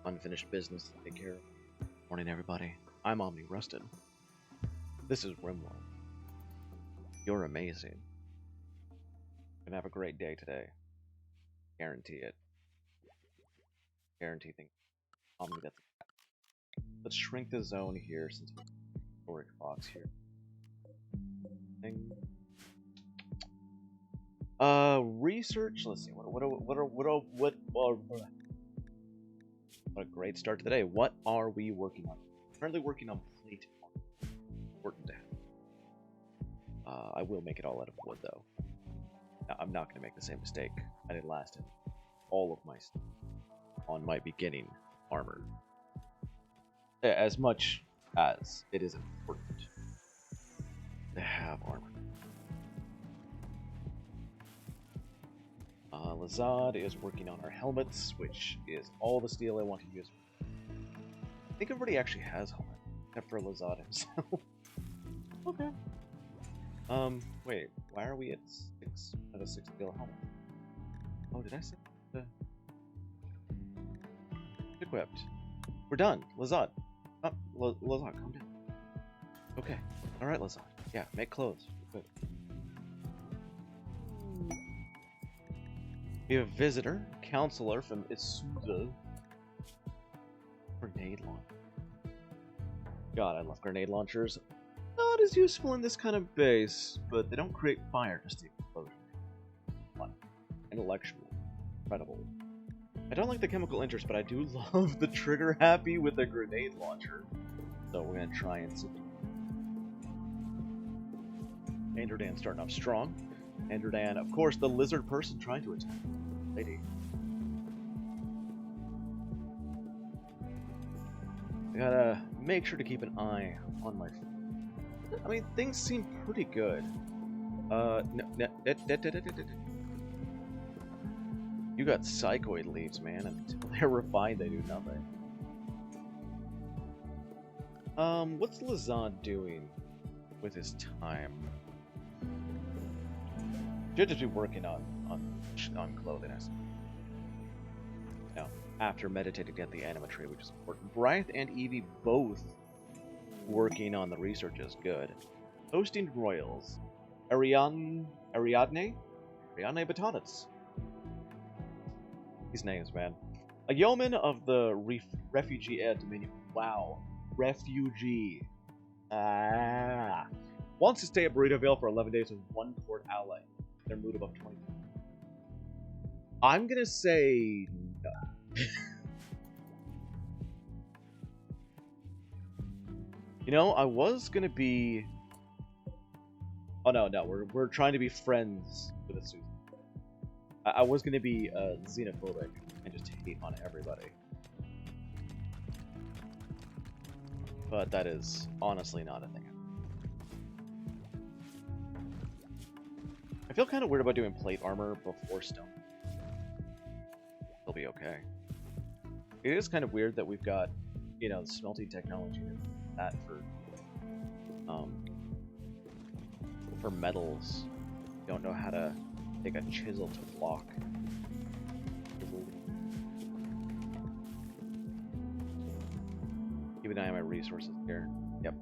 unfinished business to take care of. Morning, everybody. I'm Omni Rusted. This is RimWorld. You're amazing. Gonna have a great day today. Guarantee it. Guarantee things. Omni, that's. Let's shrink the zone here since we're storage box here. Thing. Research. Let's see. What a great start to the day. What are we working on? Currently working on plate. Important to have. I will make it all out of wood, though. I'm not going to make the same mistake I did last time. All of my stuff on my beginning armor. As much as it is important to have armor. Lazad is working on our helmets, which is all the steel I want to use. I think everybody actually has helmet, except for Lazad himself. Okay. Wait, why are we at 6 of a 6 steel helmet? Oh, did I say the equipped? We're done. Lazad. Oh, Lazad, calm down. Okay. Alright, Lazad. Yeah, make clothes. Good. We have a visitor, counselor from Isuzu. Grenade launcher. God, I love grenade launchers. Not as useful in this kind of base, but they don't create fire, just the explosion. Fun. Intellectual. Incredible. I don't like the chemical interest, but I do love the trigger happy with the grenade launcher. So we're gonna try and see. Andredan starting off strong. Andredan, of course, the lizard person trying to attack. Lady. I gotta make sure to keep an eye on my. I mean, things seem pretty good. You got psychoid leaves, man. Until they're refined, they do nothing. What's Lazad doing with his time? Should just be working on clothing. No, after meditating at the animatry, which is important. Bryth and Evie both working on the research is good. Hosting royals. Ariadne Batonets. These names, man. A yeoman of the refugee dominion. Wow. Refugee. Wants to stay at Burritoville for 11 days with one court ally. Their mood above 20. I'm gonna say no. You know, I was gonna be. Oh no, we're trying to be friends with a Susan. I was gonna be xenophobic and just hate on everybody, but that is honestly not a thing. I feel kind of weird about doing plate armor before stone. It'll be okay. It is kind of weird that we've got, you know, smelting technology that for metals. You don't know how to take a chisel to block. Keep an eye on my resources here. Yep.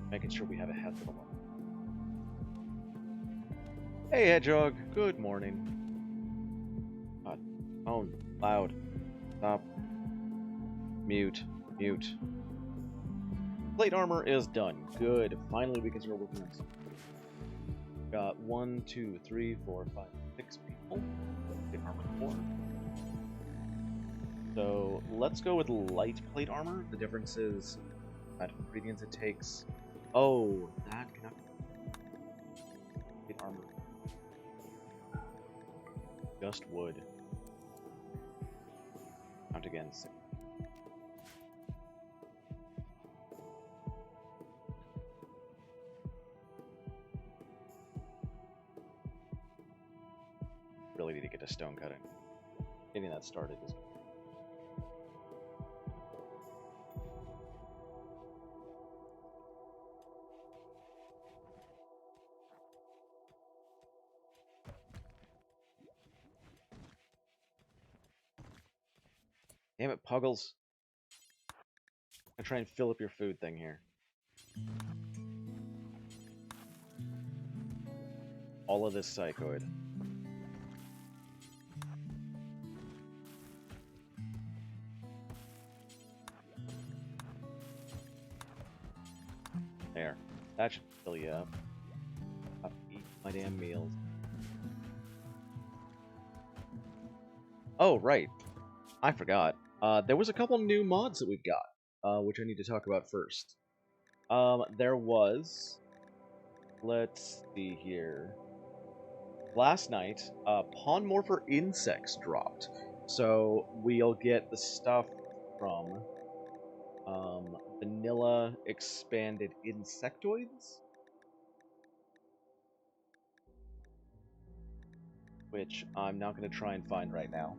Making sure we have a head for the one. Hey, Hedgehog. Good morning. God. Phone. Loud. Stop. Mute. Mute. Plate armor is done. Good. Finally, we can start working on something. Got 1, 2, 3, 4, 5, 6 people. Plate armor 4. So let's go with light plate armor. The difference is that ingredients it takes. Oh, that cannot be plate armor. Just wood. Count again. 6. Really need to get to stone cutting. Getting that started is. Damn it, Puggles. I'm try and fill up your food thing here. All of this psychoid. There. That should fill you up. I'll eat my damn meals. Oh, right. I forgot. There was a couple new mods that we've got, which I need to talk about first. There was... Let's see here. Last night, Pawnmorpher insects dropped. So we'll get the stuff from vanilla expanded insectoids, which I'm not going to try and find right now.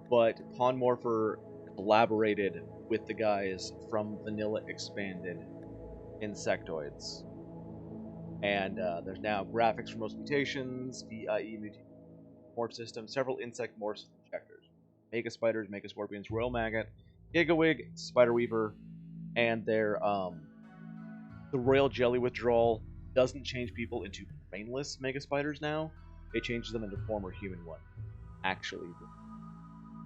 But Pawnmorpher collaborated with the guys from vanilla expanded insectoids. And there's now graphics for most mutations, VIE morph system, several insect morphs injectors. Mega spiders, mega scorpions, royal maggot, gigawig, spider weaver, and their the royal jelly withdrawal doesn't change people into brainless mega spiders now. It changes them into former human one. Actually,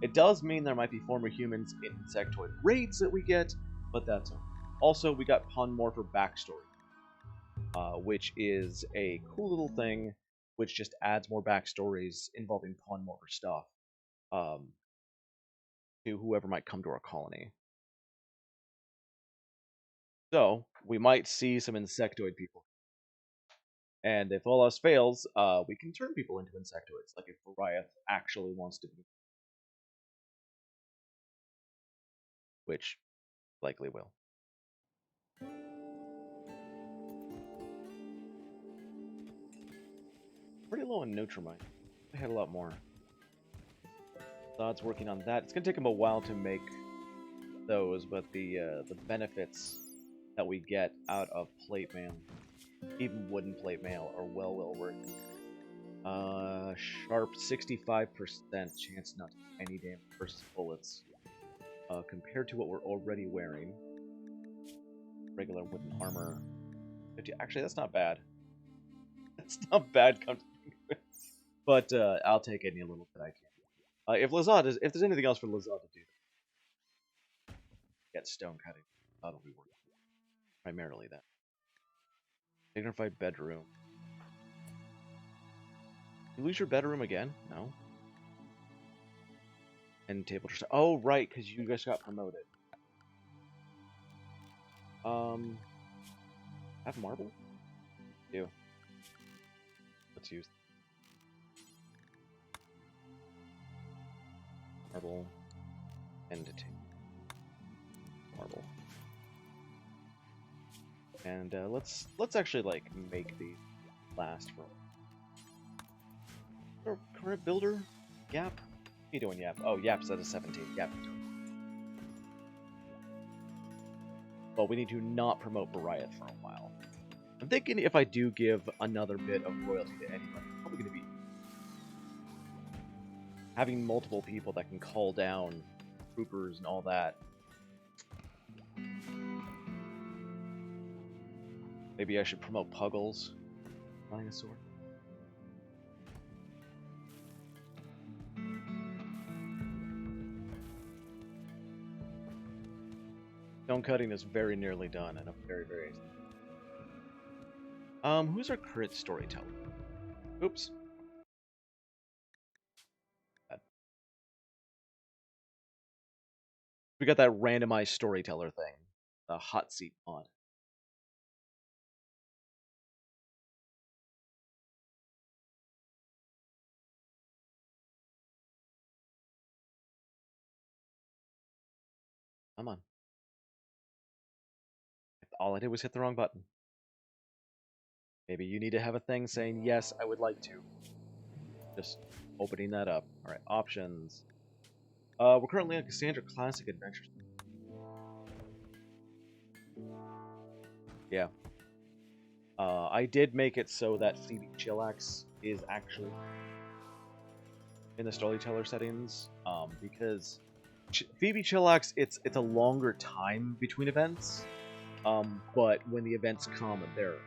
it does mean there might be former humans in insectoid raids that we get, but that's all. Also, we got Pawnmorpher backstory, which is a cool little thing, which just adds more backstories involving Pawnmorpher stuff to whoever might come to our colony. So, we might see some insectoid people. And if all else fails, we can turn people into insectoids, like if Goliath actually wants to be. Which likely will. Pretty low on Nutrimite. I had a lot more. Zod's working on that. It's going to take him a while to make those, but the benefits that we get out of plate mail, even wooden plate mail, are well worth it. Sharp 65% chance not to take any damage versus bullets, compared to what we're already wearing. Regular wooden armor. 50. Actually, that's not bad. That's not bad. But I'll take any little bit I can. If there's anything else for Lazad to do, get stone cutting. That'll be worth it. Primarily that. Dignified bedroom. You lose your bedroom again? No. And table. Oh, right, because you guys got promoted. Have marble? Do. Let's use marble and marble. And let's actually like make these last for our current builder. Yap. What are you doing, Yap? Oh, Yap's at a 17. Yap. But we need to not promote Bariath for a while. I'm thinking if I do give another bit of royalty to anyone, it's probably going to be having multiple people that can call down troopers and all that. Maybe I should promote Puggles. Dinosaur. Stone cutting is very nearly done, and I'm very who's our crit storyteller? Oops. We got that randomized storyteller thing. The hot seat mod. Come on. All I did was hit the wrong button. Maybe you need to have a thing saying, yes, I would like to. Just opening that up. Alright, options. We're currently on Cassandra Classic Adventures. Yeah. I did make it so that CB Chillax is actually in the storyteller settings, because Phoebe Chillax, it's a longer time between events, but when the events come, they're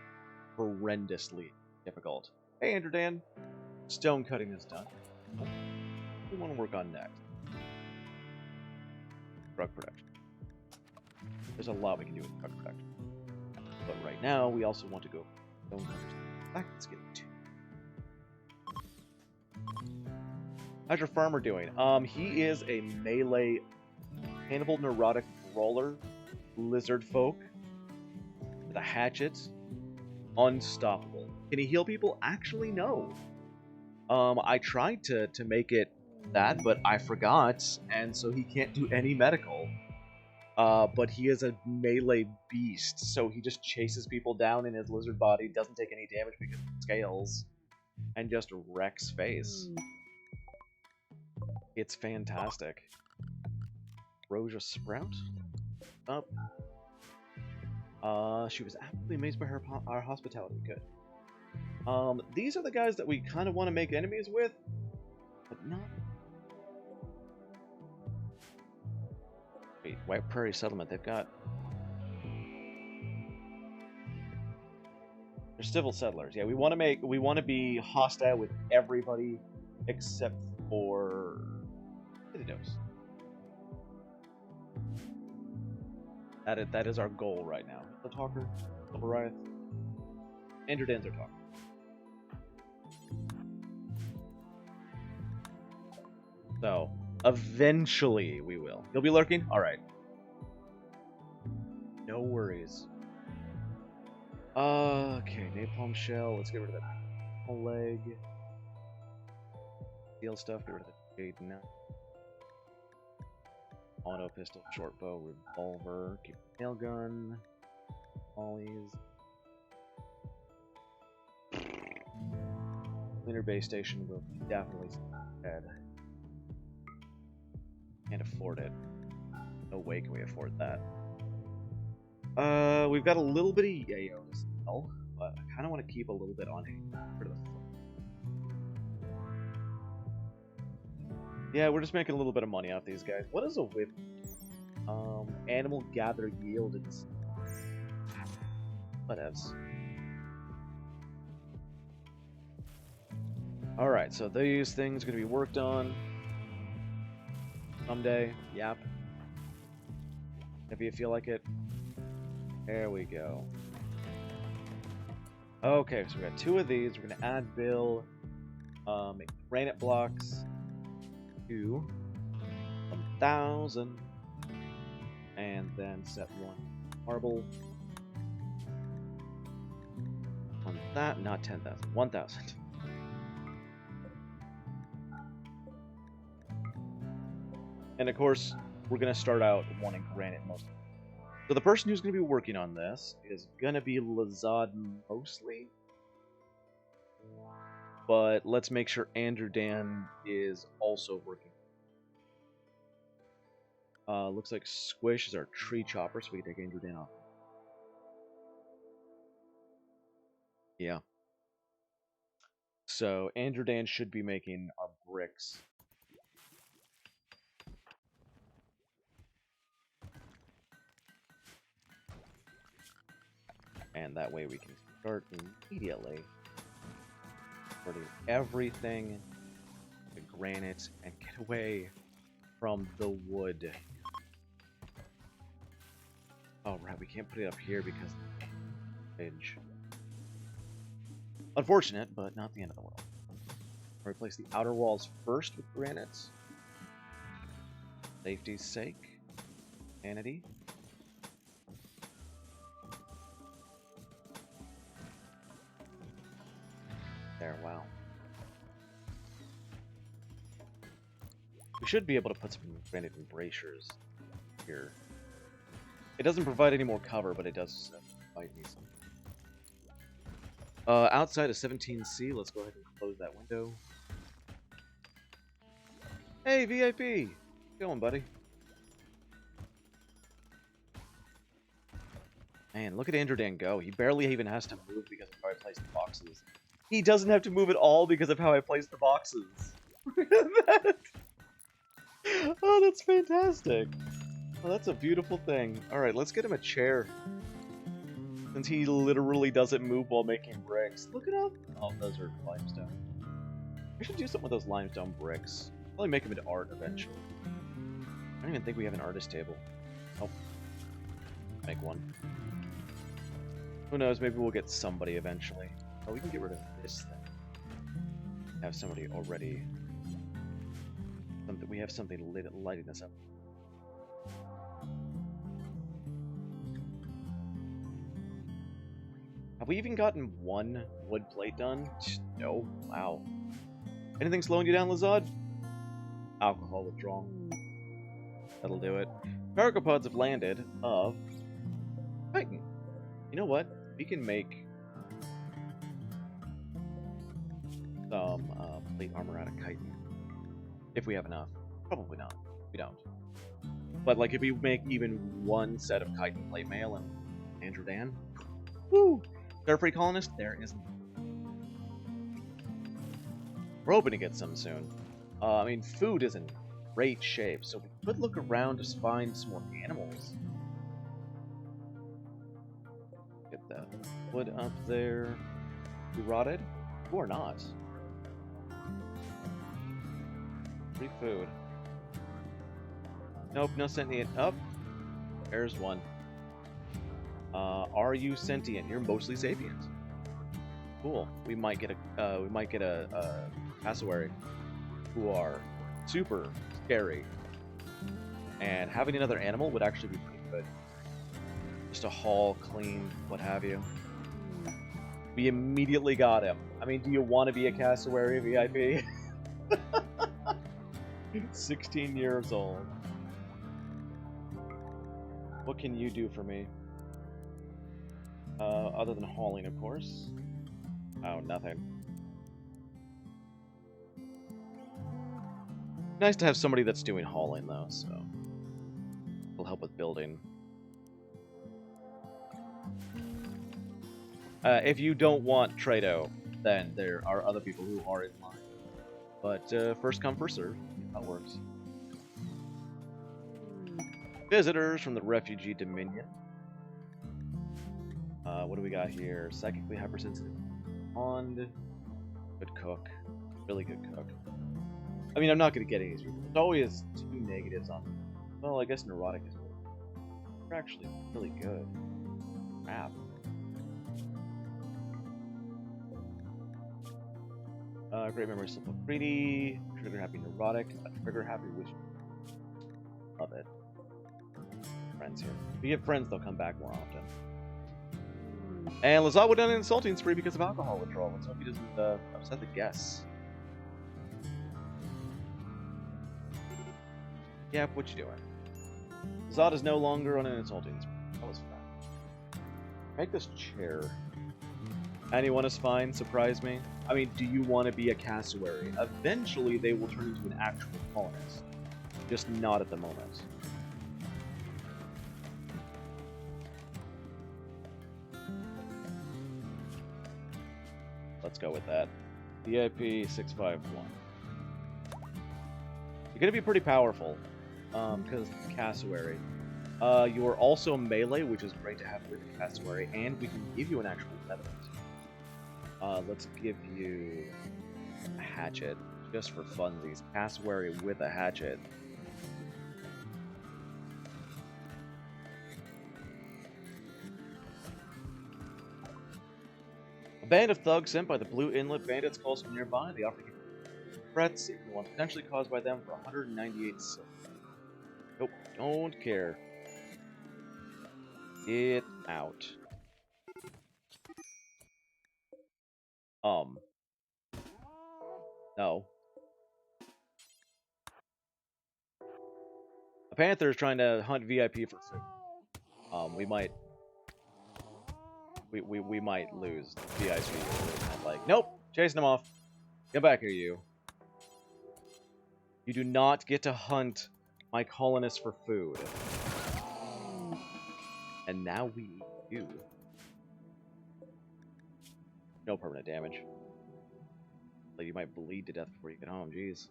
horrendously difficult. Hey, Andrew Dan, stone cutting is done. What do we want to work on next? Drug production. There's a lot we can do with drug production, but right now we also want to go stone cutters. In fact, let's get two. How's your farmer doing? He is a melee, cannibal, neurotic brawler, lizard folk, with a hatchet, unstoppable. Can he heal people? Actually, no. I tried to make it that, but I forgot, and so he can't do any medical. But he is a melee beast, so he just chases people down in his lizard body, doesn't take any damage because of scales, and just wrecks face. It's fantastic. Roja Sprout. Up. She was absolutely amazed by our hospitality. Good. These are the guys that we kind of want to make enemies with, but not. Wait, White Prairie Settlement. They've got. They're civil settlers. Yeah, we want to be hostile with everybody except for Ludeos. That is our goal right now. The talker, the Goliath, Andrew Dan's our talker. So eventually we will. You'll be lurking? Alright. No worries. Okay, napalm shell. Let's get rid of that leg. Steel stuff, get rid of the jade now. Auto pistol, short bow, revolver, keep the nail gun, mollies. Lunar base station will definitely dead. Can't afford it. No way can we afford that. We've got a little bit of yayo as well, but I kind of want to keep a little bit on hand. Yeah, we're just making a little bit of money off these guys. What is a whip? Animal gather yield and whatevs. Alright, so these things are going to be worked on someday. Yep. If you feel like it. There we go. Okay, so we got two of these. We're going to add Bill. Make granite blocks. 1,000, and then set one marble on that. Not 10,000, 1,000. And of course, we're gonna start out wanting granite mostly. So the person who's gonna be working on this is gonna be Lazad mostly. But let's make sure Andrew Dan is also working. Looks like Squish is our tree chopper, so we can take Andrew Dan off. Yeah. So Andrew Dan should be making our bricks. And that way we can start immediately putting everything to granite and get away from the wood. Oh right, we can't put it up here because of the edge. Unfortunate, but not the end of the world. I'll replace the outer walls first with granite. Safety's sake. Sanity. There, wow. We should be able to put some granite embrasures here. It doesn't provide any more cover, but it does provide me some. Outside of 17C, let's go ahead and close that window. Hey, VIP! How's it going, buddy? Man, look at Andrew Dan go. He barely even has to move because of how I place the boxes. He doesn't have to move at all because of how I place the boxes. Look at that! Oh, that's fantastic. Oh, that's a beautiful thing. Alright, let's get him a chair. Since he literally doesn't move while making bricks. Look it up. Oh, those are limestone. I should do something with those limestone bricks. Probably make them into art eventually. I don't even think we have an artist table. Oh. Make one. Who knows, maybe we'll get somebody eventually. Oh, we can get rid of this thing. Have somebody already... We have something lighting this up. Have we even gotten one wood plate done? No. Wow. Anything slowing you down, Lazad? Alcohol withdrawal. That'll do it. Cargo pods have landed of Titan. You know what? We can make some plate armor out of chitin. If we have enough. Probably not. We don't. But like if we make even one set of chitin plate mail and Andrew Dan. Woo! Carefree Colonist, there isn't. We're hoping to get some soon. I mean, food is in great shape, so we could look around to find some more animals. Get that wood up there. You rotted? Or not. Free food. Nope, no sentient. Up. There's one. Are you sentient? You're mostly sapient. Cool. We might get a cassowary who are super scary. And having another animal would actually be pretty good. Just a haul, clean, what have you. We immediately got him. I mean, do you want to be a cassowary VIP? 16 years old. What can you do for me? Other than hauling, of course. Oh, nothing. Nice to have somebody that's doing hauling, though, so... it'll help with building. If you don't want Trado, then there are other people who are in line. But, first come, first serve. That works. Visitors from the Refugee Dominion. What do we got here? Psychically hypersensitive. Pond. Good cook. Really good cook. I mean, I'm not going to get any. There's always two negatives on them. Well, I guess neurotic is they're actually really good. Crap. Great memory, simple, greedy, trigger happy, neurotic, trigger happy, wish. Love it. Friends here. If you get friends, they'll come back more often. And Lazat went on an insulting spree because of alcohol withdrawal. Let's hope he doesn't upset the guests. Yeah, what you doing? Lazat is no longer on an insulting spree. That was fun. Make this chair. Anyone is fine, surprise me. I mean, do you want to be a cassowary? Eventually, they will turn into an actual colonist. Just not at the moment. Let's go with that. VIP 651. You're going to be pretty powerful, because cassowary. You are also melee, which is great to have with a cassowary, and we can give you an actual weapon. Let's give you a hatchet, just for funsies. Cassowary with a hatchet. A band of thugs sent by the Blue Inlet Bandits calls from nearby. They offer you threats, even one potentially caused by them, for 198 silver. Nope, don't care. Get out. No. A panther is trying to hunt VIP for food. We might lose VIP. Like, nope, chasing him off. Get back here, you. You do not get to hunt my colonists for food. And now we eat you. No permanent damage. Like, you might bleed to death before you get home, jeez.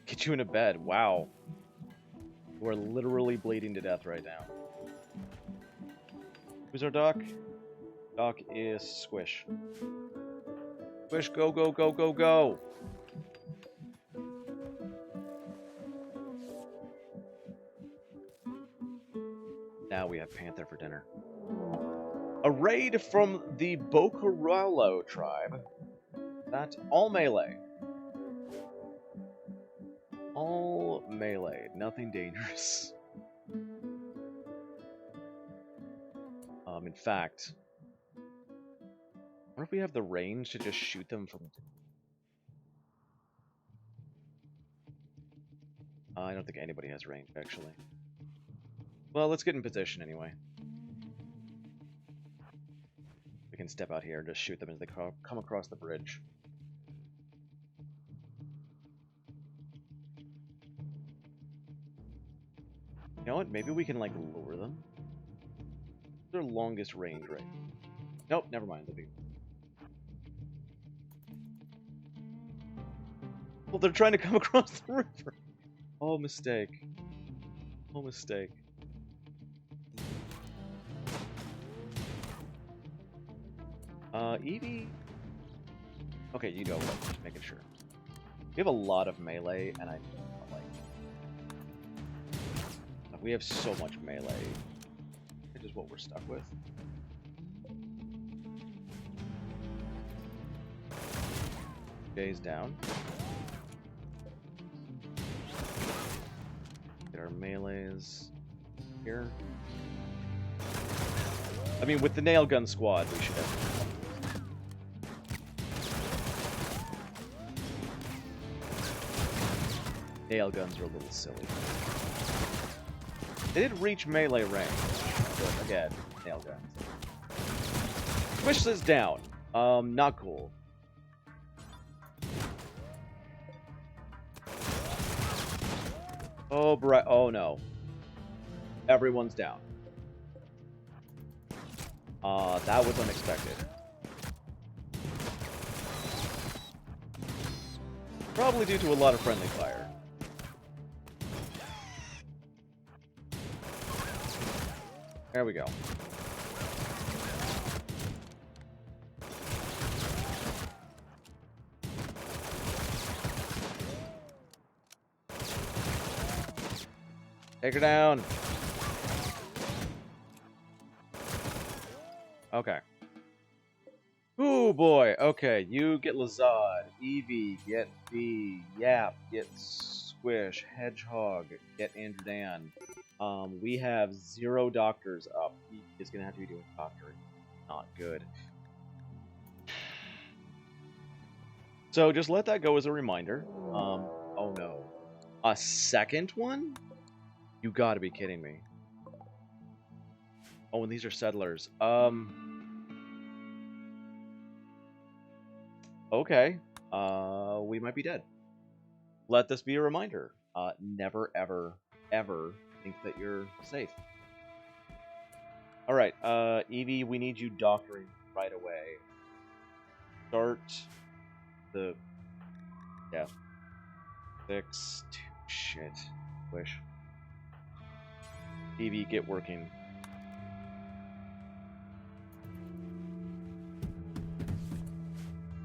Get you into bed. Wow. We're literally bleeding to death right now. Who's our doc? Doc is Squish. Squish, go, go, go, go, go! Now we have Panther for dinner. A raid from the Bocarolo tribe. That's all melee. All melee. Nothing dangerous. In fact, what if we have the range to just shoot them from... I don't think anybody has range, actually. Well, let's get in position anyway. We can step out here and just shoot them as they come across the bridge. You know what? Maybe we can, like, lure them. Their longest range, right? Nope, never mind. Well, they're trying to come across the river. Oh, mistake. Oh, mistake. Evie... Okay, you go. Just making sure. We have a lot of melee, and I don't like... We have so much melee. Which is what we're stuck with. Jay's down. Get our melees here. I mean, with the nail gun squad, we should have... Nail guns are a little silly. They did reach melee range, but again, nail guns. Squish is down. Not cool. Oh, oh no. Everyone's down. That was unexpected. Probably due to a lot of friendly fire. There we go. Take her down. Okay. Ooh, boy. Okay, you get Lazad. Evie, get B. Yap, get Squish. Hedgehog, get Andrew Dan. We have 0 doctors up. He is going to have to be doing doctoring. Not good. So just let that go as a reminder. Oh no. A second one? You gotta be kidding me. Oh, and these are settlers. Okay. We might be dead. Let this be a reminder. Never, ever, ever think that you're safe. Alright, Evie, we need you doctoring right away. Start the... Yeah. 6... Shit. Wish. Evie, get working.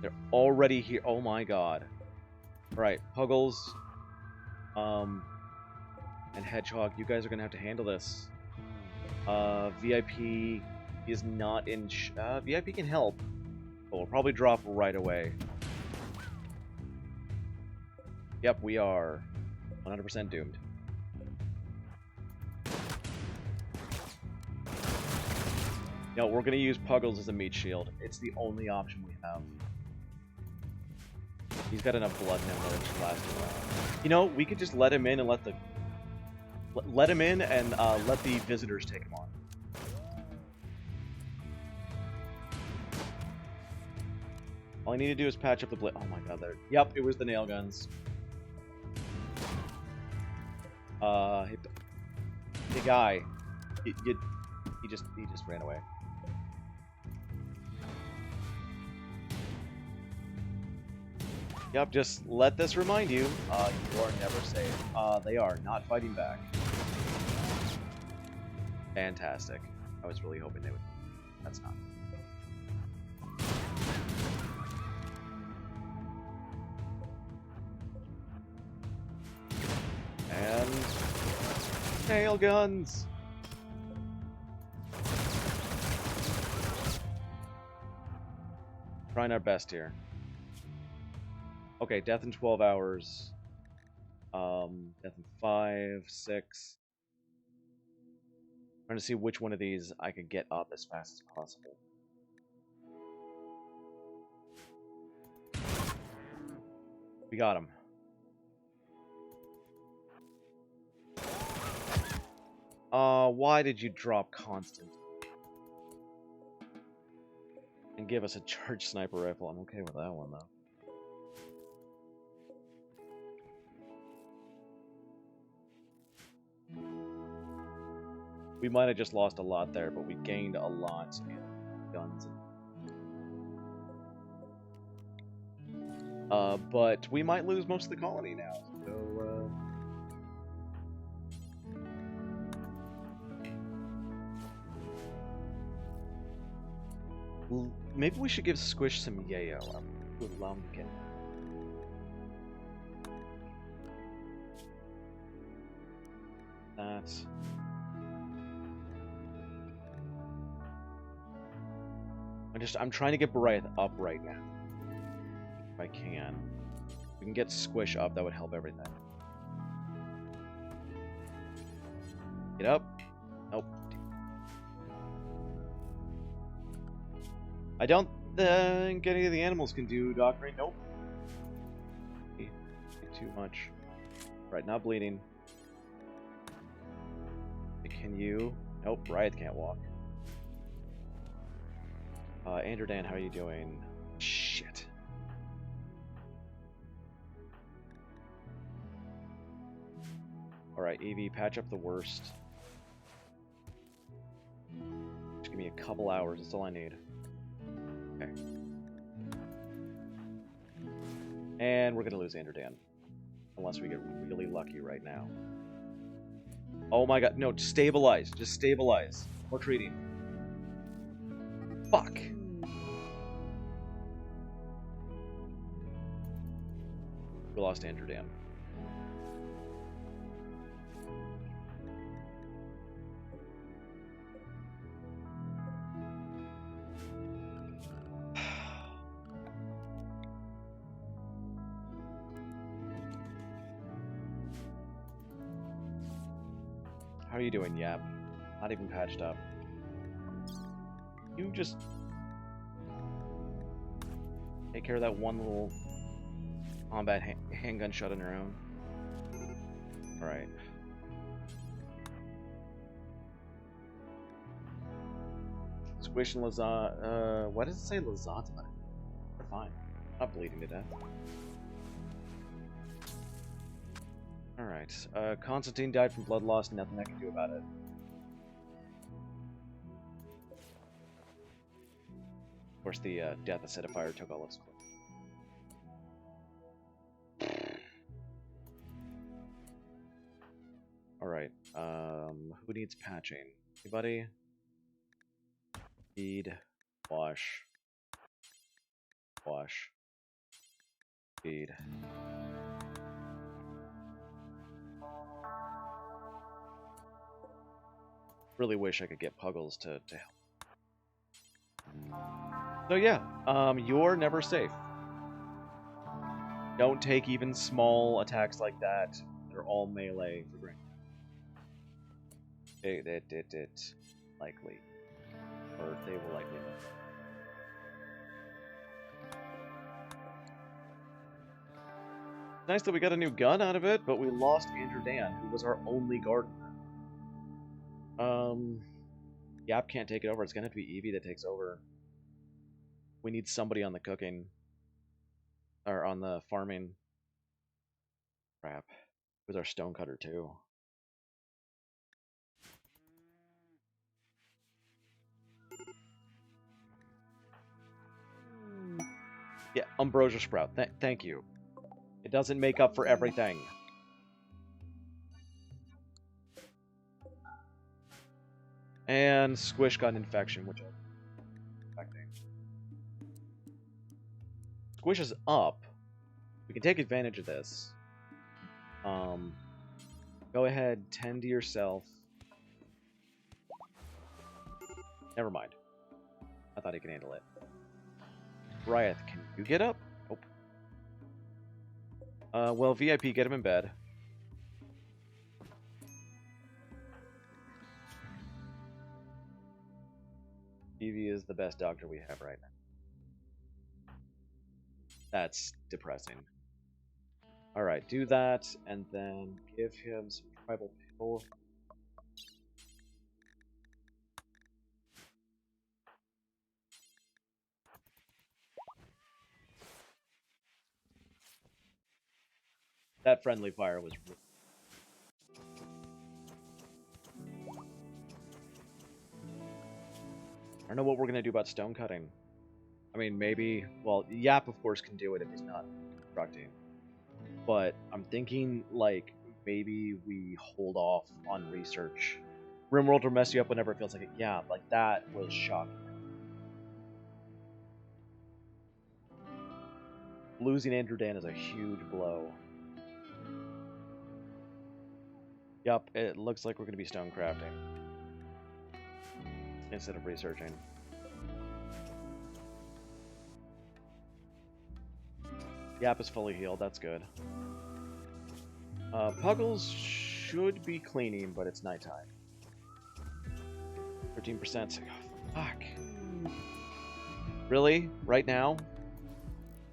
They're already here. Oh my god. Alright, Puggles. And Hedgehog, you guys are gonna have to handle this. VIP is not in... VIP can help, but we'll probably drop right away. Yep, we are 100% doomed. No, we're gonna use Puggles as a meat shield. It's the only option we have. He's got enough blood in him that it should last a while. You know, we could just let him in and let the... Let him in and let the visitors take him on. All I need to do is patch up the blade. Oh my god, there. Yep, it was the nail guns. The guy. He just ran away. Yep, just let this remind you, you are never safe. They are not fighting back. Fantastic. I was really hoping they would. That's not. And nail guns. Trying our best here. Okay, death in 12 hours. Death in 5, 6. Trying to see which one of these I could get up as fast as possible. We got him. Why did you drop constant? And give us a charged sniper rifle. I'm okay with that one, though. We might have just lost a lot there, but we gained a lot in guns. But we might lose most of the colony now, so, maybe we should give Squish some yayo. To allow him to get. That's. I'm trying to get Barath up right now. If I can. If we can get Squish up, that would help everything. Get up. Nope. I don't think any of the animals can do doctoring. Nope. Too much. Right, not bleeding. Can you? Nope, Riot can't walk. Andrew Dan, how are you doing? Shit. Alright, Evie, patch up the worst. Just give me a couple hours, that's all I need. Okay. And we're gonna lose Andrew Dan. Unless we get really lucky right now. Oh my god, no, stabilize. Just stabilize. We're treating. Fuck. We lost Andrew Dan. How are you doing, Yap? Not even patched up. You just take care of that one little combat handgun shot on your own. Alright. Squish and Lazat. Why does it say Lazat? They're fine. I'm not bleeding to death. Alright. Constantine died from blood loss, nothing I can do about it. Of course, the death acidifier took all his quick. Alright. Who needs patching? Anybody? Feed. Wash. Wash. Feed. Really wish I could get Puggles to help. So yeah, you're never safe. Don't take even small attacks like that. They're all melee for green. It likely. Or they will likely live. Nice that we got a new gun out of it, but we lost Andrew Dan, who was our only gardener. Yap can't take it over. It's gonna have to be Evie that takes over. We need somebody on the cooking. Or on the farming. Crap. With our stonecutter too. Yeah, Ambrosia Sprout. Thank you. It doesn't make up for everything. And Squish got an infection, which I'm expecting. Squish is up. We can take advantage of this. Go ahead, tend to yourself. Never mind. I thought he could handle it. Riot, can you get up? Nope. Well, VIP, get him in bed. Evie is the best doctor we have right now. That's depressing. Alright, do that, and then give him some tribal pill. That friendly fire was really... I don't know what we're going to do about stone cutting. I mean, maybe... Well, Yap, of course, can do it if he's not constructing. But I'm thinking, like, maybe we hold off on research. RimWorld will mess you up whenever it feels like it. Yeah, like, that was shocking. Losing Andrew Dan is a huge blow. Yup, it looks like we're going to be stone crafting instead of researching. Yap is fully healed, that's good. Puggles should be cleaning, but it's nighttime. 13%. Oh, fuck. Really? Right now?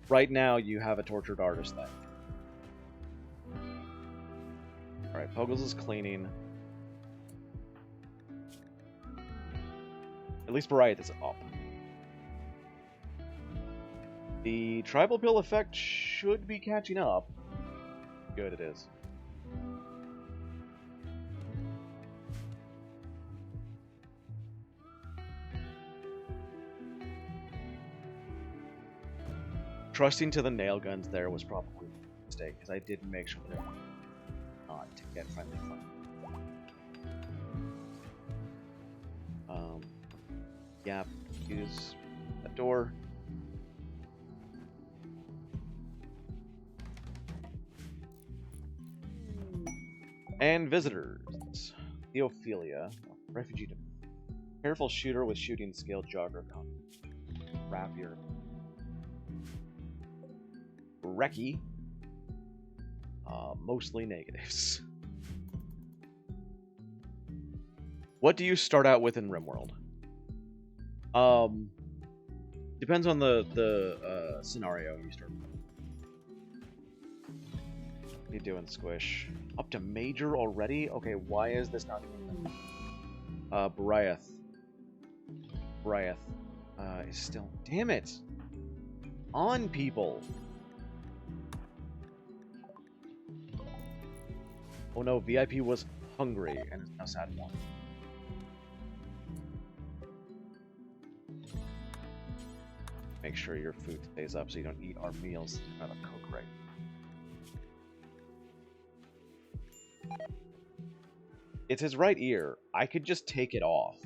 Right now you have a tortured artist thing. Alright, Puggles is cleaning. At least Bright is up. The tribal pill effect should be catching up. Good, it is. Trusting to the nail guns there was probably a mistake, because I did make sure they're not to get friendly fire. Yap, use that door. And visitors. Theophilia, refugee. Careful shooter with shooting skill, jogger, rapier. Reki. Mostly negatives. What do you start out with in RimWorld? Depends on the scenario you start with. What are you doing, Squish? Up to major already? Okay, why is this not even... Briath. Is still... Damn it! On, people! Oh no, VIP was hungry and is now sad one. Make sure your food stays up so you don't eat our meals out of cook right. It's his right ear. I could just take it off.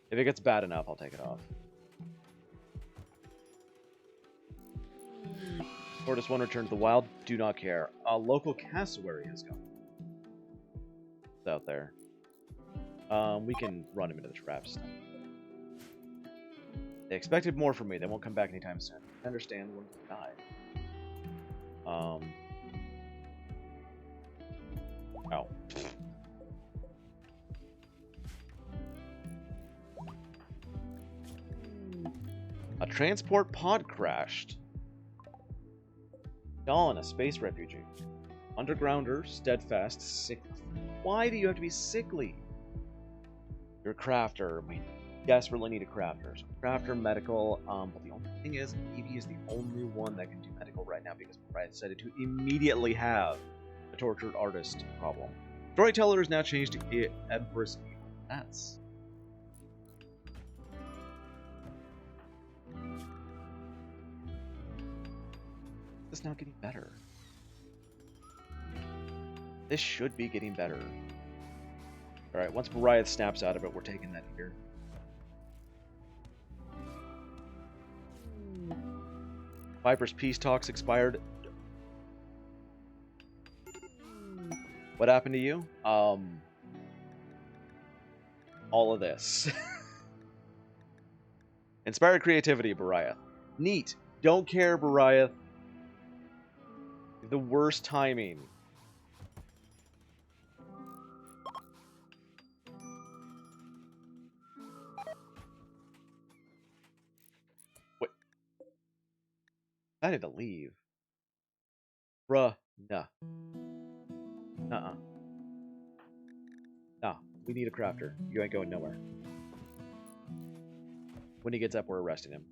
If it gets bad enough, I'll take it off. Tortoise 1 returned to the wild. Do not care. A local cassowary has gone. It's out there. We can run him into the traps. They expected more from me. They won't come back anytime soon. I understand when they died. Oh. A transport pod crashed. Dawn, a space refugee. Undergrounder, steadfast, sick. Why do you have to be sickly? You're a crafter. We desperately need a crafter. So crafter, medical, but the only thing is, Evie is the only one that can do medical right now because Brian decided to immediately have a tortured artist problem. Storyteller is now changed to Empress Evie. That's... this not getting better? This should be getting better. Alright, once Bariath snaps out of it, we're taking that here. Viper's peace talks expired. What happened to you? All of this. Inspired creativity, Bariath. Neat. Don't care, Bariath. The worst timing. What? I had to leave. Bruh. Nah. Uh-uh. Nah. We need a crafter. You ain't going nowhere. When he gets up, we're arresting him.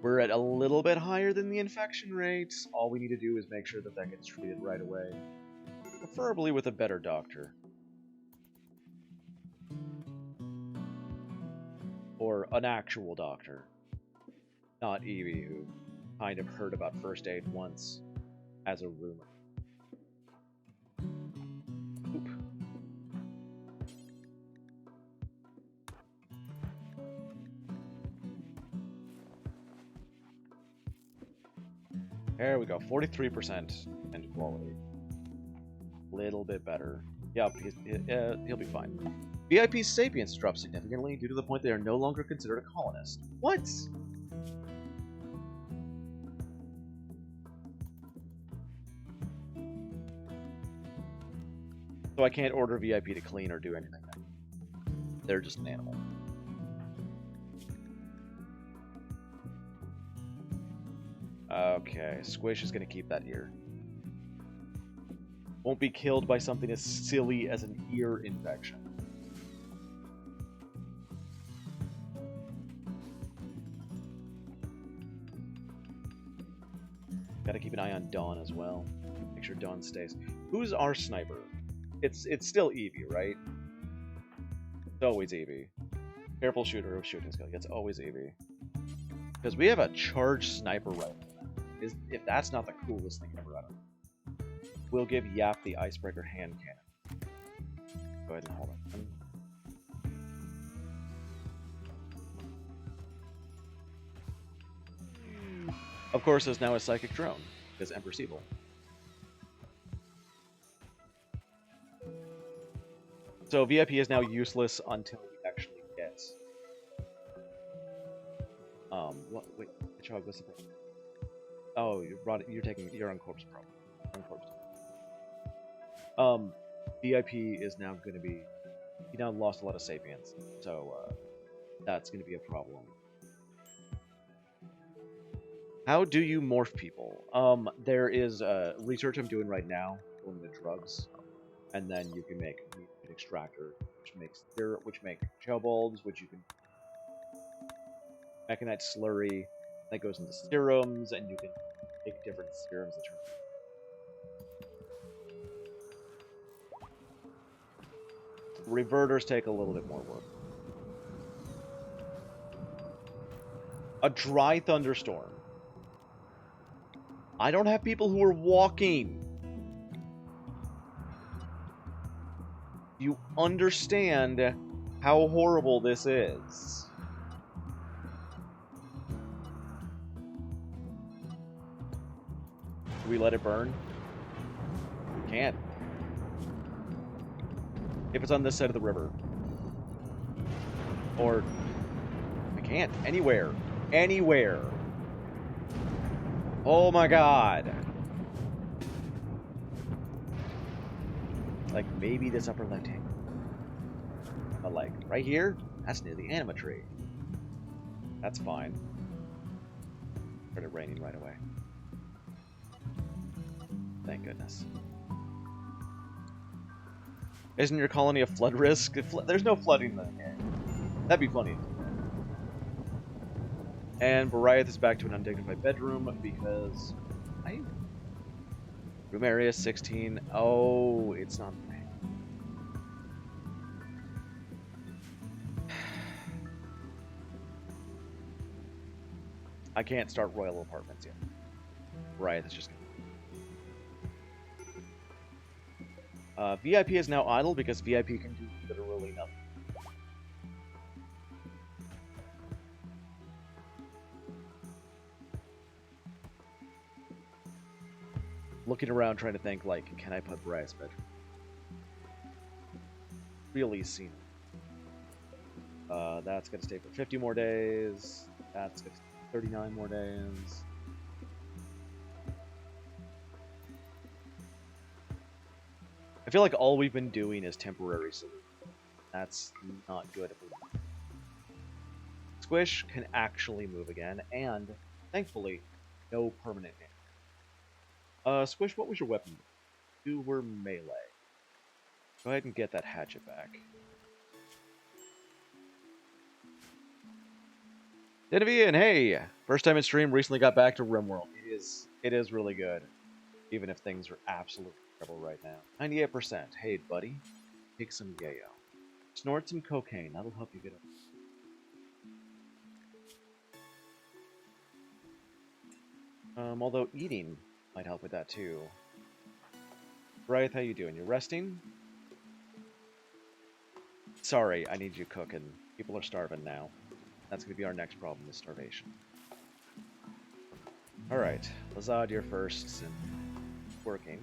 We're at a little bit higher than the infection rate. All we need to do is make sure that that gets treated right away. Preferably with a better doctor. Or an actual doctor. Not Evie, who kind of heard about first aid once as a rumor. Oop. There we go, 43% end quality. Little bit better. Yep, he'll be fine. VIP sapience dropped significantly due to the point they are no longer considered a colonist. What? So I can't order VIP to clean or do anything. They're just an animal. Okay, Squish is going to keep that ear. Won't be killed by something as silly as an ear infection. Gotta keep an eye on Dawn as well. Make sure Dawn stays. Who's our sniper? It's still Evie, right? It's always Evie. Careful shooter of shooting skill. It's always Evie. Because we have a charged sniper rifle. If that's not the coolest thing ever, I don't know. We'll give Yap the icebreaker hand cannon. Go ahead and hold it. Of course, there's now a psychic drone, because Emperor's evil. So VIP is now useless until we actually get. What? Wait, Chog, what's the problem? Oh, you're taking. You're on corpse problem. On corpse. VIP is now going to be. He now lost a lot of sapience, so that's going to be a problem. How do you morph people? There is research I'm doing right now on the drugs, and then you can make an extractor, which make gel bulbs, which you can mechanite slurry that goes into serums, and you can make different serums that turn. Reverters take a little bit more work. A dry thunderstorm. I don't have people who are walking. You understand how horrible this is. Do we let it burn? We can't. If it's on this side of the river. Or... I can't. Anywhere. Anywhere. Oh my god. Like, maybe this upper left hand. But like, right here? That's near the anima tree. That's fine. Started raining right away. Thank goodness. Isn't your colony a flood risk? There's no flooding in the game. That'd be funny. And Bariath is back to an undignified bedroom because... Room area 16. Oh, it's not... I can't start royal apartments yet. Right, that's just gonna... VIP is now idle because VIP can do literally nothing. Looking around trying to think, like, can I put Bryce bedroom? Really seen it. That's gonna stay for 50 more days. That's gonna stay for 39 more days. I feel like all we've been doing is temporary solutions. That's not good. Squish can actually move again, and thankfully, no permanent damage. Squish, what was your weapon? You were melee. Go ahead and get that hatchet back. Genevieve, and hey! First time in stream, recently got back to RimWorld. It is really good. Even if things are absolutely terrible right now. 98%. Hey, buddy. Take some yayo. Snort some cocaine. That'll help you get up. Although eating might help with that too. Brythe, how you doing? You resting? Sorry, I need you cooking. People are starving now. That's going to be our next problem, is starvation. Alright, Lazad, you're first. And working.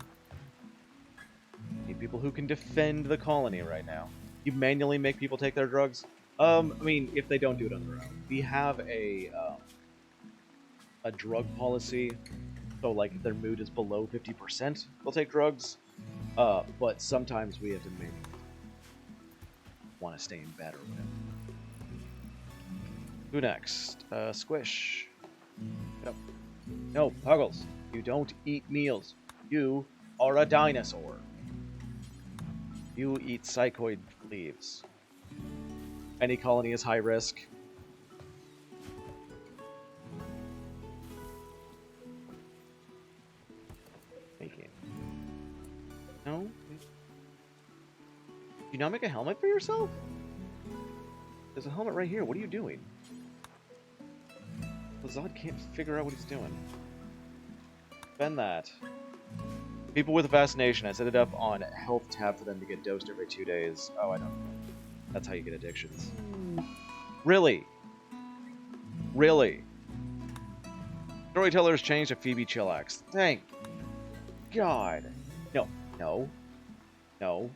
Need people who can defend the colony right now. You manually make people take their drugs? I mean, if they don't do it on their own. We have a drug policy. So, like, if their mood is below 50%, they'll take drugs. But sometimes we have to make want to stay in bed or whatever. Who next? Squish. No. No, Puggles. You don't eat meals. You are a dinosaur. You eat psychoid leaves. Any colony is high risk. Making. No? Do you not make a helmet for yourself? There's a helmet right here. What are you doing? Zod can't figure out what he's doing. Spend that. People with a fascination. I set it up on health tab for them to get dosed every 2 days. Oh, I know. That's how you get addictions. Really? Really? Storyteller's changed to Phoebe Chillax. Thank God. No. No. No.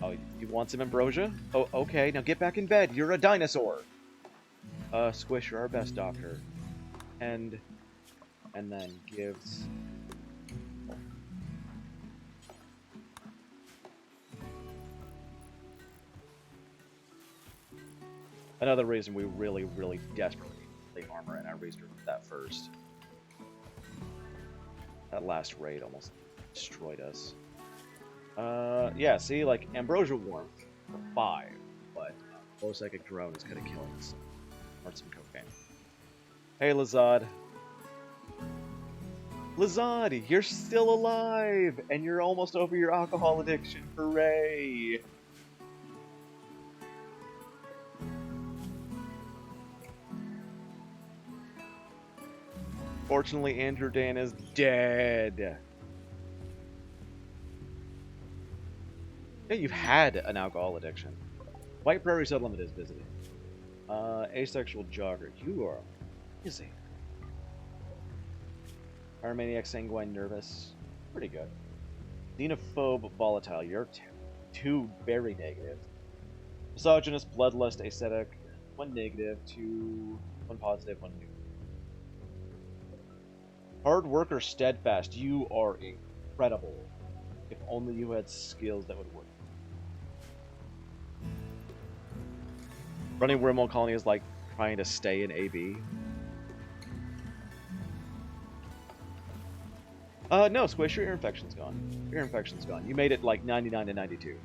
Oh, you want some ambrosia? Oh, okay. Now get back in bed. You're a dinosaur. Squish, you're our best doctor. And then gives... Another reason we really, really desperately need armor, and I restarted that first. That last raid almost destroyed us. Yeah, see, like, Ambrosia Warmth for 5, but Low Psychic Drone is kind of killing us. Or some cocaine. Hey, Lazad. Lazad, you're still alive! And you're almost over your alcohol addiction. Hooray! Fortunately, Andrew Dan is dead. Yeah, you've had an alcohol addiction. White Prairie Settlement is visiting. Asexual Jogger. You are busy. Pyromaniac, Sanguine, Nervous. Pretty good. Xenophobe, Volatile. You're 2 very negative. Misogynist, Bloodlust, Ascetic. 1 negative, 2... 1 positive, 1 new. Hard worker, Steadfast. You are incredible. If only you had skills that would work. Running RimWorld colony is like trying to stay in AB. No, Squish, your ear infection's gone. Your ear infection's gone. You made it like 99 to 92.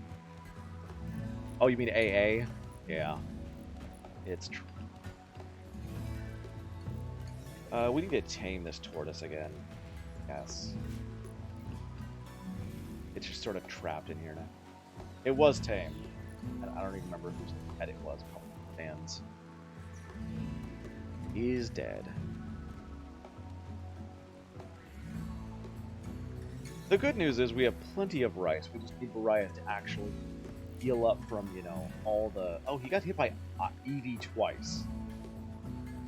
Oh, you mean AA? Yeah. It's true. We need to tame this tortoise again. Yes. It's just sort of trapped in here now. It was tamed. I don't even remember whose pet it was. Probably Dan's. He's dead. The good news is we have plenty of rice. We just need Mariah to actually heal up from, you know, all the... Oh, he got hit by Eevee twice.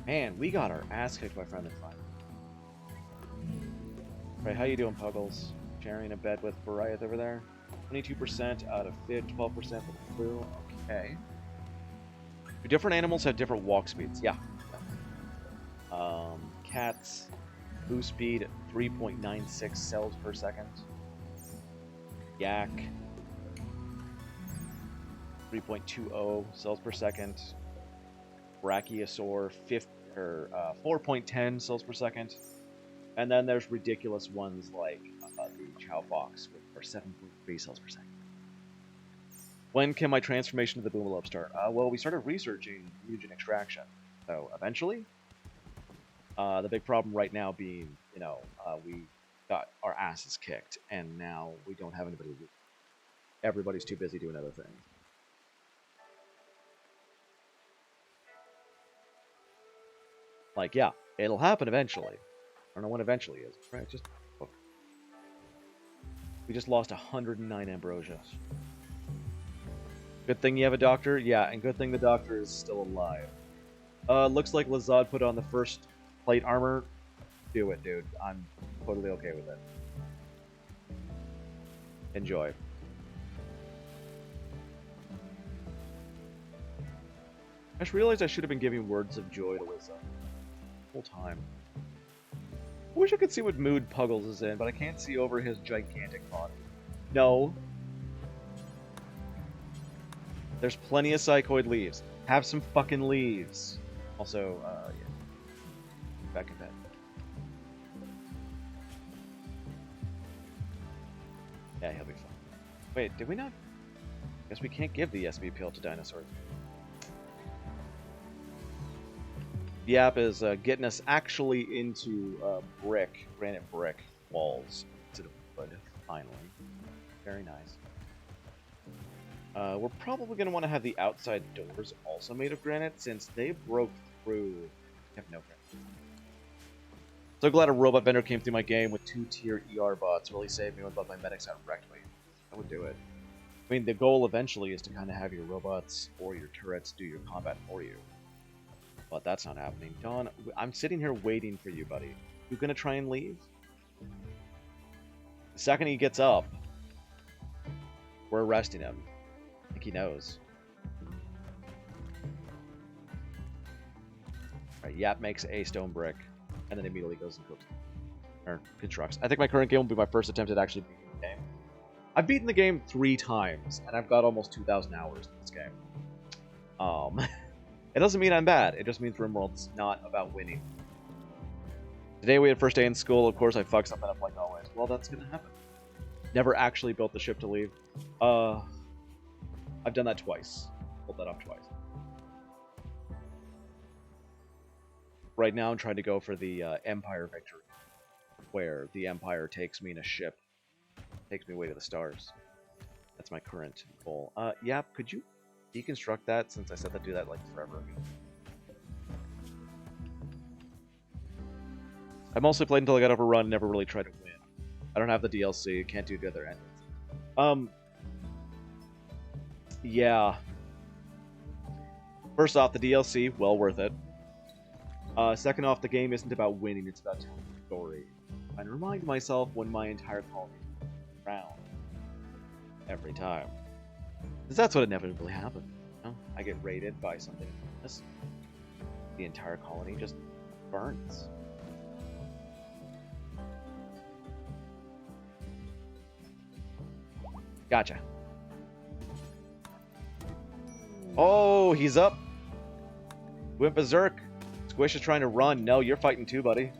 Man, we got our ass kicked by Friendly Fire. Right, how you doing, Puggles? Sharing a bed with Mariah over there? 22% out of 50, 12% with the flu. Okay. Do different animals have different walk speeds? Yeah. Cats, move speed 3.96 cells per second. Yak, 3.20 cells per second. Brachiosaur, 4.10 cells per second. And then there's ridiculous ones like the Chow Fox, which are 7.3 cells per second. When can my transformation to the Boomalop start? Well, we started researching mutagen extraction, so eventually. The big problem right now being, you know, we got our asses kicked, and now we don't have anybody. Everybody's too busy doing other things. Like, yeah, it'll happen eventually. I don't know when eventually is. Right? We just lost 109 ambrosia. Good thing you have a doctor? Yeah, and good thing the doctor is still alive. Looks like Lazad put on the first plate armor. Do it, dude. I'm totally okay with it. Enjoy. I just realized I should have been giving words of joy to Lazad. The whole time. I wish I could see what mood Puggles is in, but I can't see over his gigantic body. No. There's plenty of psychoid leaves. Have some fucking leaves. Also, yeah. Back in bed. Yeah, he'll be fine. Wait, did we not? Guess we can't give the SB pill to dinosaurs. The app is getting us actually into granite brick walls instead of wood, finally. Very nice. We're probably going to want to have the outside doors also made of granite, since they broke through... I have no granite. So glad a robot vendor came through my game with 2-tier ER bots. Really saved me when both my medics out wrecked me. I would do it. I mean, the goal eventually is to kind of have your robots or your turrets do your combat for you. But that's not happening. Don, I'm sitting here waiting for you, buddy. You gonna try and leave? The second he gets up, we're arresting him. I think he knows. Alright, Yap makes a stone brick, and then immediately goes and cooks. Or constructs. I think my current game will be my first attempt at actually beating the game. I've beaten the game 3 times, and I've got almost 2,000 hours in this game. It doesn't mean I'm bad, it just means RimWorld's not about winning. Today we had first day in school, of course I fucked something up like always. Well, that's gonna happen. Never actually built the ship to leave. I've done that twice. Pulled that off twice. Right now I'm trying to go for the Empire victory, where the Empire takes me in a ship, takes me away to the stars. That's my current goal. Yap, could you deconstruct that, since I said to do that like forever ago? I mostly played until I got overrun, never really tried to win. I don't have the DLC, can't do the other endings. Yeah. First off, the DLC, well worth it. Second off, the game isn't about winning, it's about telling a story. And remind myself when my entire colony is around. Every time. Because that's what inevitably happens. You know? I get raided by something enormous. The entire colony just burns. Gotcha. Oh, he's up. Went berserk. Squish is trying to run. No, you're fighting too, buddy.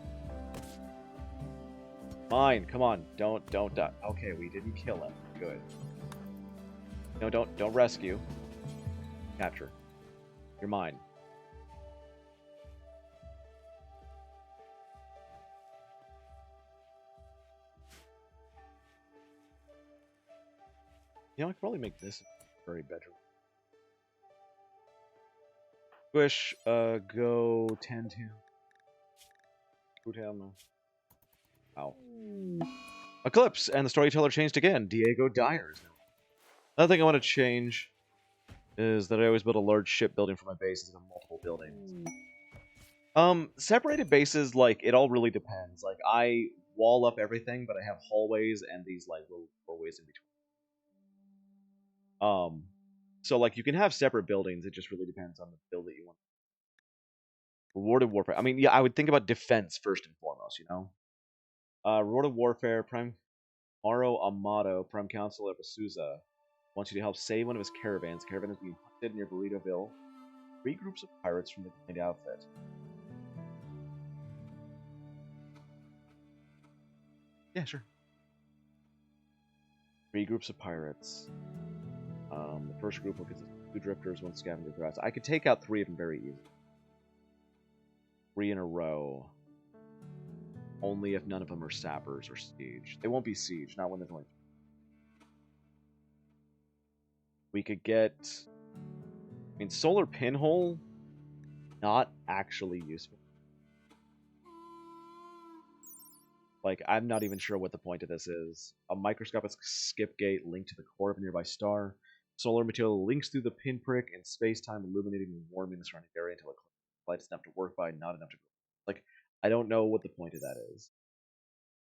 Fine, come on. Don't die. Okay, we didn't kill him. Good. No, don't rescue. Capture. You're mine. You know, I could probably make this a very bedroom. Squish, go 10-2. Who tell me? Ow. Eclipse, and the storyteller changed again. Diego Dyers. Another thing I want to change is that I always build a large ship building for my bases and multiple buildings. Separated bases, like, it all really depends. Like, I wall up everything, but I have hallways and these, like, little doorways in between. So, like, you can have separate buildings, it just really depends on the build that you want. Rewarded Warfare. I mean, yeah, I would think about defense first and foremost, you know? Rewarded Warfare, Prime Maro Amato, Prime Council of Asusa, wants you to help save one of his caravans. The caravan is being hunted near Burritoville. 3 groups of pirates from the kind outfit. Yeah, sure. 3 groups of pirates. The first group will consist of 2 drifters, 1 scavenger threats. I could take out 3 of them very easily. 3 in a row. Only if none of them are sappers or siege. They won't be siege, not when there's only 3. We could get... I mean, solar pinhole, not actually useful. Like, I'm not even sure what the point of this is. A microscopic skip gate linked to the core of a nearby star. Solar material links through the pinprick and space-time, illuminating and warming the surrounding area until it lights enough to work by, not enough to... Like, I don't know what the point of that is.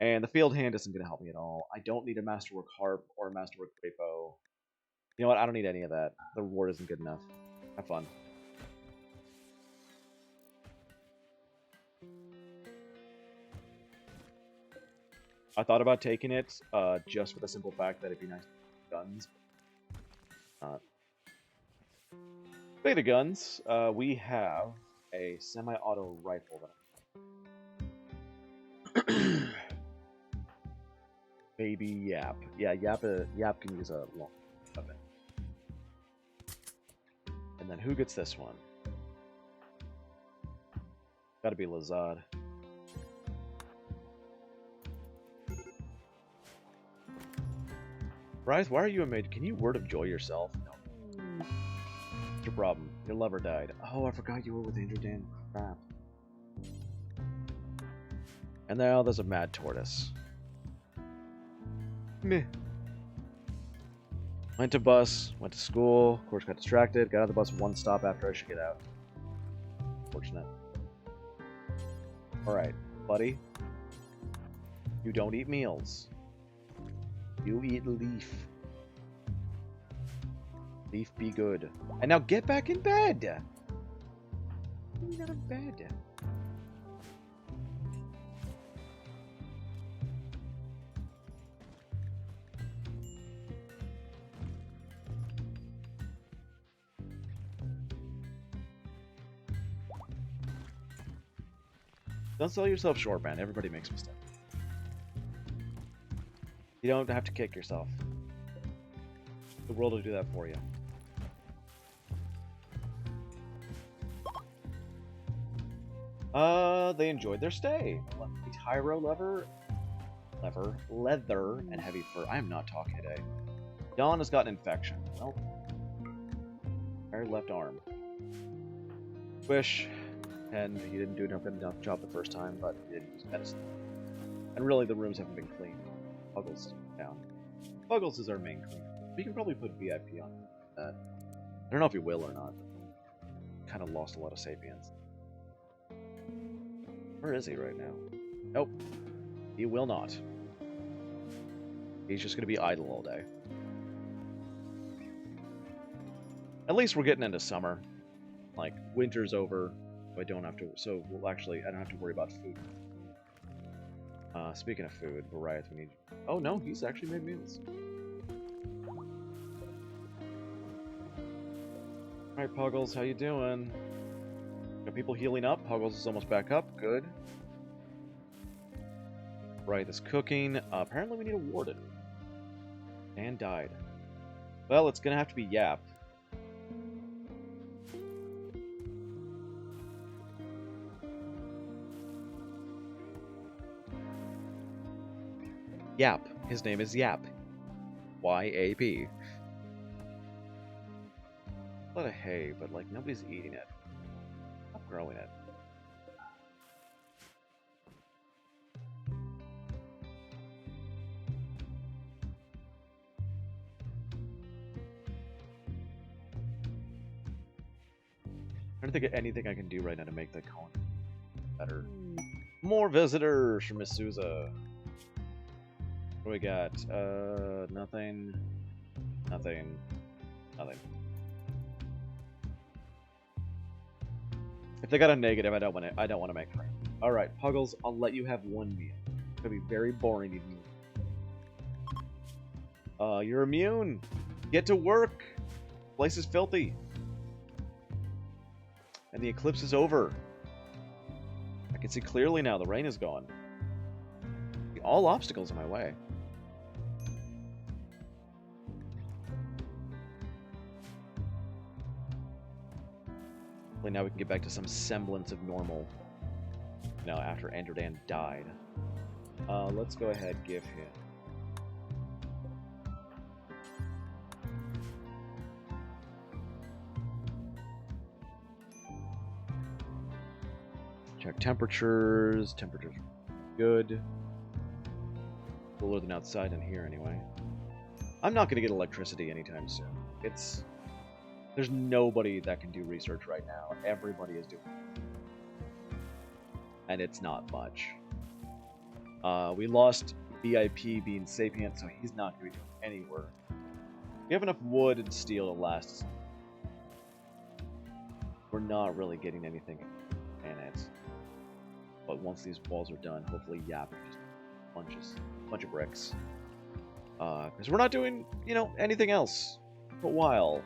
And the field hand isn't going to help me at all. I don't need a Masterwork Harp or a Masterwork Great Bow. You know what? I don't need any of that. The reward isn't good enough. Have fun. I thought about taking it just for the simple fact that it'd be nice to have guns. Speaking of guns, we have a semi-auto rifle. Baby Yap. Yeah, Yap can use a long weapon. And then who gets this one? Gotta be Lazad. Bryce, why are you a maid? Can you word of joy yourself? No. What's your problem? Your lover died. Oh, I forgot you were with Andrew Dan. Crap. And now there's a mad tortoise. Meh. Went to bus, went to school, of course got distracted, got on the bus 1 stop after I should get out. Fortunate. Alright, buddy. You don't eat meals. You eat leaf. Leaf be good. And now get back in bed! Get out of bed. Don't sell yourself short, man. Everybody makes mistakes. You don't have to kick yourself. The world will do that for you. They enjoyed their stay. Tyro leather, and heavy fur. I am not talking today. Dawn has got an infection. Well, her left arm. Wish, and he didn't do enough job the first time, but he didn't use medicine. And really, the rooms haven't been cleaned. Puggles down. Puggles is our main cleaner. We can probably put VIP on that. I don't know if he will or not. Kind of lost a lot of sapiens. Where is he right now? Nope. He will not. He's just going to be idle all day. At least we're getting into summer. Like, winter's over. I don't have to... So, well, actually, I don't have to worry about food. Speaking of food, Variety, we need... Oh, no, he's actually made meals. Alright, Puggles, how you doing? Got people healing up. Puggles is almost back up. Good. Right, this cooking. Apparently we need a warden. And died. Well, it's gonna have to be Yap. Yap. His name is Yap. Y-A-P. A lot of hay, but like nobody's eating it. Stop growing it. I don't think of anything I can do right now to make the colony better. More visitors from Miss Souza. What do we got? Nothing. Nothing. Nothing. If they got a negative, I don't want to make them. All right, Puggles, I'll let you have one meal. It's gonna be very boring eating. You're immune. Get to work. Place is filthy. And the eclipse is over. I can see clearly now. The rain is gone. All obstacles in my way. Now we can get back to some semblance of normal. Now after Androdan died. Let's go ahead and give him. Check temperatures. Temperatures are good. Cooler than outside in here anyway. I'm not going to get electricity anytime soon. There's nobody that can do research right now. Everybody is doing it. And it's not much. We lost VIP being sapient, so he's not going to be doing any work. We have enough wood and steel to last us. We're not really getting anything in it. But once these walls are done, hopefully Yap just bunch of bricks. Because we're not doing, anything else for a while.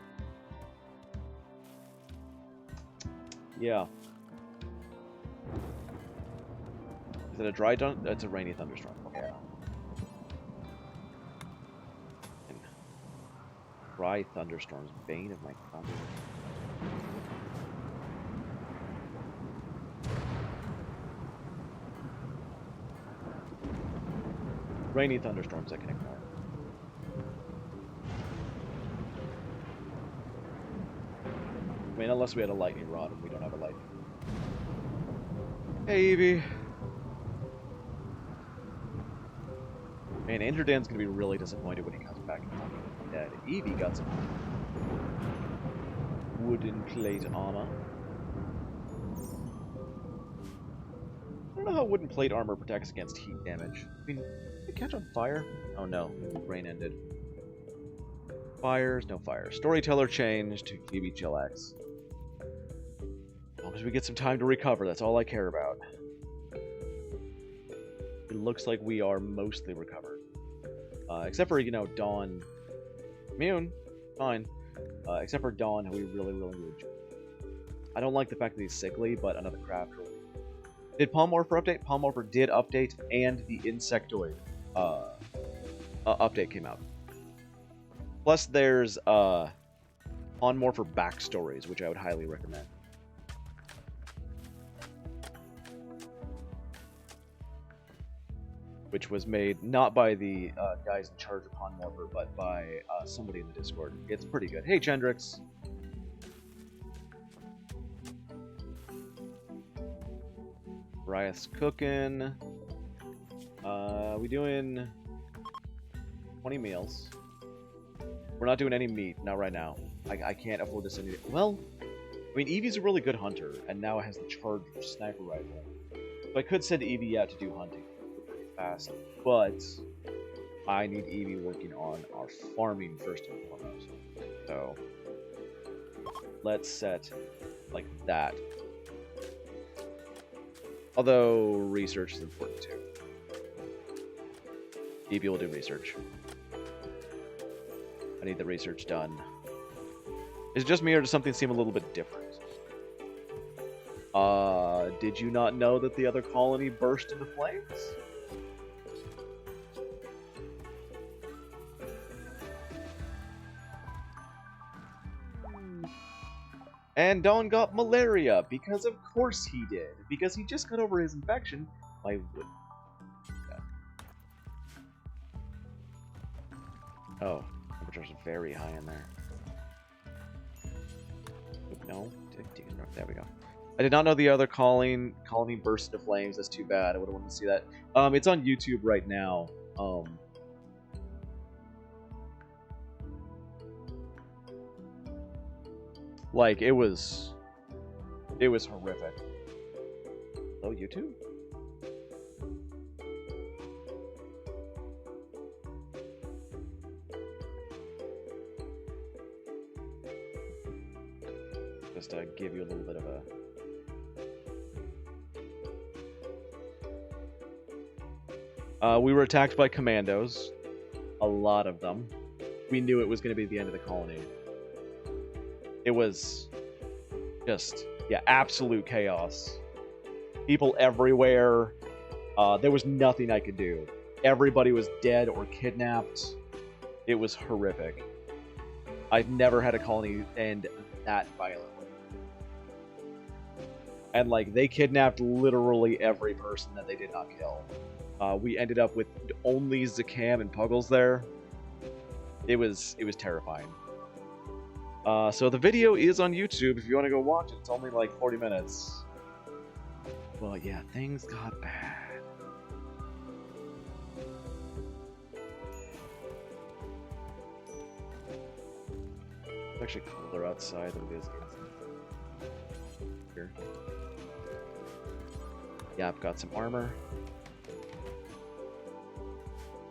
Yeah. Is it a dry dun? It's a rainy thunderstorm. Okay. And dry thunderstorms, bane of my thunder. Rainy thunderstorms I can ignore. I mean, unless we had a lightning rod, and we don't have a lightning. Hey, Evie. Man, Androdan's gonna be really disappointed when he comes back and finds dead. Evie got some wooden plate armor. I don't know how wooden plate armor protects against heat damage. I mean, did it catch on fire? Oh no, rain ended. Fires, no fire. Storyteller changed to GB Chillax. As long as we get some time to recover, that's all I care about. It looks like we are mostly recovered. Except for, Dawn. Immune. Fine. Except for Dawn, who we really enjoy. I don't like the fact that he's sickly, but another crafter. Did Pawnmorpher update? Pawnmorpher did update, and the Insectoid update came out. Plus, there's Pawnmorpher backstories, which I would highly recommend. Which was made not by the guys in charge of Pawnmorpher, but by somebody in the Discord. It's pretty good. Hey, Chendrix. Riot's cooking. We doing 20 meals. We're not doing any meat, not right now. I can't afford to send you. Well, I mean, Evie's a really good hunter, and now it has the charged sniper rifle. So I could send Evie out to do hunting pretty fast, but I need Evie working on our farming first and foremost. So let's set like that. Although research is important too. Evie will do research. I need the research done. Is it just me, or does something seem a little bit different? Did you not know that the other colony burst into flames? And Dawn got malaria, because of course he did. Because he just got over his infection by wood. Yeah. Oh, temperatures are very high in there. No, there we go. I did not know the other colony burst into flames. That's too bad. I would have wanted to see that. It's on YouTube right now. Like, it was It was horrific. Hello, YouTube? Just to give you a little bit of a... we were attacked by commandos. A lot of them. We knew it was going to be the end of the colony. It was just, yeah, absolute chaos. People everywhere. There was nothing I could do. Everybody was dead or kidnapped. It was horrific. I've never had a colony end that violently. And, like, they kidnapped literally every person that they did not kill. We ended up with only Zakam and Puggles there. It was terrifying. So the video is on YouTube if you want to go watch it. It's only like 40 minutes. Well, yeah, things got bad. It's actually cooler outside than it is here. Yeah, I've got some armor.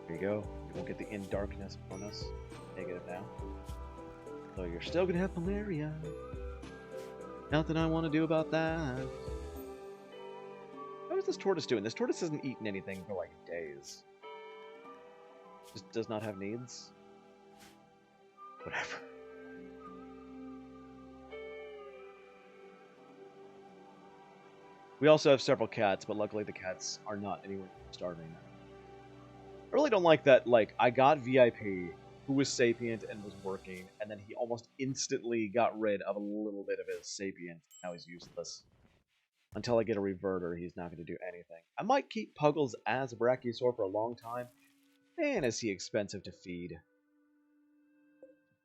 There you go. You won't get the in darkness bonus. Negative now. So you're still gonna have malaria. Nothing I want to do about that. How is this tortoise doing? This tortoise hasn't eaten anything for like days. Just does not have needs. Whatever. We also have several cats, but luckily the cats are not anywhere starving. I really don't like that, like, I got VIP, who was sapient and was working, and then he almost instantly got rid of a little bit of his sapient. Now he's useless. Until I get a reverter, he's not going to do anything. I might keep Puggles as a Brachiosaur for a long time. Man, is he expensive to feed.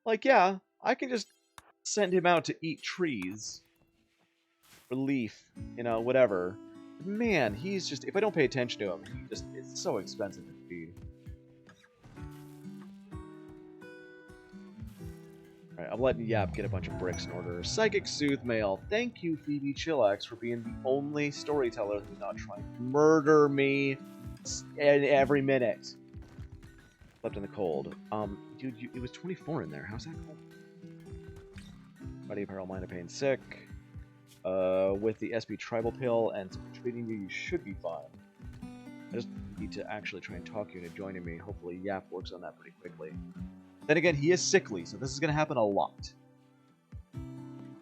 Like, yeah, I can just send him out to eat trees. Or leaf, you know, whatever. But man, he's just, if I don't pay attention to him, he just, it's so expensive to feed. Alright, I'm letting Yap get a bunch of bricks in order. Psychic Sooth Mail. Thank you, Phoebe Chillax, for being the only storyteller who's not trying to murder me every minute. Slept in the cold. Dude, it was 24 in there. How's that cold? Body apparel, minor pain, sick. With the SB tribal pill and treating you, you should be fine. I just need to actually try and talk you into joining me. Hopefully Yap works on that pretty quickly. Then again, he is sickly, so this is going to happen a lot.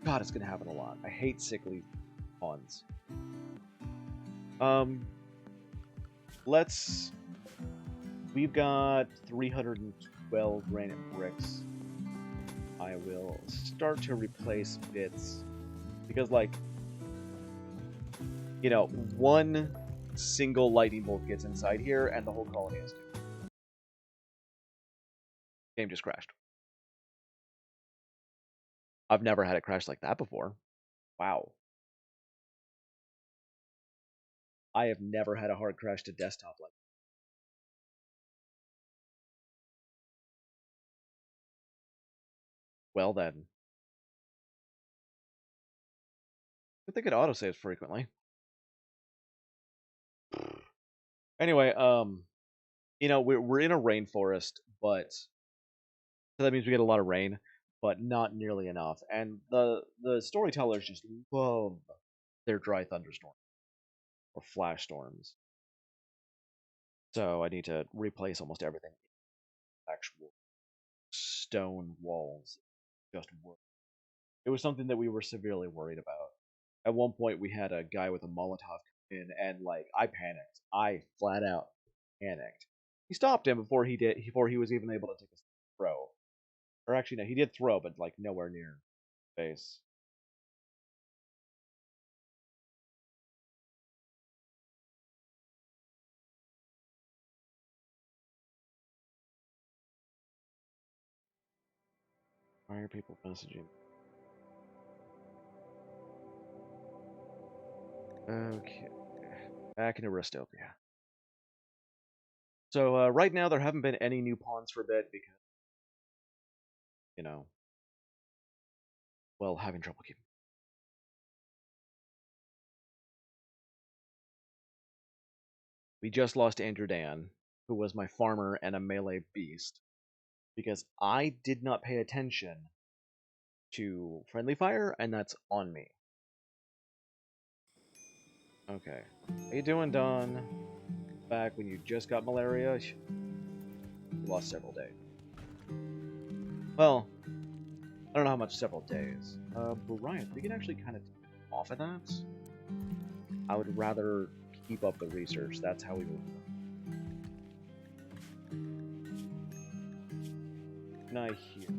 God, it's going to happen a lot. I hate sickly pawns. We've got 312 granite bricks. I will start to replace bits. Because, like, you know, one single lightning bolt gets inside here, and the whole colony is doomed. Game just crashed. I've never had it crash like that before. Wow. I have never had a hard crash to desktop like that. Well then. I think it autosaves frequently. Anyway, you know, we're in a rainforest, but so that means we get a lot of rain, but not nearly enough. And the storytellers just love their dry thunderstorms or flash storms. So I need to replace almost everything. Actual stone walls just work. It was something that we were severely worried about. At one point, we had a guy with a Molotov come in, and like I panicked. I flat out panicked. He stopped him before he was even able to take a throw. Or actually, no, he did throw, but like nowhere near base. Why are people messaging? Okay, back into Restopia. So right now there haven't been any new pawns for a bit because, you know, well, having trouble keeping. We just lost Andrew Dan, who was my farmer and a melee beast, because I did not pay attention to friendly fire, and that's on me. Okay. How you doing, Don? Back when you just got malaria? You lost several days. Well, I don't know how much several days. Brian, we can actually kind of off of that. I would rather keep up the research. That's how we move. Can I hear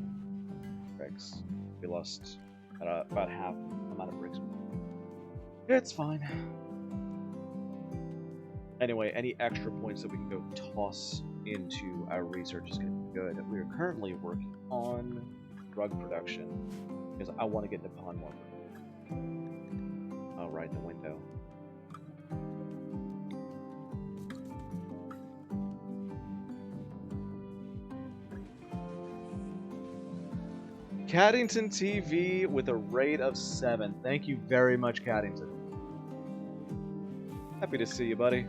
bricks? We lost about half the amount of bricks. It's fine. Anyway, any extra points that we can go toss into our research is going to be good. We are currently working on drug production because I want to get the Pawnmorpher. Oh, right in the window. Caddington TV with a rate of 7. Thank you very much, Caddington. Happy to see you, buddy.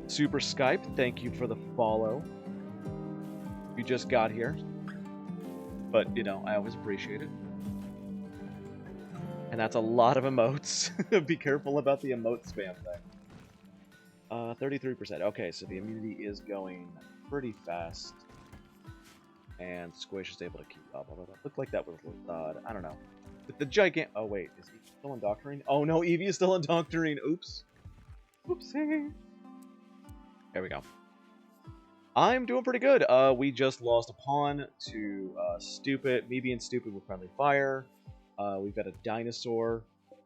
Super Skype, thank you for the follow. You just got here. But, you know, I always appreciate it. And that's a lot of emotes. Be careful about the emote spam thing. 33%. Okay, so the immunity is going pretty fast. And Squish is able to keep up. Although that looked like that was a little odd. I don't know. But the gigant... Oh, wait. Is he still indoctrinating? Oh, no. Eevee is still indoctrinating. Oops. Oopsie. There we go. I'm doing pretty good. We just lost a pawn to Stupid. Me being stupid with friendly fire. We've got a dinosaur,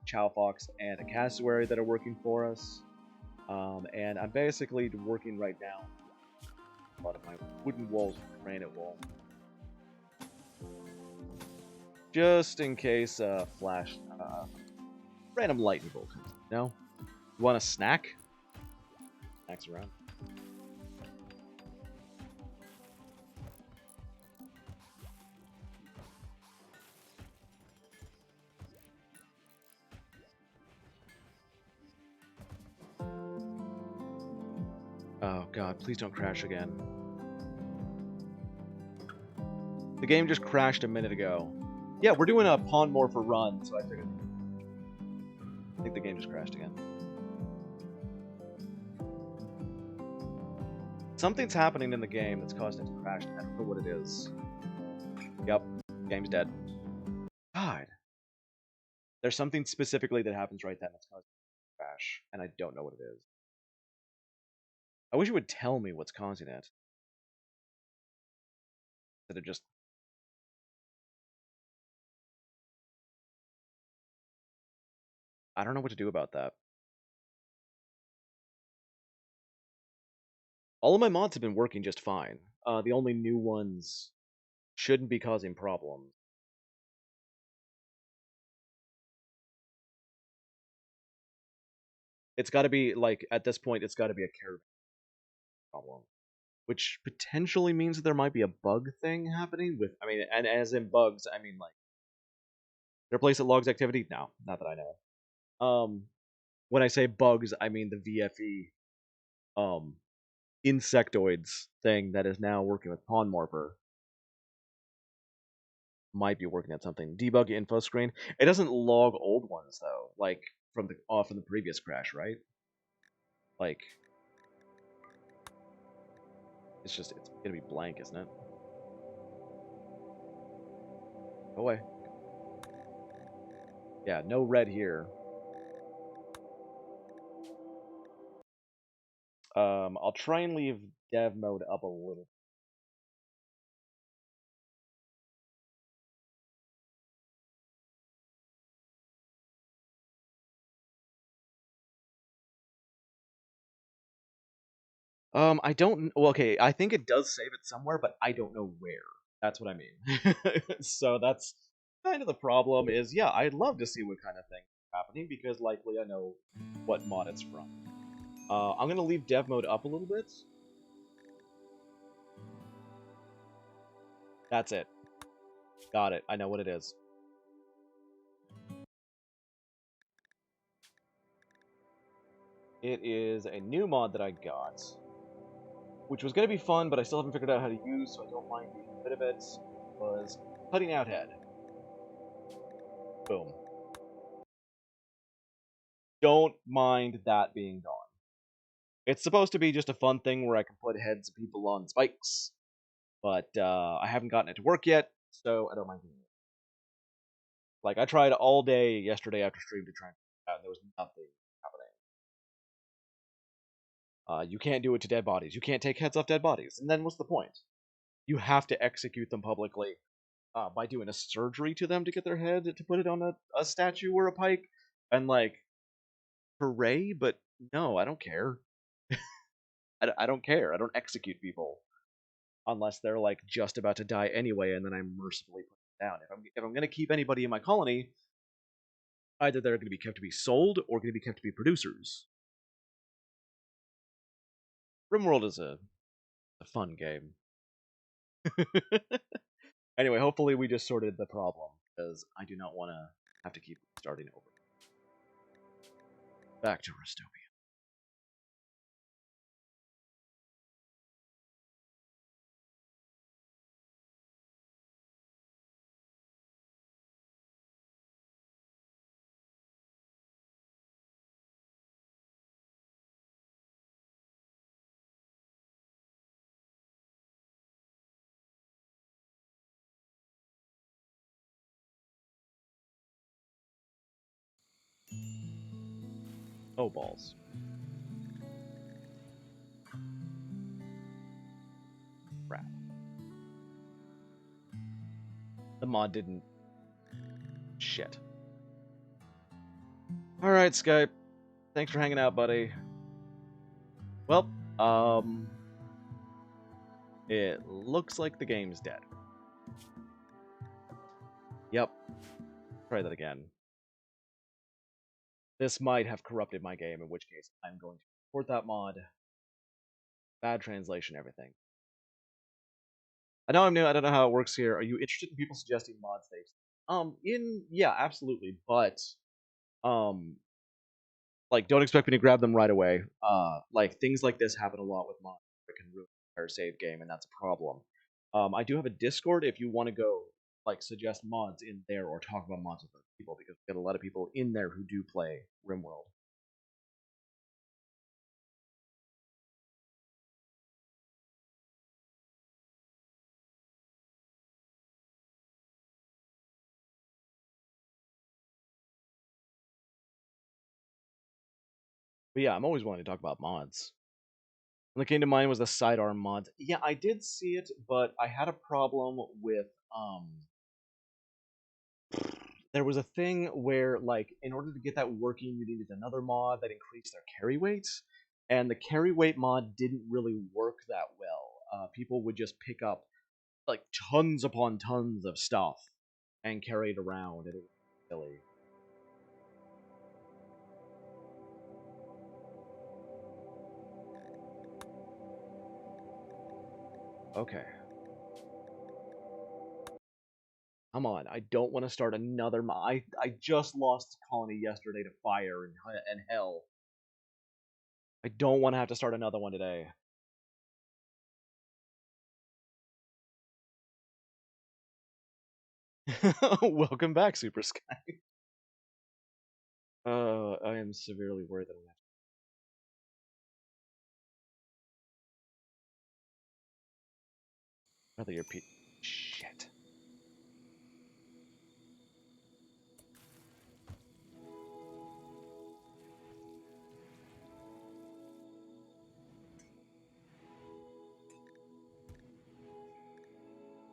Chow Fox, and a cassowary that are working for us. And I'm basically working right now a lot of my wooden walls with granite wall. Just in case random lightning bolt comes. No? You want a snack? Snacks around. Oh god, please don't crash again. The game just crashed a minute ago. Yeah, we're doing a Pawnmorpher run, so I figured. I think the game just crashed again. Something's happening in the game that's causing it to crash. I don't know what it is. Yep, game's dead. God. There's something specifically that happens right then that's causing it to crash, and I don't know what it is. I wish you would tell me what's causing it. Instead of just... I don't know what to do about that. All of my mods have been working just fine. The only new ones shouldn't be causing problems. It's got to be, like, at this point, it's got to be a caravan problem. Which potentially means that there might be a bug thing happening with... I mean, and as in bugs, I mean, like... Their place that logs activity? No, not that I know. When I say bugs, I mean the VFE, insectoids thing that is now working with Pawnmorpher. Might be working at something. Debug info screen. It doesn't log old ones though, like from the previous crash, right? Like, it's gonna be blank, isn't it? Go away. Yeah, no red here. I'll try and leave dev mode up a little. I don't. Well, okay, I think it does save it somewhere, but I don't know where. That's what I mean. So that's kind of the problem. Is yeah, I'd love to see what kind of thing is happening because likely I know what mod it's from. I'm gonna leave dev mode up a little bit. That's it. Got it. I know what it is. It is a new mod that I got, which was going to be fun, but I still haven't figured out how to use, so I don't mind being rid of it. Was cutting out head. Boom. Don't mind that being gone. It's supposed to be just a fun thing where I can put heads of people on spikes, but I haven't gotten it to work yet, so I don't mind doing it. Like, I tried all day yesterday after stream to try and figure it out, and there was nothing happening. You can't do it to dead bodies. You can't take heads off dead bodies. And then what's the point? You have to execute them publicly by doing a surgery to them to get their head to put it on a statue or a pike. And, like, hooray, but no, I don't care. I don't care. I don't execute people unless they're, like, just about to die anyway, and then I mercifully put them down. If I'm going to keep anybody in my colony, either they're going to be kept to be sold or going to be kept to be producers. RimWorld is a fun game. Anyway, hopefully we just sorted the problem, because I do not want to have to keep starting over. Back to Restopia. Oh, balls. Crap. The mod didn't... Shit. Alright, Skype. Thanks for hanging out, buddy. Well, it looks like the game's dead. Yep. Try that again. This might have corrupted my game, in which case I'm going to report that mod. Bad translation, everything. I know I'm new, I don't know how it works here. Are you interested in people suggesting mod saves? Yeah, absolutely, but, like, don't expect me to grab them right away. Like, things like this happen a lot with mods. It can ruin the entire save game, and that's a problem. I do have a Discord if you want to go, like, suggest mods in there or talk about mods with other people, because we get a lot of people in there who do play RimWorld. But yeah, I'm always willing to talk about mods. One that came to mind was the sidearm mods. Yeah, I did see it, but I had a problem with there was a thing where, like, in order to get that working, you needed another mod that increased their carry weight, and the carry weight mod didn't really work that well. People would just pick up, like, tons upon tons of stuff and carry it around, and it was silly. Okay. Come on, I don't want to start another mod. I just lost colony yesterday to fire and hell. I don't want to have to start another one today. Welcome back, Super Sky. I am severely worried that I'm rather your shit.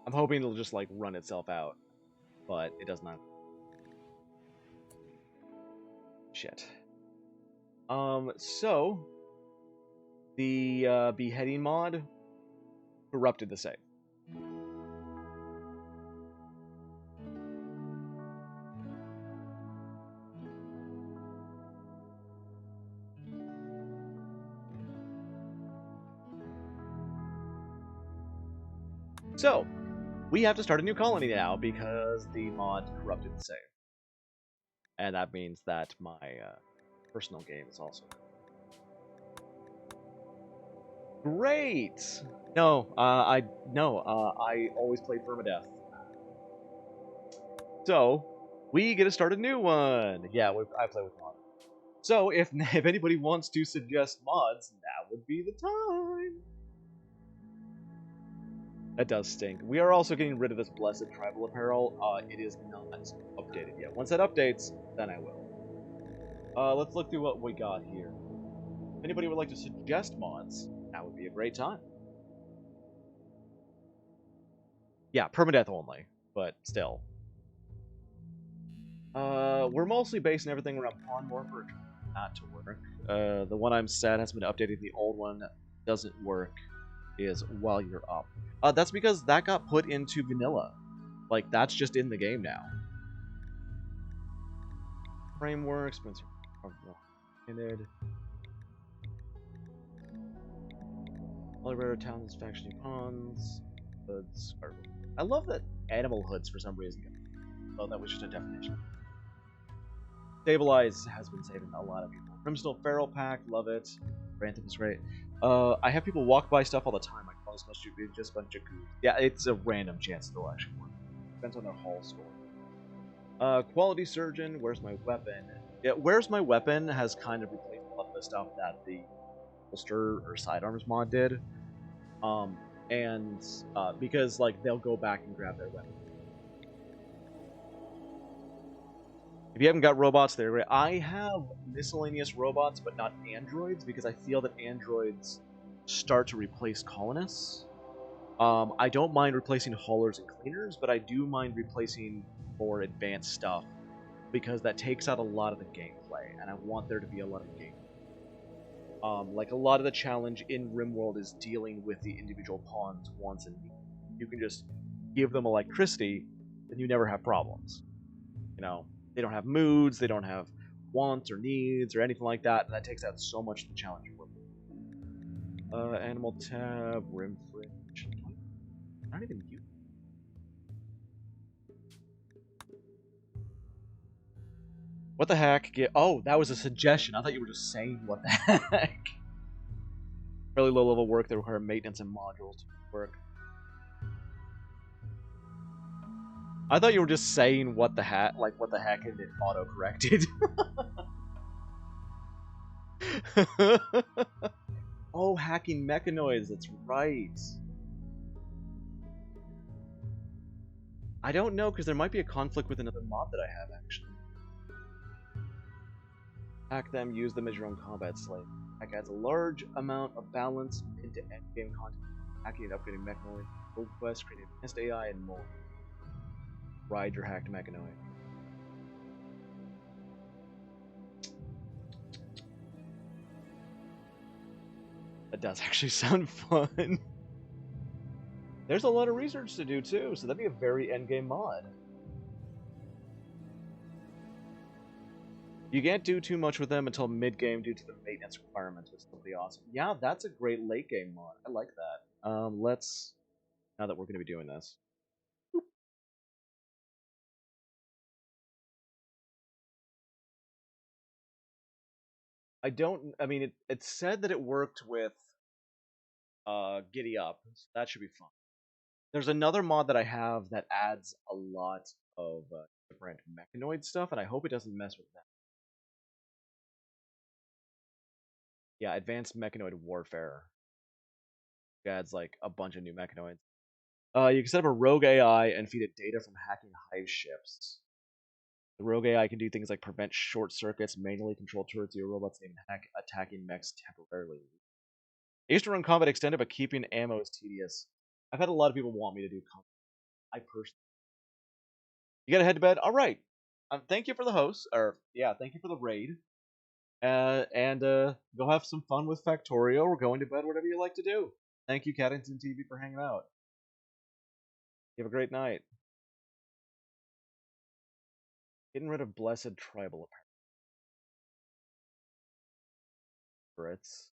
I'm hoping it'll just, like, run itself out, but it does not. Shit. So the beheading mod corrupted the save. So we have to start a new colony now because the mod corrupted the save. And that means that my personal game is also. Great! No, I always play permadeath. So, we get to start a new one! Yeah, I play with mods. So, if anybody wants to suggest mods, that would be the time! That does stink. We are also getting rid of this blessed tribal apparel. It is not updated yet. Once that updates, then I will. Let's look through what we got here. If anybody would like to suggest mods, that would be a great time. Yeah, permadeath only, but still. We're mostly basing everything around Pawnmorpher, not to work. The one I'm sad has been updated. The old one doesn't work. Is While You're Up. That's because that got put into vanilla. Like, that's just in the game now. Framework, Spencer. Rare towns, faction pawns, hoods. I love that animal hoods for some reason. Oh, that was just a definition. Stabilize has been saving a lot of people. Brimstone Feral Pack, love it. Rantham is great. I have people walk by stuff all the time. I call this must be just a bunch of goons. Yeah, it's a random chance they'll actually work. Depends on their haul score. Quality Surgeon, Where's My Weapon? Yeah, Where's My Weapon has kind of replaced a lot of the stuff that the holster or sidearms mod did. Because like they'll go back and grab their weapon. If you haven't got robots, they're great. I have miscellaneous robots, but not androids, because I feel that androids start to replace colonists. I don't mind replacing haulers and cleaners, but I do mind replacing more advanced stuff, because that takes out a lot of the gameplay, and I want there to be a lot of gameplay. Like a lot of the challenge in RimWorld is dealing with the individual pawns wants and needs. You can just give them electricity, and you never have problems. You know, they don't have moods, they don't have wants or needs or anything like that, and that takes out so much of the challenge. Animal tab, rim fridge. I don't even use. What the heck? Oh, that was a suggestion. I thought you were just saying what the heck. Fairly low level work that require maintenance and modules to work. I thought you were just saying what the heck, like what the heck, and it auto corrected. Oh, hacking mechanoids. That's right. I don't know because there might be a conflict with another mod that I have actually. Hack them, use them as your own combat slave. Hack adds a large amount of balance into endgame content. Hacking and upgrading mechanoid, gold quest, creating advanced AI, and more. Ride your hacked mechanoid. That does actually sound fun. There's a lot of research to do too, so that'd be a very endgame mod. You can't do too much with them until mid-game due to the maintenance requirements, which is pretty awesome. Yeah, that's a great late-game mod. I like that. Let's... Now that we're going to be doing this. I mean, it said that it worked with Giddy Up, so that should be fun. There's another mod that I have that adds a lot of different mechanoid stuff, and I hope it doesn't mess with that. Yeah, Advanced Mechanoid Warfare. It adds like a bunch of new mechanoids. You can set up a rogue AI and feed it data from hacking hive ships. The rogue AI can do things like prevent short circuits, manually control turrets your robots, and hack attacking mechs temporarily. I used to run combat extended, but keeping ammo is tedious. I've had a lot of people want me to do combat. I personally. You gotta head to bed. All right. Thank you for the host, or yeah, thank you for the raid. And go have some fun with Factorio or going to bed, whatever you like to do. Thank you, Caddington TV, for hanging out. You have a great night. Getting rid of blessed tribal spirits.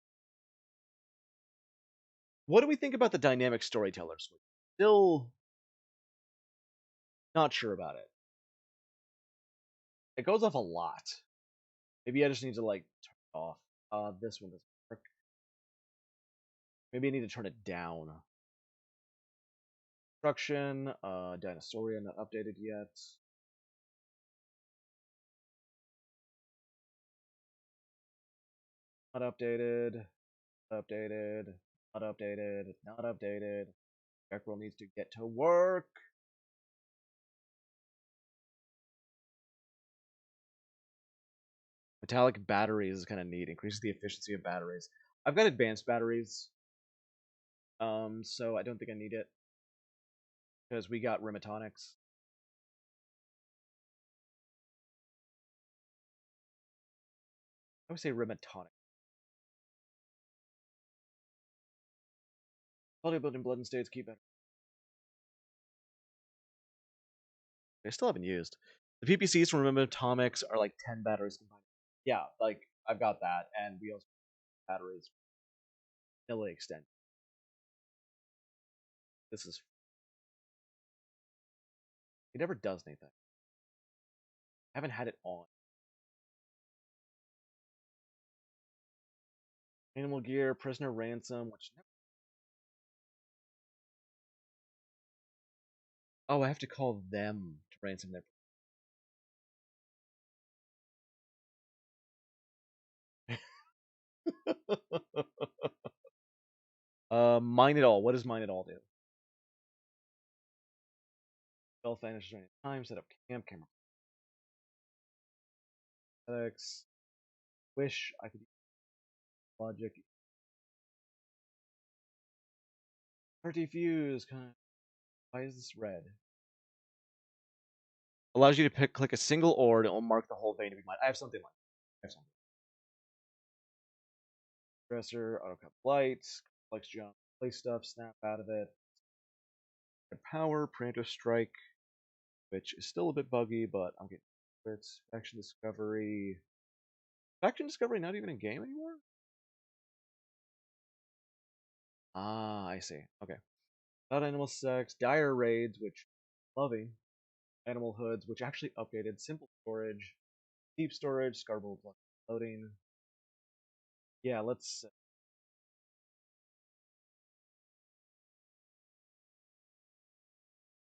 What do we think about the dynamic storyteller suite? Still not sure about it. It goes off a lot. Maybe I just need to like turn it off. This one doesn't work. Maybe I need to turn it down. Construction, Dinosauria not updated yet. Not updated. Updated. Not updated. Not updated. RimWorld needs to get to work. Metallic batteries is kind of neat. Increases the efficiency of batteries. I've got advanced batteries, so I don't think I need it because we got Rimatonics. I would say Rimatonic. Bodybuilding blood and states keep it. I still haven't used. The PPCs from Rimatonics are like 10 batteries combined. Yeah, like I've got that, and we also have batteries. Vanilla extend. This is. It never does anything. I haven't had it on. Animal gear, prisoner ransom, which. Oh, I have to call them to ransom their. Mine it all. What does mine it all do? Spell vanishes during time. Set up camp camera. Alex. Wish I could use logic. Party fuse. Kind of. Why is this red? Allows you to click a single ore and it will mark the whole vein to be mine. I have something like that. I have something. Dresser, auto cut lights, flex jump, play stuff, snap out of it. Power, Pranto Strike, which is still a bit buggy, but I'm getting it. Faction Discovery. Faction Discovery not even in game anymore? Ah, I see. Okay. Not Animal Sex, Dire Raids, which loving. Animal Hoods, which actually updated. Simple Storage, Deep Storage, Scarborough Loading. Yeah, let's.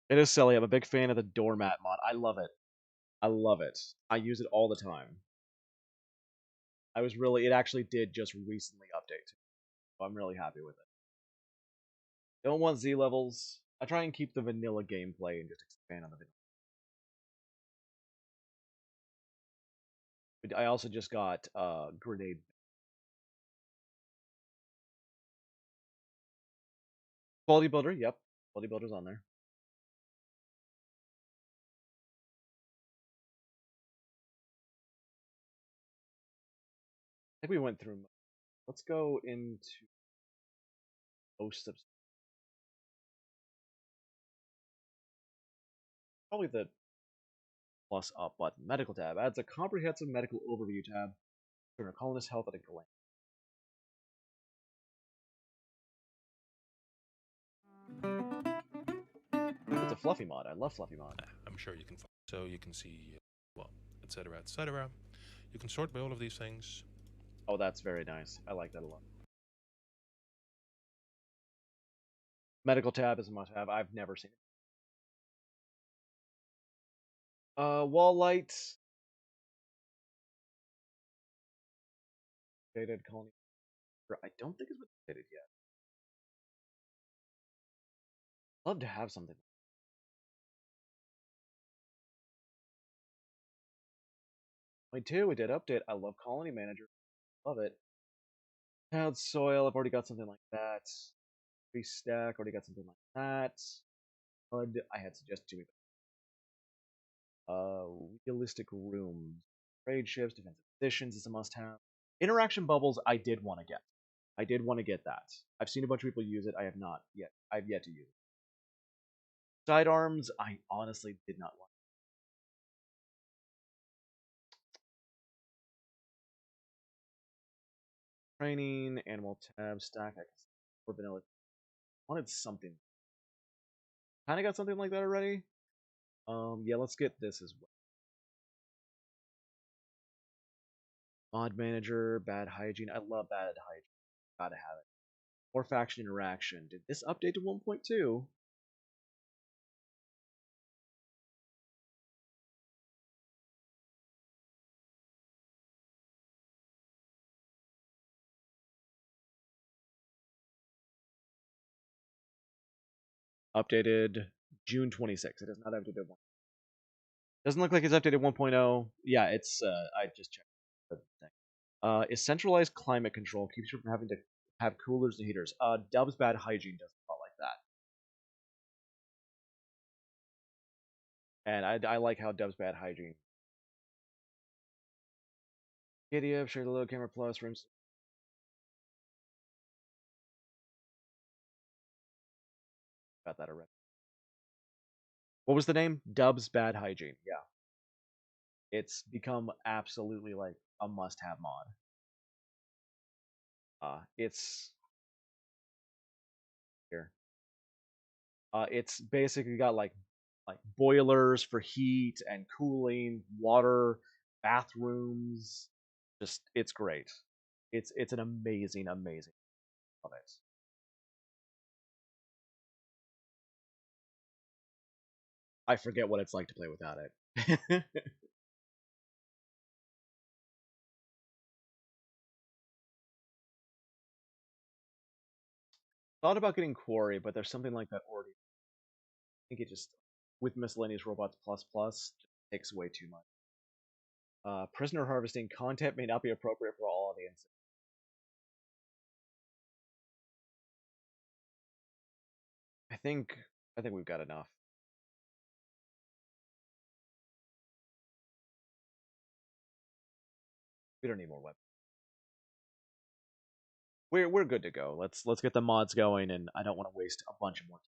It is silly. I'm a big fan of the doormat mod. I love it. I love it. I use it all the time. I was really. It actually did just recently update. So I'm really happy with it. Don't want Z levels. I try and keep the vanilla gameplay and just expand on the vanilla. I also just got grenade. Quality builder, yep. Quality builder's on there. I think we went through. Let's go into most of. Probably the plus up button. Medical tab adds a comprehensive medical overview tab for colonist health at a glance. It's a fluffy mod. I love fluffy mod. I'm sure you can. So you can see, well, etc., etc. You can sort by all of these things. Oh, that's very nice. I like that a lot. Medical tab is a must-have. I've never seen it. Wall lights. Updated colony. I don't think it's been updated yet. Love to have something. 22, we did update. I love Colony Manager. Love it. Cloud Soil, I've already got something like that. Free Stack, already got something like that. HUD, I had suggested to me. Realistic Rooms. Trade ships, defensive positions is a must have. Interaction Bubbles, I did want to get. I did want to get that. I've seen a bunch of people use it. I have not yet. I've yet to use it. Sidearms, I honestly did not want. Training, Animal Tab, Stack, or Vanilla. Wanted something. Kind of got something like that already. Yeah, let's get this as well. Mod Manager, Bad Hygiene. I love Bad Hygiene. Gotta have it. More faction interaction. Did this update to 1.2? Updated June 26th. It does not update 1. Doesn't look like it's updated 1.0. Yeah, it's I just checked the thing. Is centralized climate control keeps you from having to have coolers and heaters. Dub's bad hygiene does not like that. And I like how Dub's bad hygiene. KDF, share the low camera plus rooms. Got that already. What was the name? Dub's bad hygiene. Yeah. It's become absolutely like a must-have mod. It's here. It's basically got like boilers for heat and cooling, water, bathrooms. Just it's great. It's an amazing of it. I forget what it's like to play without it. Thought about getting Quarry, but there's something like that already. I think it just with miscellaneous robots plus plus just takes away too much. Prisoner harvesting content may not be appropriate for all audiences. I think we've got enough. We don't need more weapons. We're good to go. Let's get the mods going, and I don't want to waste a bunch of more time.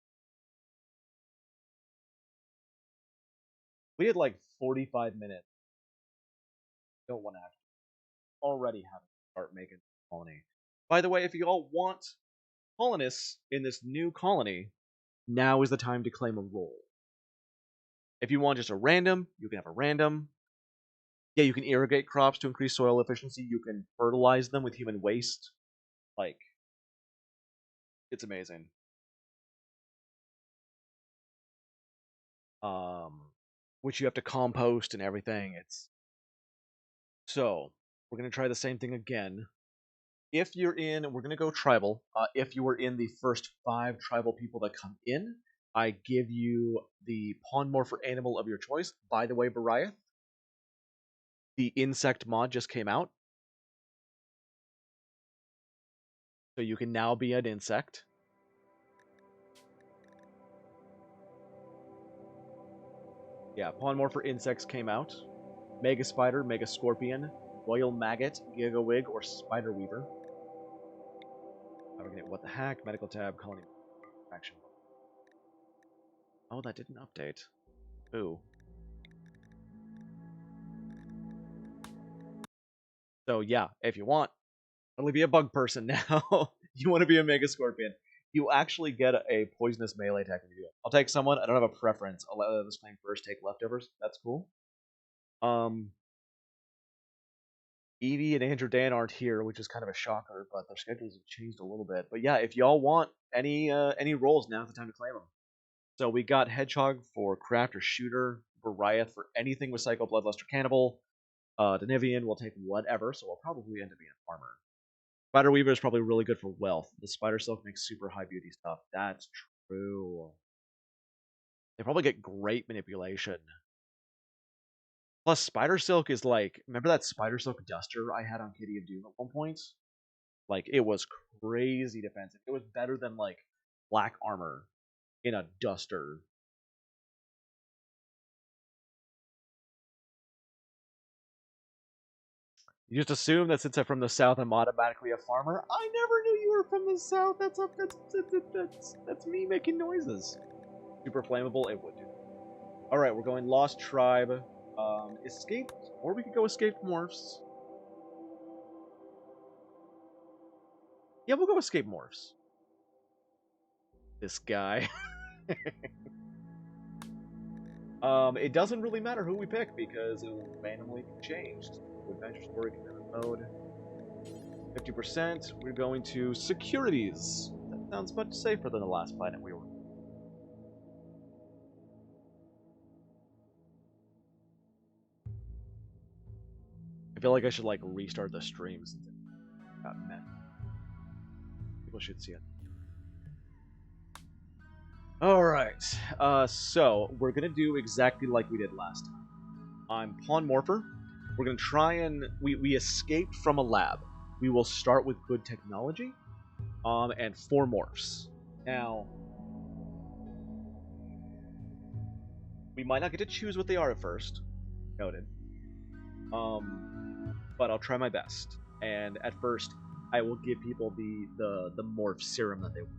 We had like 45 minutes. Don't want to have to already have to start making a colony. By the way, if you all want colonists in this new colony, now is the time to claim a role. If you want just a random, you can have a random. Yeah, you can irrigate crops to increase soil efficiency. You can fertilize them with human waste. Like, it's amazing. Which you have to compost and everything. It's so we're gonna try the same thing again. If you're in, we're gonna go tribal. If you were in the first 5 tribal people that come in, I give you the Pawnmorpher animal of your choice. By the way, Bariah, the insect mod just came out, so you can now be an insect. Yeah, Pawnmorpher insects came out. Mega Spider, Mega Scorpion, Royal Maggot, Gigawig, or Spider Weaver. What the heck? Medical tab, colony action. Oh, that didn't update. Ooh. So yeah, if you want, only be a bug person now. You want to be a Mega Scorpion. You actually get a poisonous melee attack if you do it. I'll take someone. I don't have a preference. I'll let this playing first take leftovers. That's cool. Evie and Andrew Dan aren't here, which is kind of a shocker, but their schedules have changed a little bit. But yeah, if y'all want any roles, now's the time to claim them. So we got Hedgehog for Craft or Shooter, Goliath for anything with Psycho, Bloodlust, or Cannibal. Denevian will take whatever, so we'll probably end up being a farmer. Spider Weaver is probably really good for wealth. The Spider Silk makes super high beauty stuff. That's true. They probably get great manipulation. Plus, Spider Silk is like, remember that Spider Silk duster I had on Kitty of Doom at one point? Like, it was crazy defensive. It was better than, like, black armor in a duster. You just assume that since I'm from the South, I'm automatically a farmer. I never knew you were from the South. That's me making noises. Super flammable, it would do. Alright, we're going Lost Tribe. Escaped, or we could go Escaped Morphs. Yeah, we'll go Escaped Morphs. This guy. It doesn't really matter who we pick because it will randomly be changed. Adventure story, commitment mode. 50%. We're going to securities. That sounds much safer than the last planet we were. I feel like I should like restart the stream since it got met. People should see it. Alright, so we're gonna do exactly like we did last time. I'm Pawnmorpher. We're gonna try and we escaped from a lab. We will start with good technology, and 4 morphs. Now, we might not get to choose what they are at first. Noted. But I'll try my best. And at first, I will give people the morph serum that they want.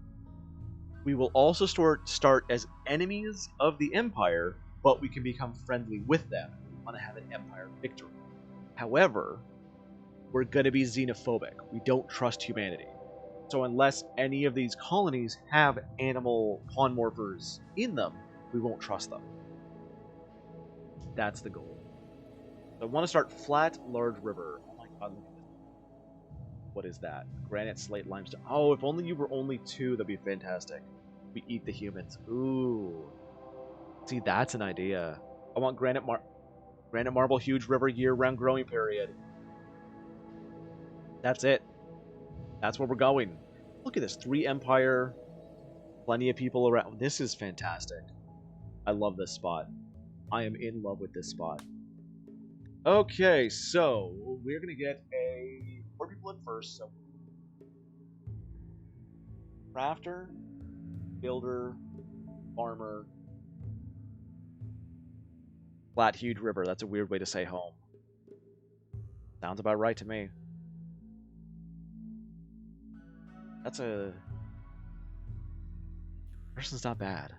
We will also start as enemies of the Empire, but we can become friendly with them. We want to have an Empire victory. However, we're going to be xenophobic. We don't trust humanity. So unless any of these colonies have animal pawnmorphers in them, we won't trust them. That's the goal. So I want to start flat, large river. Oh my god, look at this. What is that? Granite, slate, limestone. Oh, if only you were only 2, that'd be fantastic. We eat the humans. Ooh. See, that's an idea. I want granite marble, huge river, year-round growing period. That's it. That's where we're going. Look at this. 3 Empire. Plenty of people around. This is fantastic. I love this spot. I am in love with this spot. Okay, so we're going to get 4 people at first. So crafter, builder, farmer, flat, huge river. That's a weird way to say home. Sounds about right to me. That's a... Person's not bad.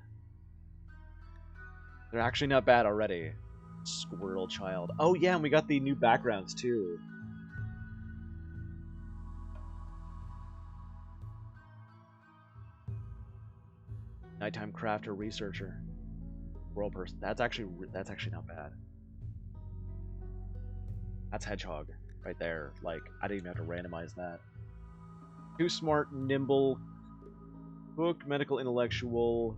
They're actually not bad already. Squirrel child. Oh yeah, and we got the new backgrounds too. Nighttime crafter, researcher, world person. That's actually not bad. That's hedgehog right there. Like I didn't even have to randomize that. Too smart, nimble, cook, medical, intellectual.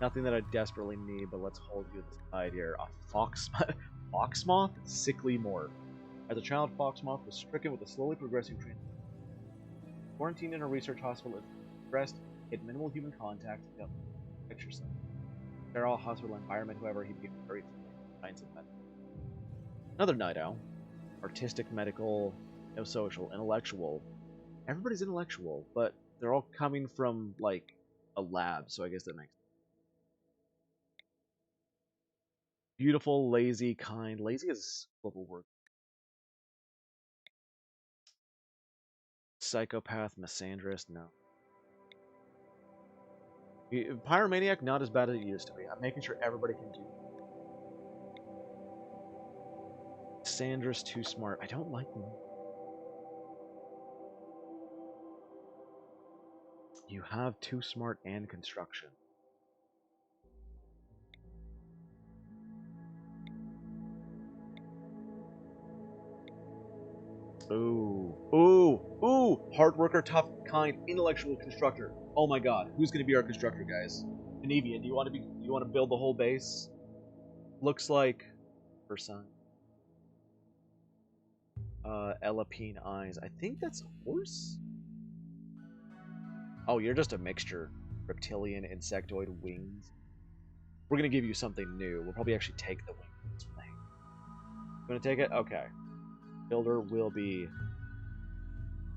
Nothing that I desperately need, but let's hold you to the side here. A foxmoth, sickly morph. As a child, foxmoth was stricken with a slowly progressing trend. Quarantined in a research hospital, stressed, had minimal human contact, exercise. Sterile hospital environment, however, he became very science of medicine. Another night owl. Artistic, medical, no social, intellectual. Everybody's intellectual, but they're all coming from, like, a lab, so I guess that makes sense. Beautiful, lazy, kind. Lazy is global work. Psychopath, misandrist, no. Pyromaniac, not as bad as it used to be. I'm making sure everybody can do. Sandra's too smart. I don't like them. You have too smart and construction. Ooh. Ooh. Ooh. Hard worker, tough, kind, intellectual constructor. Oh my god. Who's gonna be our constructor, guys? Nevian, do you want to build the whole base? Looks like Versailles. Elapine eyes. I think that's a horse? Oh, you're just a mixture. Reptilian, insectoid, wings. We're gonna give you something new. We'll probably actually take the wings thing. You wanna take it? Okay. Builder will be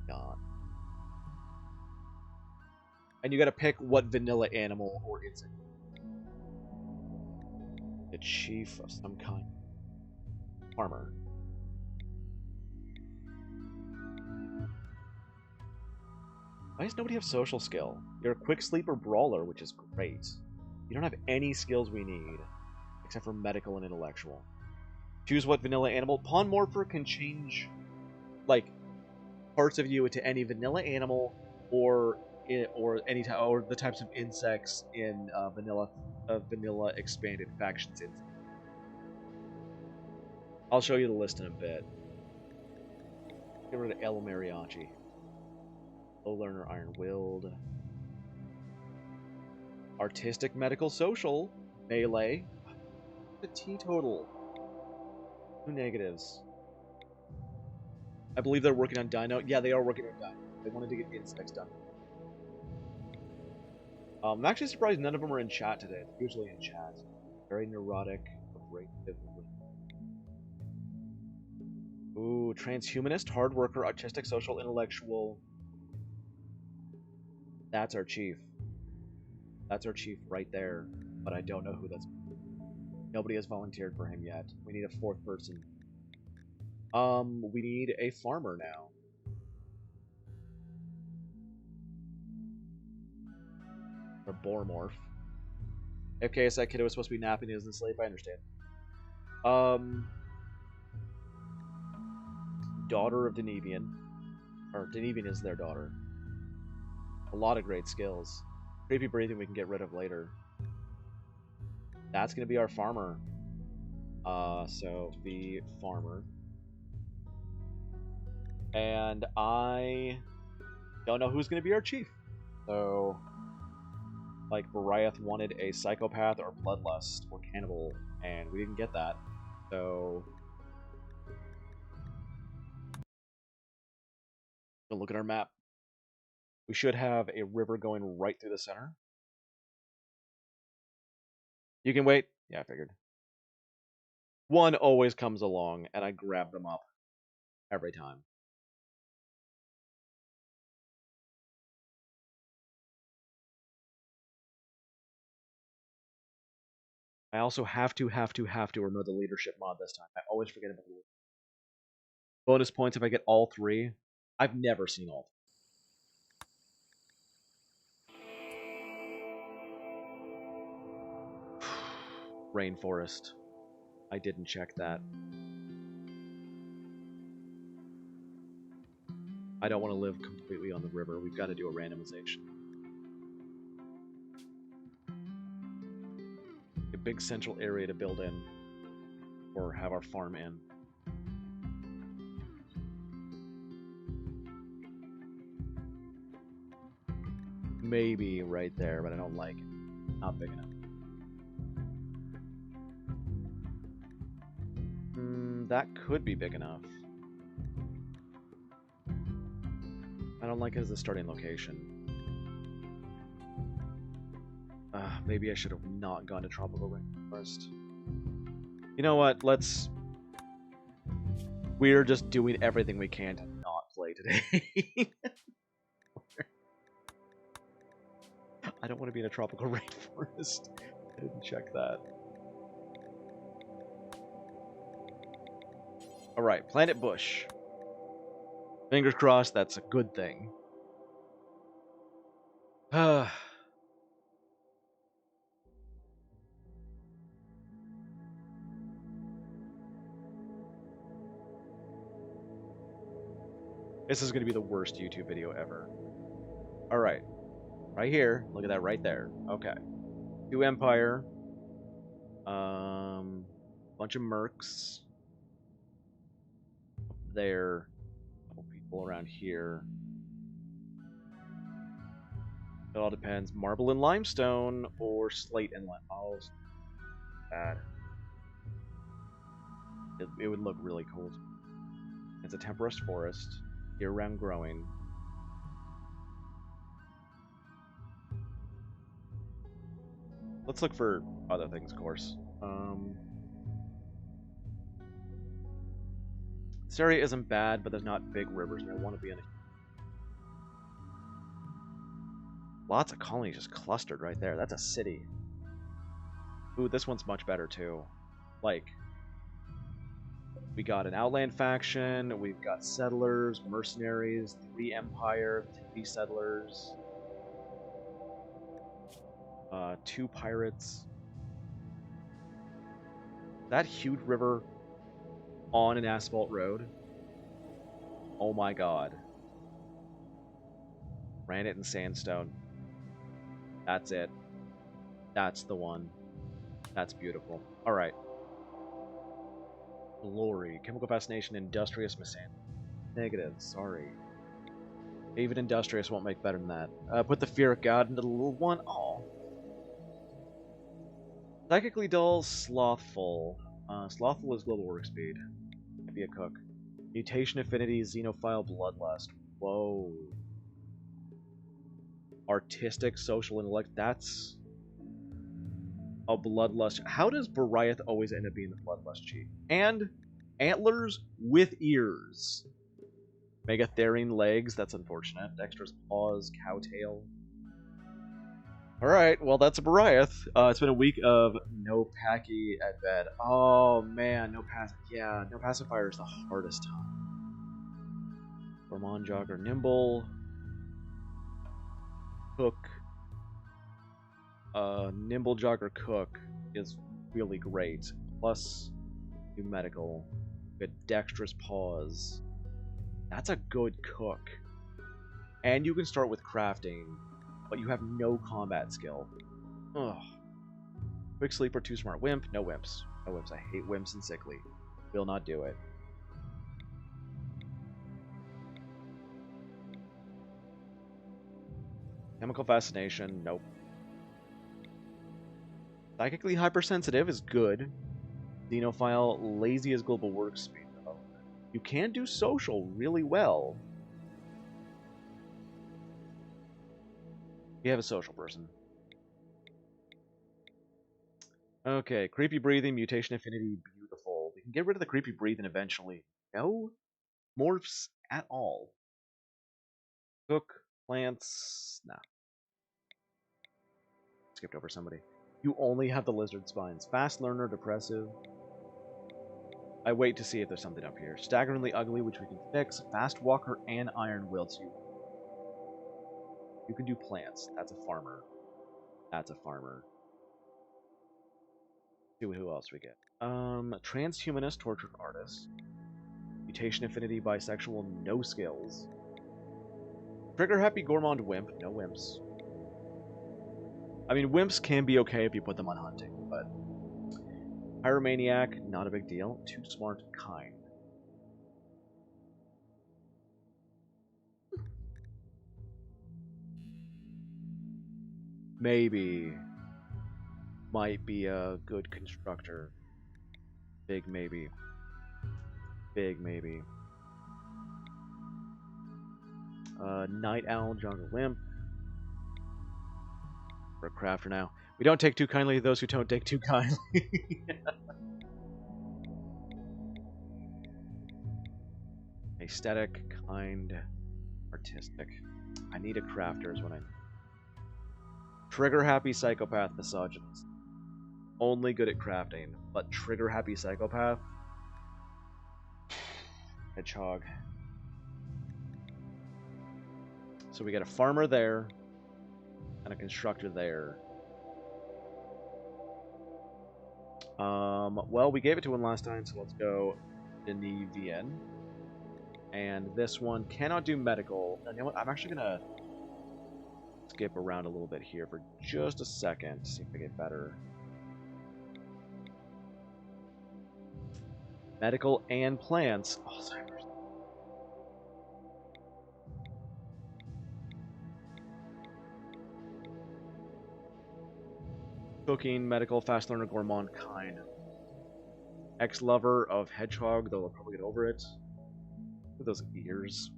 gone. And you gotta pick what vanilla animal or insect. The chief of some kind. Farmer. Why does nobody have social skill? You're a quick sleeper brawler, which is great. You don't have any skills we need, except for medical and intellectual. Choose what vanilla animal. Pawnmorpher can change, like, parts of you into any vanilla animal or the types of insects in vanilla expanded factions. I'll show you the list in a bit. Get rid of El Mariachi. Low learner, iron willed. Artistic, medical, social. Melee. The teetotal. 2 negatives. I believe they're working on Dino. Yeah, they are working on Dino. They wanted to get insects done. I'm actually surprised none of them are in chat today. They're usually in chat. Very neurotic. Ooh, transhumanist, hard worker, artistic, social, intellectual. That's our chief. That's our chief right there. But I don't know who that's. Nobody has volunteered for him yet. We need a 4th person. We need a farmer now. Or Bormorph. Okay, so that kid was supposed to be napping, he doesn't sleep, I understand. Daughter of Denevian. Or Denevian is their daughter. A lot of great skills. Creepy breathing we can get rid of later. That's gonna be our farmer. So the farmer. And I don't know who's gonna be our chief. So like Bariath wanted a psychopath or bloodlust or cannibal, and we didn't get that. So look at our map. We should have a river going right through the center. You can wait. Yeah, I figured. One always comes along, and I grab them up every time. I also have to remember the leadership mod this time. I always forget about the bonus points if I get all 3. I've never seen all 3. Rainforest. I didn't check that. I don't want to live completely on the river. We've got to do a randomization. A big central area to build in. Or have our farm in. Maybe right there, but I don't like it. Not big enough. That could be big enough. I don't like it as a starting location. Maybe I should have not gone to Tropical Rainforest. You know what? We're just doing everything we can to not play today. I don't want to be in a tropical rainforest. I didn't check that. Alright, Planet Bush. Fingers crossed that's a good thing. This is going to be the worst YouTube video ever. Alright. Right here. Look at that right there. Okay. 2 Empire. Bunch of mercs. There. A couple people around here. It all depends. Marble and limestone or slate and limestone. Oh, bad. It would look really cool. It's a temperate forest. Year-round growing. Let's look for other things, of course. This area isn't bad, but there's not big rivers, and I want to be in it. Lots of colonies just clustered right there. That's a city. Ooh, this one's much better, too. Like, we got an Outland faction, we've got settlers, mercenaries, 3 Empire, 3 settlers, 2 pirates. That huge river on an asphalt road. Oh my god. Granite and sandstone. That's it. That's the one. That's beautiful. Alright. Glory. Chemical fascination, industrious misandry. Negative, sorry. Even Industrious won't make better than that. Put the Fear of God into the little one. Oh. Psychically dull, slothful. Slothful is global work speed. Might be a cook. Mutation affinity, xenophile, bloodlust. Whoa. Artistic, social intellect. That's a bloodlust. How does Bariath always end up being the bloodlust chief? And antlers with ears. Megatherine legs. That's unfortunate. Dexterous paws, cowtail. Alright, well that's a Bariath. It's been a week of no Packy at bed. Oh man, no pacifier is the hardest time. Gourmand Jogger Nimble. Cook. Nimble Jogger Cook is really great. Plus new medical. Good dexterous paws. That's a good cook. And you can start with crafting. But you have no combat skill. Ugh. Quick Sleeper, Too Smart Wimp. No wimps. No wimps. I hate wimps and sickly. Will not do it. Chemical Fascination. Nope. Psychically Hypersensitive is good. Xenophile, lazy as global work speed, though. You can do social really well. You have a social person. Okay, creepy breathing, mutation affinity, beautiful. We can get rid of the creepy breathing eventually. No morphs at all. Cook, plants, nah. Skipped over somebody. You only have the lizard spines. Fast learner, depressive. I wait to see if there's something up here. Staggeringly ugly, which we can fix. Fast walker and iron willed. So you can do plants. That's a farmer. That's a farmer. See who else we get. Transhumanist, tortured artist. Mutation affinity, bisexual, no skills. Trigger happy gourmand wimp, no wimps. I mean, wimps can be okay if you put them on hunting, but pyromaniac, not a big deal. Too smart, kind. Maybe. Might be a good constructor. Big maybe. Big maybe. Night Owl, Jungle Wimp. We're a crafter now. We don't take too kindly to those who don't take too kindly. Aesthetic, kind, artistic. I need a crafter is what I need. Trigger happy psychopath, misogynist. Only good at crafting, but trigger happy psychopath. Hedgehog. So we got a farmer there, and a constructor there. Well, we gave it to one last time, so let's go Denevian. And this one cannot do medical. You know what? I'm actually gonna skip around a little bit here for just a second to see if I get better. Medical and plants. Alzheimer's. Cooking, medical, fast learner, gourmand, kind. Ex-lover of hedgehog, though I'll probably get over it. Look at those ears.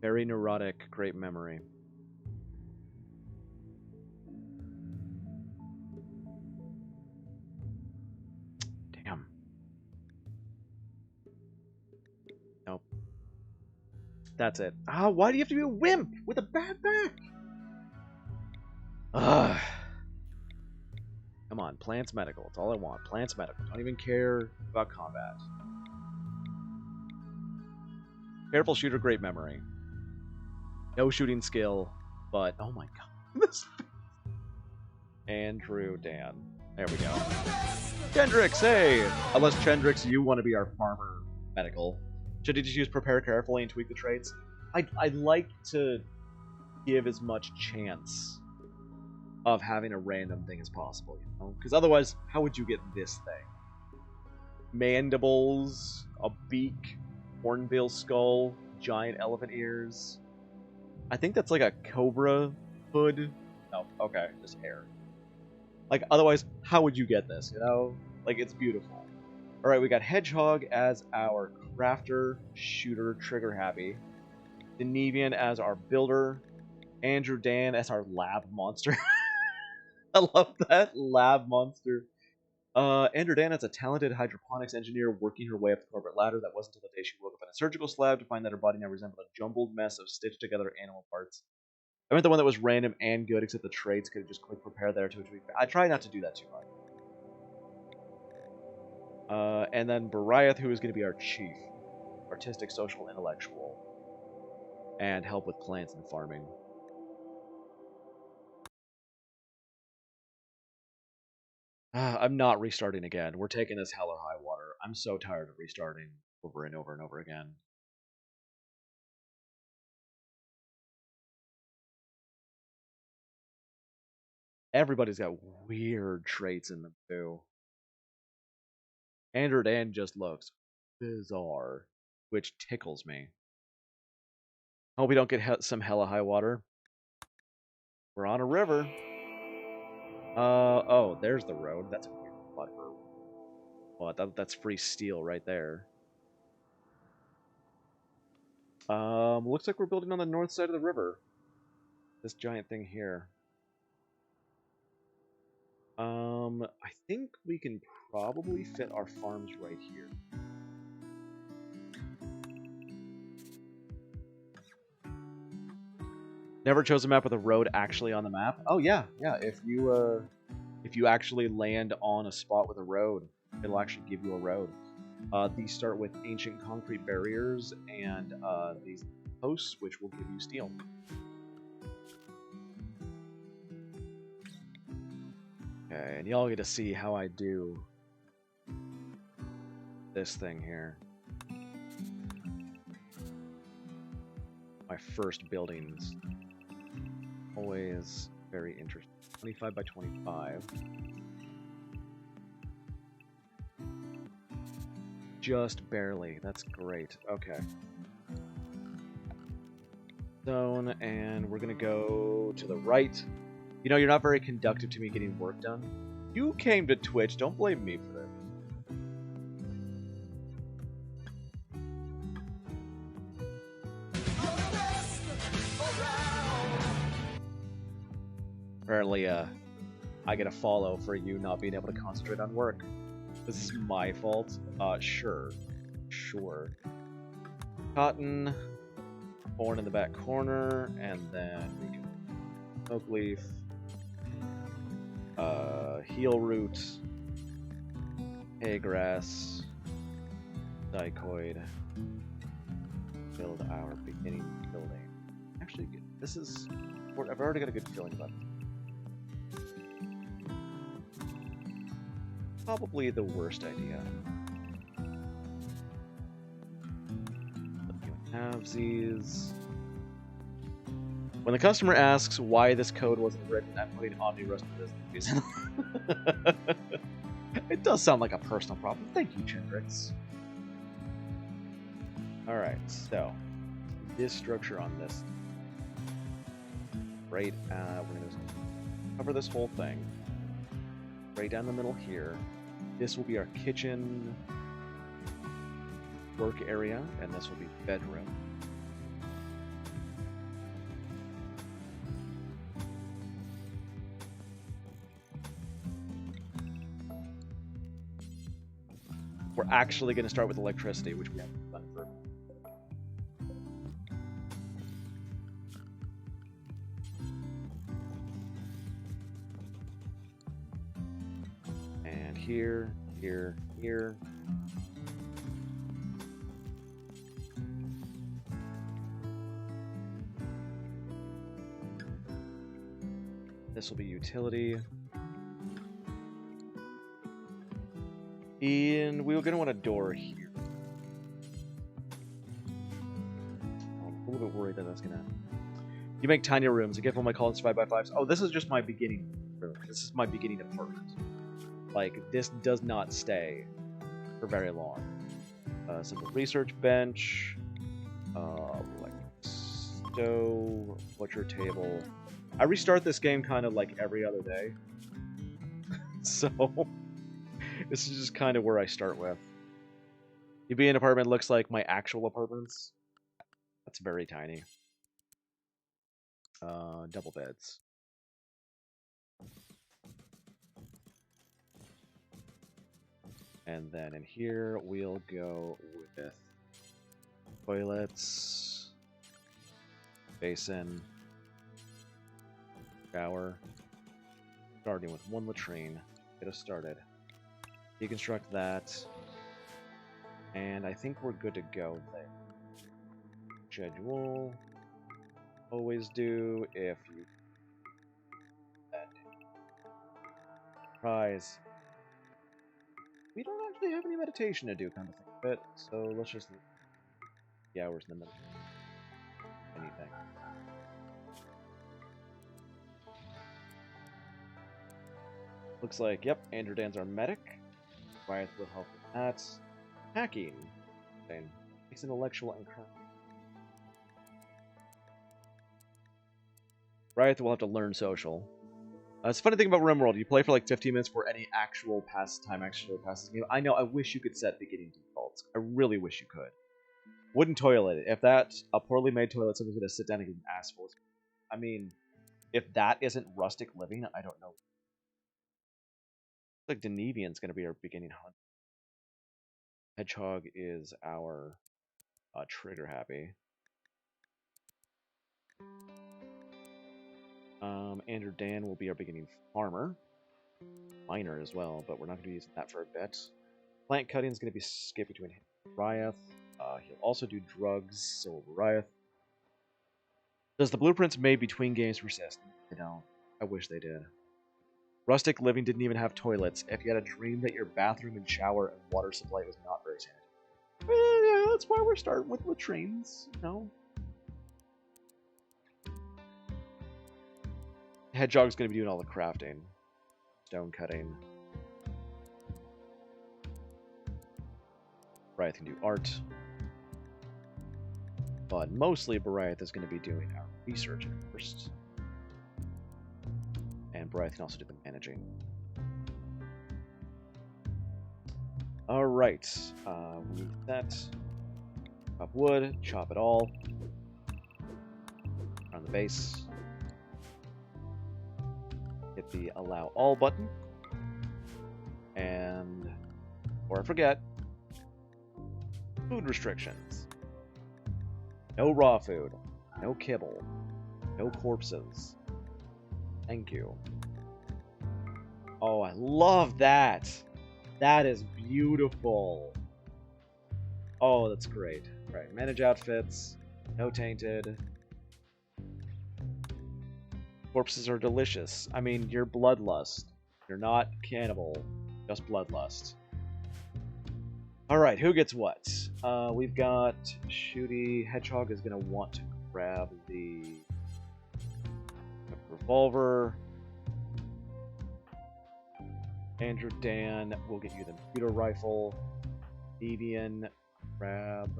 Very neurotic, great memory. Damn. Nope. That's it. Ah, why do you have to be a wimp with a bad back? Ugh. Come on, plants medical. That's all I want. Plants medical. Don't even care about combat. Careful shooter, great memory. No shooting skill, but oh my god. Andrew Dan. There we go. Chendrix, hey! Unless Chendrix, you want to be our farmer medical. Should he just use prepare carefully and tweak the traits? I'd like to give as much chance of having a random thing as possible, you know? Because otherwise, how would you get this thing? mandibles, a beak, hornbill skull, giant elephant ears. I think that's like a cobra hood. No, okay, just hair. Like, otherwise, how would you get this, you know? Like, it's beautiful. Alright, we got Hedgehog as our crafter, shooter, trigger happy. Denevian as our builder. Andrew Dan as our lab monster. I love that, lab monster. Andrew Dan is a talented hydroponics engineer working her way up the corporate ladder. That wasn't until the day she woke up in a surgical slab to find that her body now resembled a jumbled mess of stitched together animal parts. I meant the one that was random and good, except the traits could have just clicked prepare there to tweak. I try not to do that too much. And then Bariath, who is going to be our chief. Artistic, social, intellectual. And help with plants and farming. I'm not restarting again. We're taking this hell or high water. I'm so tired of restarting over and over and over again. Everybody's got weird traits in them, too. Andrew Dan just looks bizarre, which tickles me. Hope we don't get some hella high water. We're on a river. Oh, there's the road. That's a weird spot for... Well, that's free steel right there. Looks like we're building on the north side of the river. This giant thing here. I think we can probably fit our farms right here. Never chose a map with a road actually on the map. Oh yeah. If you actually land on a spot with a road, it'll actually give you a road. These start with ancient concrete barriers and these posts, which will give you steel. Okay, and y'all get to see how I do this thing here. My first buildings. Always very interesting. 25 by 25. Just barely. That's great. Okay. Zone, and we're gonna go to the right. You know, you're not very conductive to me getting work done. You came to Twitch. Don't blame me for this. Apparently, I get a follow for you not being able to concentrate on work. This is my fault? Sure. Cotton, corn in the back corner, and then we can smoke leaf, heel root, hay grass, dicoid, build our beginning building. Actually, this is... I've already got a good feeling about it. Probably the worst idea. Halvesies. When the customer asks why this code wasn't written, I'm putting Omni-Rust in business. It does sound like a personal problem. Thank you, Chendrix. Alright, so this structure on this. Right, we're going to cover this whole thing. Right down the middle here. This will be our kitchen work area, and this will be bedroom. We're actually going to start with electricity, which we haven't done for. And here. This will be utility. And we're going to want a door here. I'm a little bit worried that that's going to... You make tiny rooms. I get one of my columns 5x5s. Oh, this is just my beginning room. This is my beginning apartment. Like, this does not stay for very long. Simple research bench, like stove, butcher table. I restart this game kind of like every other day, so this is just kind of where I start with. UB apartment looks like my actual apartments. That's very tiny. Double beds. And then in here, we'll go with toilets, basin, shower, starting with one latrine. Get us started. Deconstruct that. And I think we're good to go there. Schedule. Always do if you... Prize. We don't actually have any meditation to do, kind of thing, but so let's just leave the hours in the middle. Anything. Looks like, yep, Andrew Dan's our medic. Wyeth will help with that. Hacking. It's intellectual and current. Wyeth will have to learn social. It's a funny thing about RimWorld. You play for like 15 minutes for any actual time actually passes the game. I know, I wish you could set beginning defaults. I really wish you could. Wooden toilet. If that's a poorly made toilet, someone's going to sit down and get an ass full. I mean, if that isn't rustic living, I don't know. Like Denevian's going to be our beginning hunt. Hedgehog is our trigger happy. Andrew Dan will be our beginning farmer. Miner as well, but we're not going to be using that for a bit. Plant cutting is going to be skip between him and Ryeth. He'll also do drugs, so will Ryeth. Does the blueprints made between games persist? They don't. I wish they did. Rustic living didn't even have toilets. If you had a dream that your bathroom and shower and water supply was not very sanitary. Yeah, that's why we're starting with latrines, you know. Hedgehog's going to be doing all the crafting. Stone cutting. Bryeth can do art. But mostly Bryeth is going to be doing our research first. And Bryeth can also do the managing. Alright. We need that. Chop wood. Chop it all. On the base. Hit the allow all button. And, or I forget, food restrictions. No raw food. No kibble. No corpses. Thank you. Oh, I love that. That is beautiful. Oh, that's great. All right, manage outfits. No tainted. Corpses are delicious. I mean, you're bloodlust. You're not cannibal, just bloodlust. Alright, who gets what? We've got Shooty. Hedgehog is going to want to grab the revolver. Andrew Dan will get you the computer rifle. Ludeon, grab...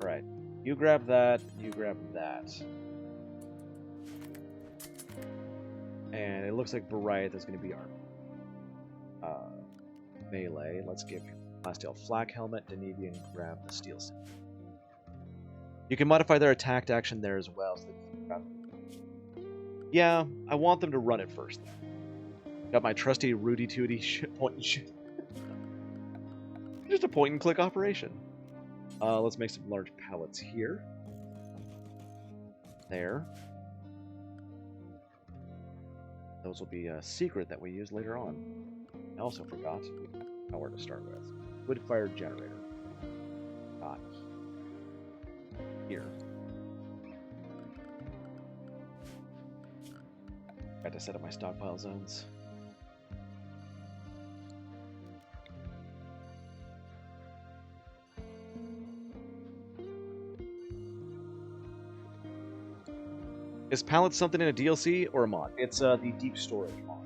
Alright. You grab that, you grab that. And it looks like Bryeth is going to be our melee. Let's give Plasteel flak helmet, Denevian grab the steel set. You can modify their attack action there as well. So yeah, I want them to run it first. Got my trusty Rudy Tooty point and shoot. Just a point and click operation. Let's make some large pallets here. There. Those will be a secret that we use later on. I also forgot where to start with. Wood-fired generator. Got here. Got to set up my stockpile zones. Is pallet something in a DLC or a mod? It's the deep storage mod.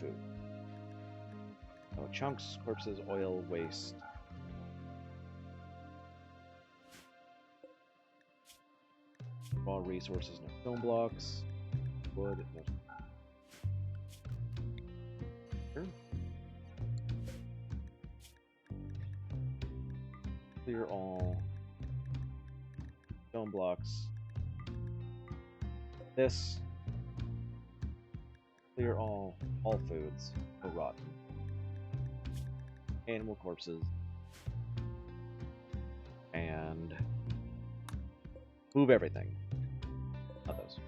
food. Oh, chunks, corpses, oil, waste. Raw resources, no stone blocks. Wood, no. Sure. Clear all stone blocks. This. Clear all foods. Go rotten. Animal corpses. And move everything. Not those.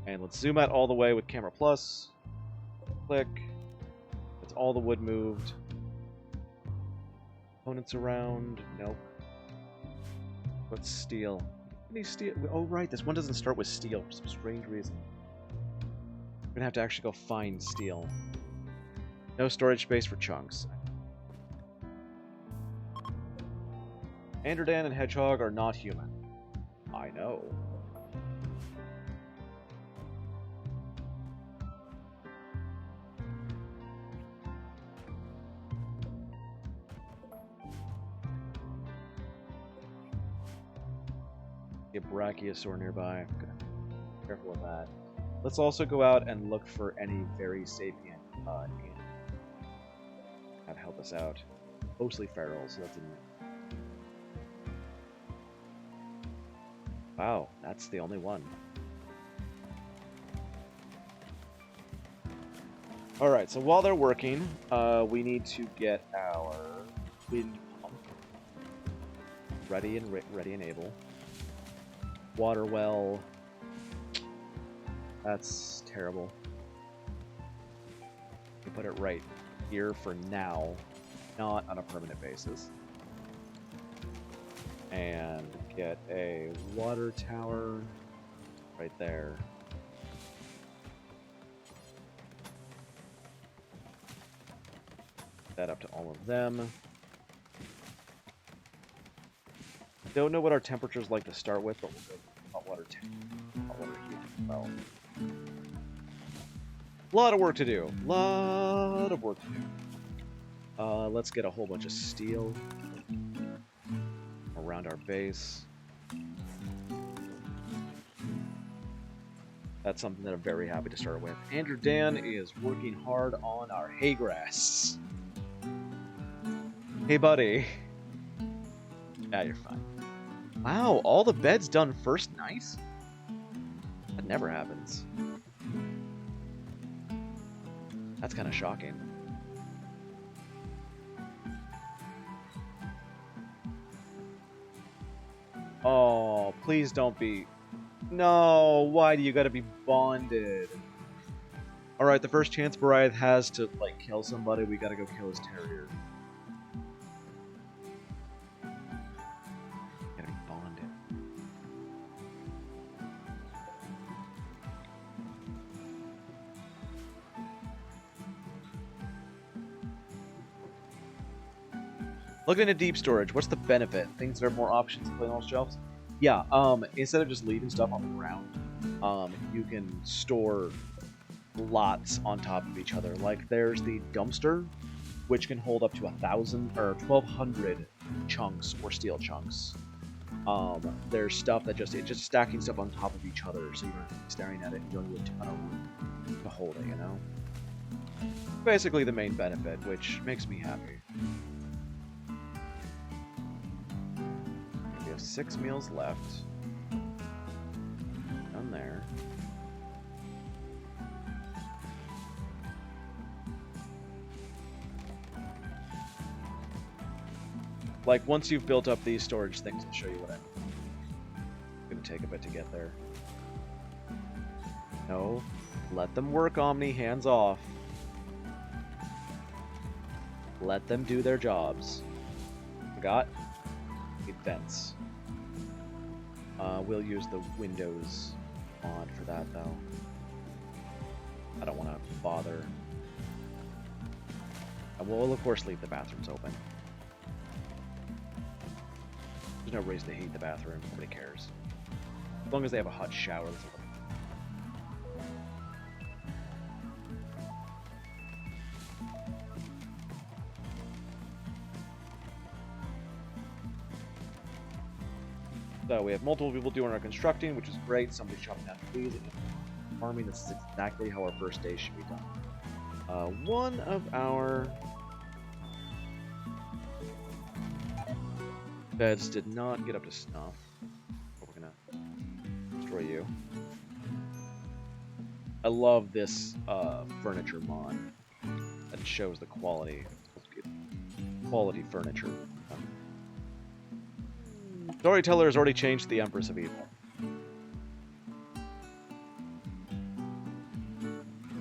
And let's zoom out all the way with camera plus. Click. It's all the wood moved. Components around. Nope. What's steel? Any steel? Oh, right. This one doesn't start with steel for some strange reason. We're gonna have to actually go find steel. No storage space for chunks. Anderdan and Hedgehog are not human. I know. A brachiosaur nearby. Careful with that. Let's also go out and look for any very sapient animals that help us out. Mostly ferals, so that's in there. Wow, that's the only one. Alright, so while they're working, we need to get our wind pump ready and able. Water well. That's terrible. We put it right here for now, not on a permanent basis. And get a water tower right there. That up to all of them. Don't know what our temperature's like to start with, but we'll go hot water heat as well. A lot of work to do. Let's get a whole bunch of steel around our base. That's something that I'm very happy to start with. Andrew Dan is working hard on our hay grass. Hey, buddy. Yeah, you're fine. Wow, all the beds done first night? That never happens. That's kind of shocking. Oh, please don't be... No, why do you gotta be bonded? Alright, the first chance Brythe has to, like, kill somebody, we gotta go kill his terrier. Gotta be bonded. Looking into deep storage, what's the benefit? Things that are more options to put on shelves? Yeah, instead of just leaving stuff on the ground, you can store lots on top of each other. Like, there's the dumpster, which can hold up to 1,000 or 1,200 chunks or steel chunks. There's stuff that it's just stacking stuff on top of each other, so you don't have to be staring at it and dealing with a ton of room to hold it, you know? Basically the main benefit, which makes me happy. We have 6 meals left. Done there. Like, once you've built up these storage things, I'll show you what I mean. It's gonna take a bit to get there. No. Let them work, Omni. Hands off. Let them do their jobs. Forgot? Need vents. We'll use the Windows mod for that, though. I don't want to bother. And we'll, of course, leave the bathrooms open. There's no reason to heat the bathroom. Nobody cares. As long as they have a hot shower. So we have multiple people doing our constructing, which is great. Somebody's chopping down trees and farming. This is exactly how our first day should be done. One of our beds did not get up to snuff. But we're gonna destroy you. I love this furniture mod that shows the quality furniture. Storyteller has already changed the Empress of Evil.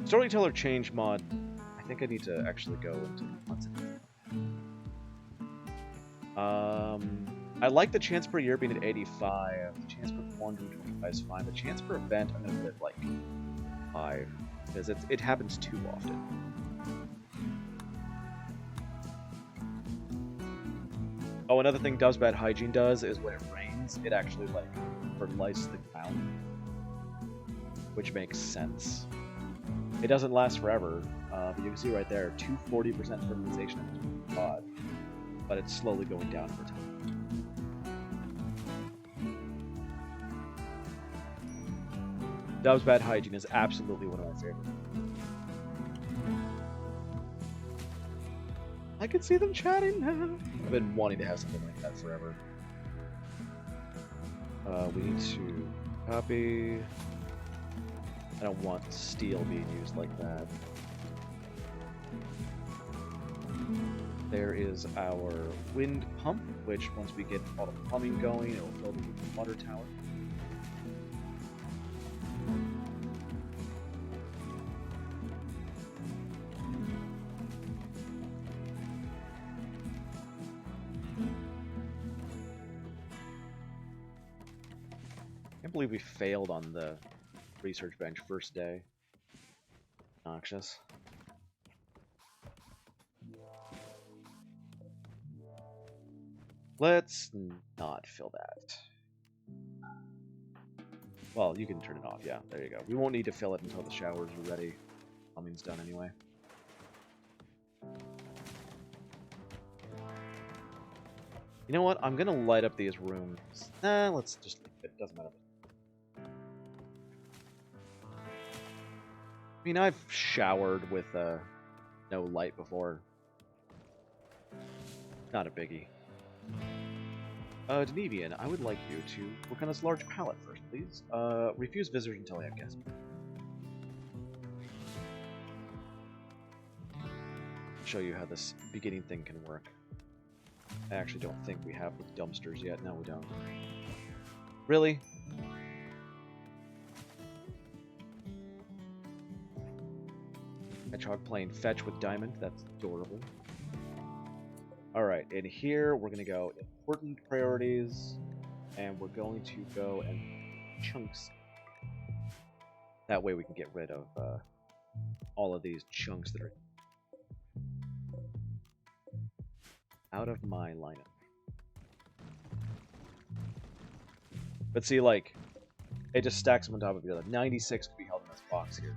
Storyteller change mod. I think I need to actually go into what's it. I like the chance per year being at 85. The chance per 125 is fine. The chance per event I'm gonna put like 5 because it happens too often. Oh, another thing Doves Bad Hygiene does is when it rains, it actually like fertilizes the ground, which makes sense. It doesn't last forever, but you can see right there, 240% fertilization of pod, but it's slowly going down over time. Doves Bad Hygiene is absolutely one of my favorites. I can see them chatting now. I've been wanting to have something like that forever. We need to copy. I don't want steel being used like that. There is our wind pump, which once we get all the plumbing going, it will fill the water tower. I can't believe we failed on the research bench first day. Noxious. Let's not fill that. Well, you can turn it off, yeah, there you go. We won't need to fill it until the showers are ready. Plumbing's done anyway. You know what? I'm gonna light up these rooms. Nah, let's just leave it. Doesn't matter. I mean, I've showered with no light before. Not a biggie. Denevian, I would like you to work on this large pallet first, please. Refuse visitors until I have guests. Show you how this beginning thing can work. I actually don't think we have the dumpsters yet. No, we don't. Really? Hedgehog playing fetch with diamond. That's adorable. Alright, in here we're going to go important priorities, and we're going to go and chunks. That way we can get rid of all of these chunks that are out of my lineup. But see, like, it just stacks them on top of each other. 96 could be held in this box here.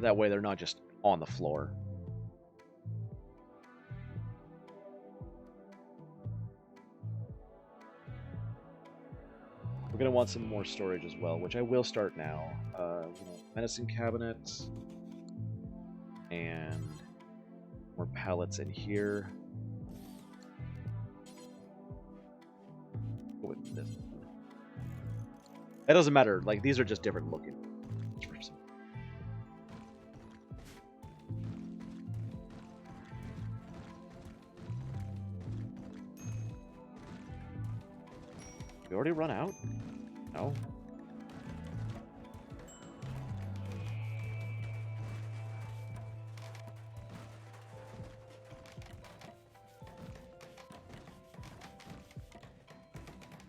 That way they're not just on the floor. We're going to want some more storage as well, which I will start now. Medicine cabinets. And more pallets in here. Go with this. That doesn't matter. Like, these are just different looking. We already run out? No.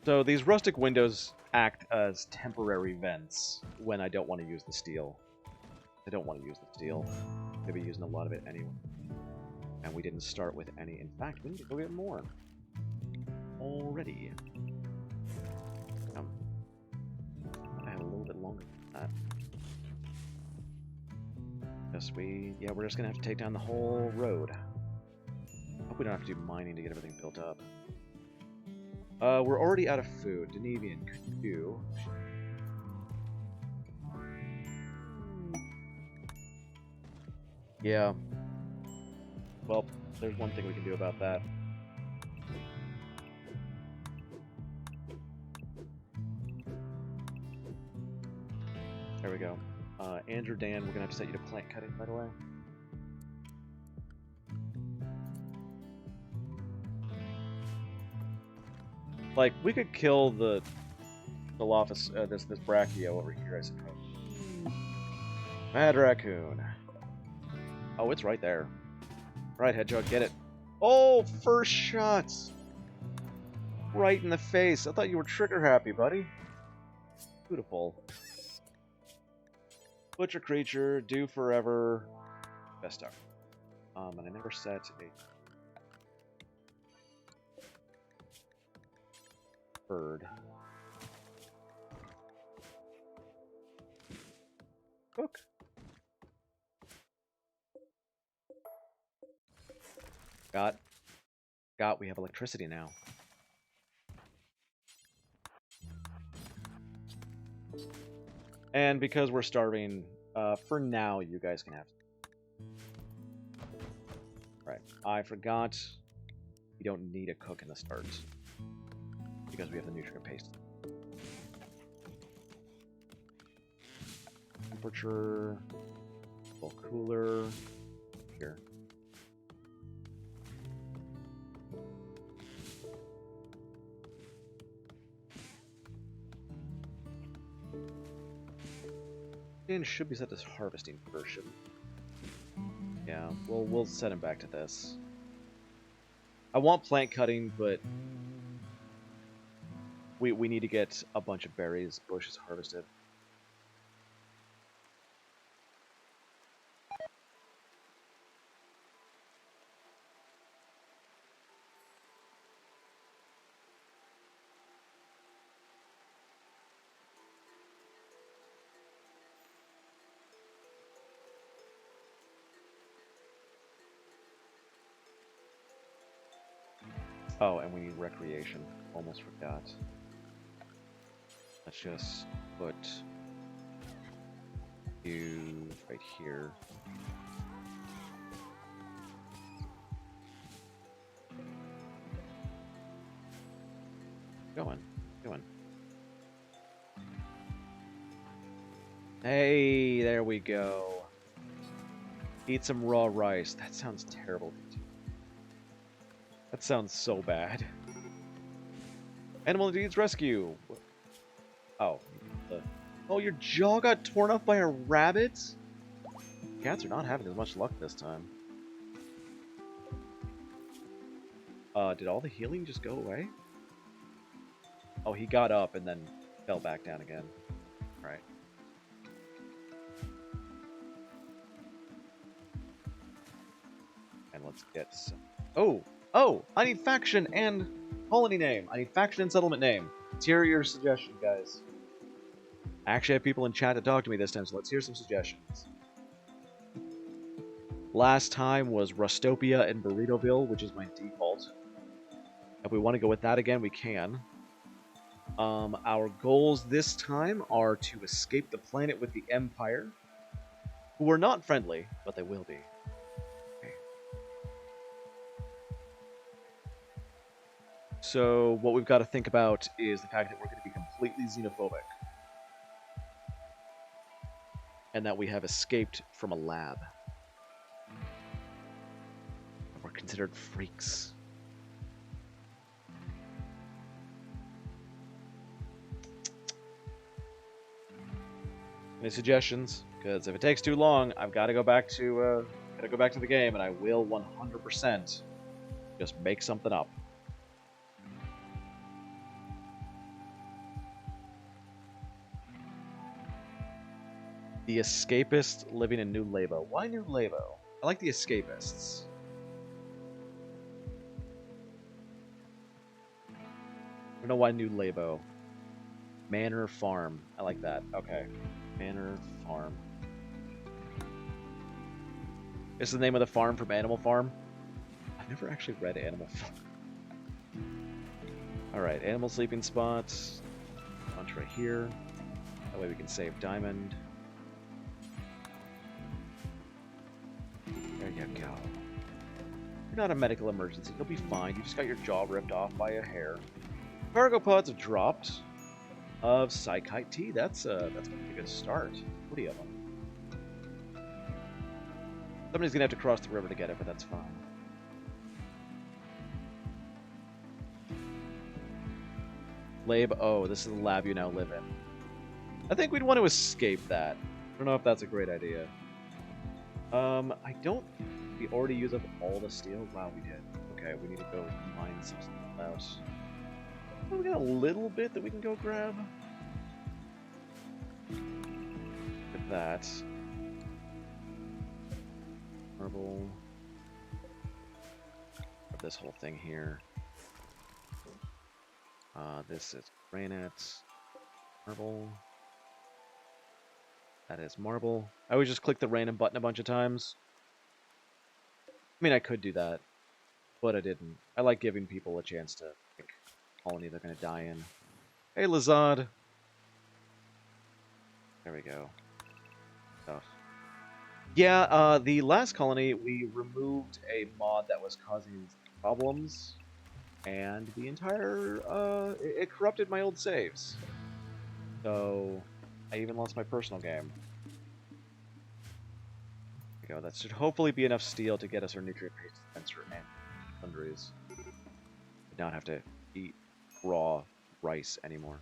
So these rustic windows act as temporary vents when I don't want to use the steel. I don't want to use the steel. Maybe using a lot of it anyway. And we didn't start with any. In fact, we need to go get more. Already. I had a little bit longer than that. Yes, we're just gonna have to take down the whole road. Hope we don't have to do mining to get everything built up. We're already out of food. Denevian, could you? Yeah. Well, there's one thing we can do about that. There we go. Andrew, Dan, we're gonna have to set you to plant cutting, by the way. Like, we could kill the Lophus, this Brachio over here, I suppose. Mad Raccoon. Oh, it's right there. Right, Hedgehog, get it. Oh, first shots! Right in the face. I thought you were trigger happy, buddy. Beautiful. Butcher creature, do forever. Best star. And I never set a bird. Cook. Got. We have electricity now. And because we're starving, for now, you guys can have. Right. I forgot. You don't need a cook in the start because we have the nutrient paste. Temperature. Full cooler. Here. Dan should be set to harvesting first, shouldn't he? Yeah, we'll set him back to this. I want plant cutting, but we need to get a bunch of berries, bushes harvested. Oh, and we need recreation. Almost forgot. Let's just put you right here. Going. Hey, there we go. Eat some raw rice. That sounds terrible. That sounds so bad. Animal needs rescue. Oh. Oh, your jaw got torn off by a rabbit? Cats are not having as much luck this time. Did all the healing just go away? Oh, he got up and then fell back down again. Right. And let's get some... Oh, I need faction and colony name. I need faction and settlement name. Let's hear your suggestions, guys. I actually have people in chat to talk to me this time, so let's hear some suggestions. Last time was Rustopia and Burritoville, which is my default. If we want to go with that again, we can. Our goals this time are to escape the planet with the Empire, who are not friendly, but they will be. So what we've got to think about is the fact that we're going to be completely xenophobic. And that we have escaped from a lab. And we're considered freaks. Any suggestions? Because if it takes too long, I've got to go back to the game, and I will 100% just make something up. The Escapist living in New Labo. Why New Labo? I like the Escapists. I don't know why New Labo. Manor Farm. I like that. Okay. Manor Farm. This is the name of the farm from Animal Farm. I I've never actually read Animal Farm. Alright, animal sleeping spots. Bunch right here. That way we can save diamond. There you go. You're not a medical emergency. You'll be fine. You just got your jaw ripped off by a hair. Cargo pods have dropped. Of Psychite tea. That's a good start. 40 of them. Somebody's gonna have to cross the river to get it, but that's fine. Lab, oh, this is the lab you now live in. I think we'd want to escape that. I don't know if that's a great idea. I don't... We already used up all the steel? Wow, we did. Okay, we need to go mine some stuff out. Oh, we got a little bit that we can go grab. Look at that. Marble. Grab this whole thing here. This is granite. Marble. That is marble. I would just click the random button a bunch of times. I mean, I could do that, but I didn't. I like giving people a chance to pick colony they're going to die in. Hey, Lazad. There we go. Stuff. Yeah, the last colony, we removed a mod that was causing problems, and the entire, it corrupted my old saves. So, I even lost my personal game. There we go. That should hopefully be enough steel to get us our nutrient-based dispenser and sundries. We don't have to eat raw rice anymore.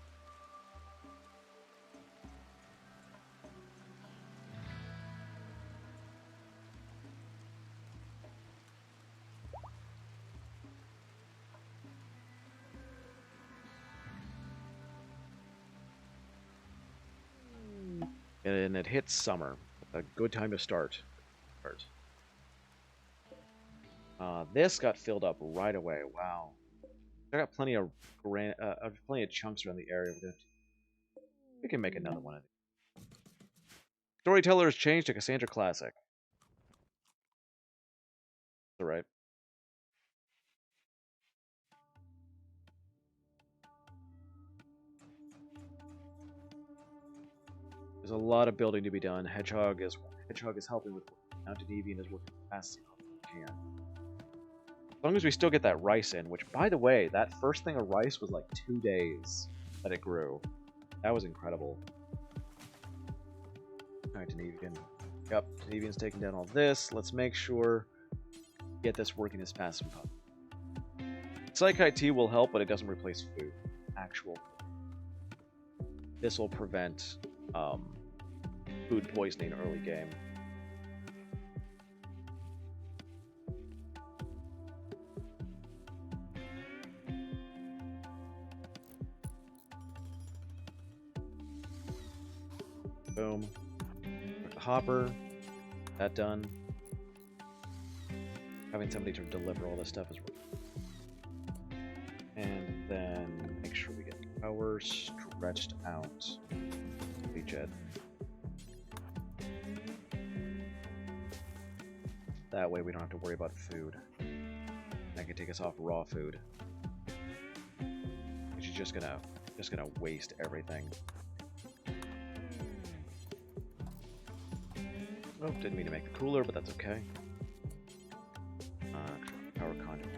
And it hits summer. A good time to start. This got filled up right away. Wow. I got plenty of chunks around the area. We can make another one of these. Storyteller has changed to Cassandra Classic. Alright. There's a lot of building to be done. Hedgehog is helping with Mounted Deviant is working fast as he can. As long as we still get that rice in, which, by the way, that first thing of rice was like 2 days that it grew. That was incredible. Alright, Deviant. Yep, Deviant's taking down all this. Let's make sure get this working as fast as possible. Psychite tea will help, but it doesn't replace food. Actual food. This will prevent food poisoning early game. Boom. Put the hopper. That done. Having somebody to deliver all this stuff is working. And then make sure we get power stretched out. Jet. That way we don't have to worry about food. That can take us off raw food. Which is just gonna waste everything. Oh, didn't mean to make the cooler, but that's okay. Power conduit.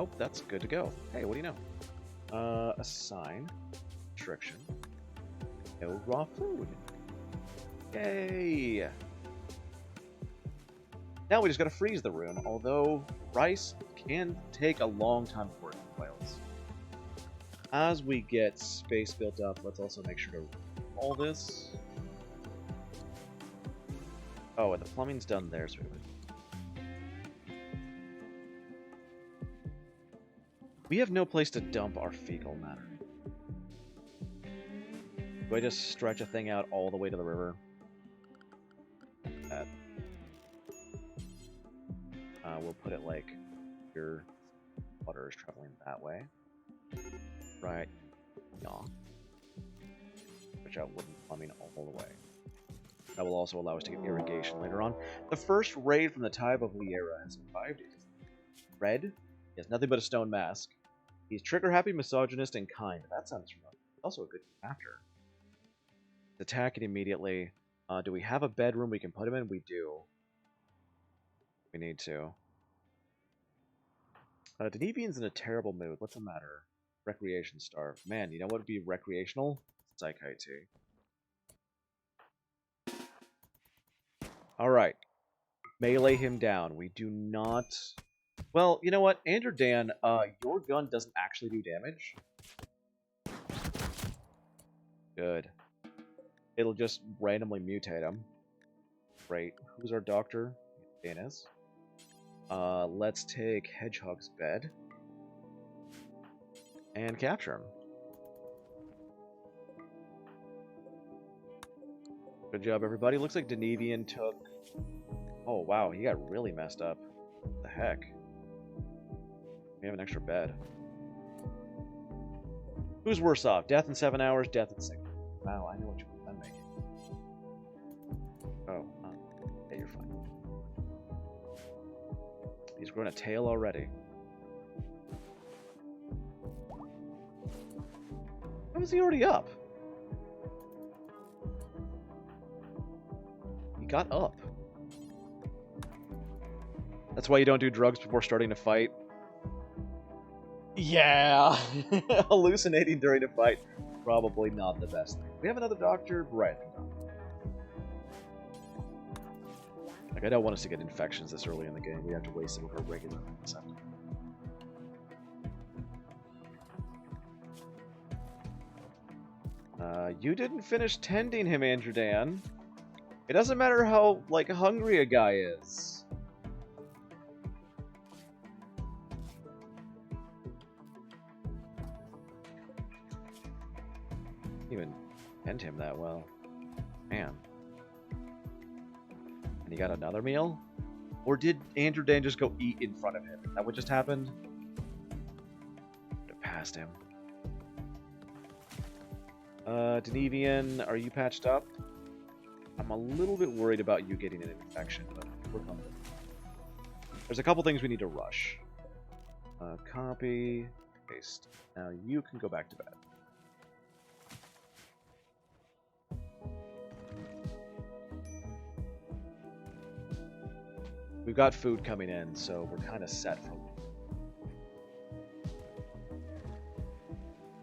Oh, that's good to go. Hey, what do you know? Assign. Restriction. No raw food. Yay! Now we just gotta freeze the room, although rice can take a long time before it boils. As we get space built up, let's also make sure to all this. Oh, and the plumbing's done there, so we have no place to dump our fecal matter. Do I just stretch a thing out all the way to the river? That. We'll put it like your water is traveling that way. Right. Yeah. Stretch out wooden plumbing all the way. That will also allow us to get irrigation later on. The first raid from the tribe of Liera has survived. Red. He has nothing but a stone mask. He's trigger-happy, misogynist, and kind. That sounds familiar. Also a good chapter. Attack it immediately. Do we have a bedroom we can put him in? We do. We need to. Denevian's in a terrible mood. What's the matter? Recreation starved. Man, you know what would be recreational? Psychite. Alright. Melee him down. We do not... Well, you know what? Andrew Dan, your gun doesn't actually do damage. Good. It'll just randomly mutate him. Great. Who's our doctor? Dan is. Let's take Hedgehog's bed. And capture him. Good job, everybody. Looks like Denevian took... Oh, wow. He got really messed up. What the heck? We have an extra bed. Who's worse off? Death in 7 hours, death in 6. Wow, I know what you're making. Oh, yeah, you're fine. He's grown a tail already. How is he already up? He got up. That's why you don't do drugs before starting a fight. Yeah! Hallucinating during a fight. Probably not the best thing. We have another doctor? Right. Like, I don't want us to get infections this early in the game. We have to waste some of our regular medicine. You didn't finish tending him, Andrew Dan. It doesn't matter how, like, hungry a guy is. Even tend him that well. Man. And he got another meal? Or did Andrew Dan just go eat in front of him? Is that what just happened? Could have passed him. Denevian, are you patched up? I'm a little bit worried about you getting an infection, but we're coming. There's a couple things we need to rush. Copy, paste. Now you can go back to bed. We've got food coming in, so we're kind of set for.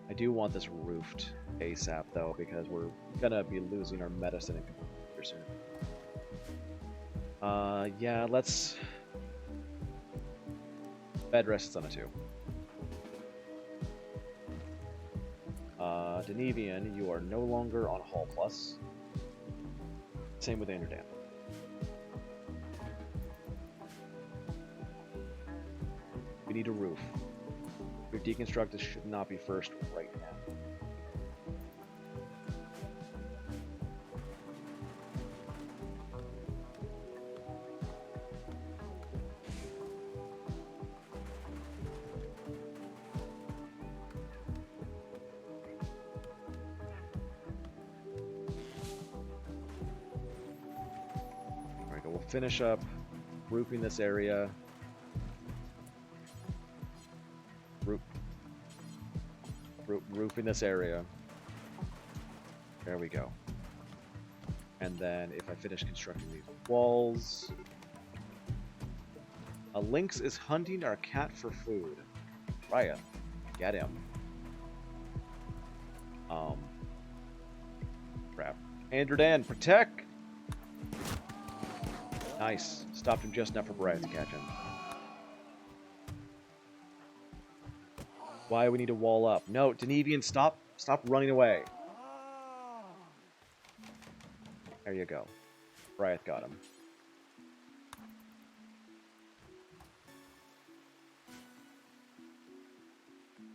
I do want this roofed ASAP though, because we're gonna be losing our medicine here soon. Yeah, let's. Bed rest is on a 2. Denevian, you are no longer on Hall Plus. Same with Andrew Dan. We need a roof. Your deconstructors should not be first right now. Alright, we'll finish up roofing this area. Roofing this area. There we go. And then if I finish constructing these walls... A lynx is hunting our cat for food. Raya, get him. Crap. Andrew Dan, protect! Nice. Stopped him just enough for Brian to catch him. Why we need to wall up? No, Denevian, stop running away. There you go. Bryeth got him.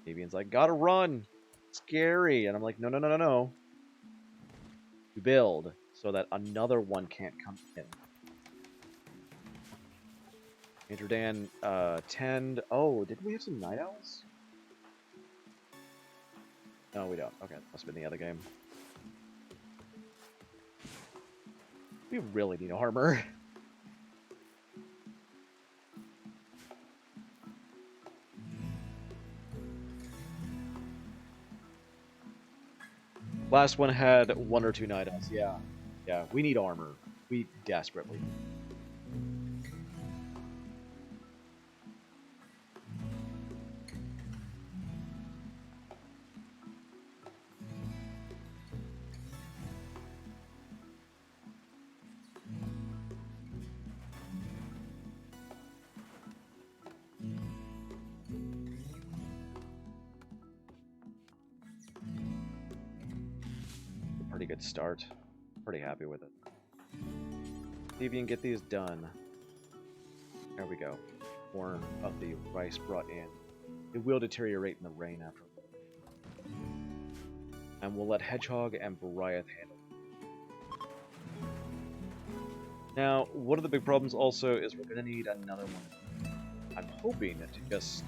Denevian's like, gotta run. Scary. And I'm like, no. You build so that another one can't come in. Andrew Dan, tend. Oh, did we have some night owls? No, we don't. Okay, must have been the other game. We really need armor. Last one had 1 or 2 night elves. Yeah. Yeah, we need armor. We desperately need. Pretty good start. Pretty happy with it. See if you can get these done. There we go. More of the rice brought in. It will deteriorate in the rain after. And we'll let Hedgehog and Bariath handle it. Now, one of the big problems also is we're going to need another one. I'm hoping to just...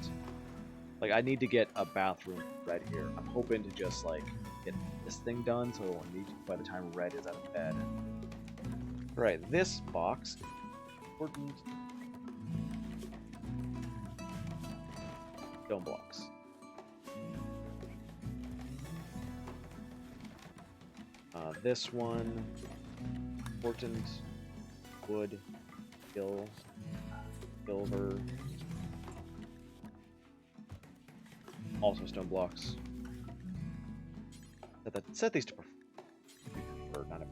Like, I need to get a bathroom right here. I'm hoping to just, like, get this thing done, so I need to, by the time Red is out of bed. Right, this box. Important. Stone blocks. This one. Important. Wood. Steel. Silver. Also stone blocks. Set these to prefer, not a...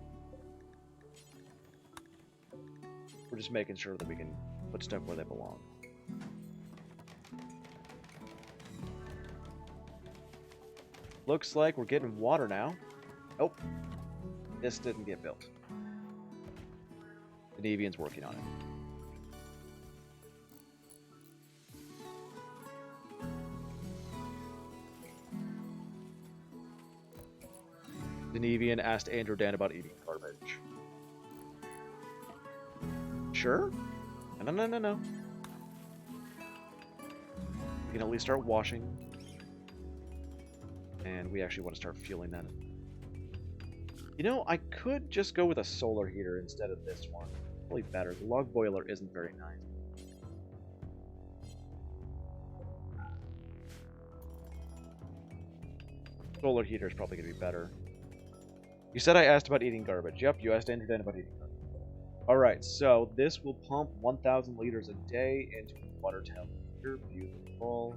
We're just making sure that we can put stuff where they belong. Looks like we're getting water now. Nope. This didn't get built. The Nevian's working on it. The Nevian asked Andrew Dan about eating garbage. Sure? No. We can at least start washing. And we actually want to start fueling that. You know, I could just go with a solar heater instead of this one. Probably better. The log boiler isn't very nice. Solar heater is probably going to be better. You said I asked about eating garbage. Yep, you asked Andrew Dan about eating garbage. Alright, so this will pump 1,000 liters a day into a water tower. Beautiful.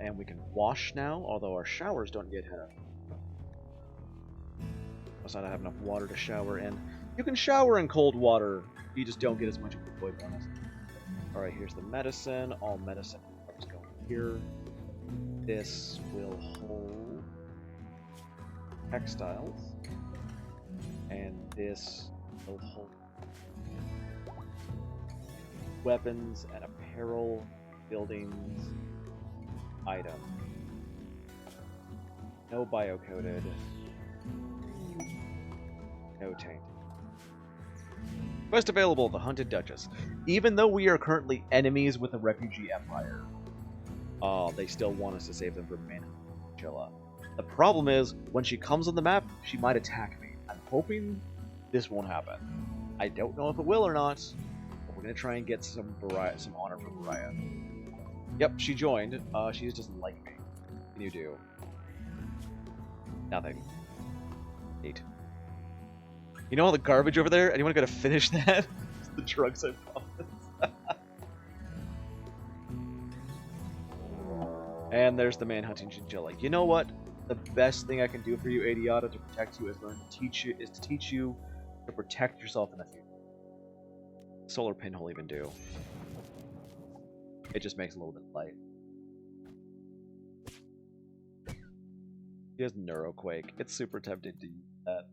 And we can wash now, although our showers don't yet have. Must not have enough water to shower in. You can shower in cold water, you just don't get as much of the void bonus. Alright, here's the medicine. All medicine is going here. This will hold textiles. And this will hold weapons and apparel, buildings, item. No bio-coded. No taint. Quest available, the Hunted Duchess. Even though we are currently enemies with the Refugee Empire, they still want us to save them from Manchilla. The problem is, when she comes on the map, she might attack me. I'm hoping this won't happen. I don't know if it will or not, but we're gonna try and get some honor for Mariah. Yep, she joined. She just doesn't like me. What can you do? Nothing. Neat. You know all the garbage over there? Anyone gotta finish that? It's the drugs I promised. And there's the man-hunting chinchilla. You know what? The best thing I can do for you, Adiata, to protect you is to teach you to protect yourself in the future. Solar pinhole even do. It just makes it a little bit light. He has Neuroquake. It's super tempting to use that.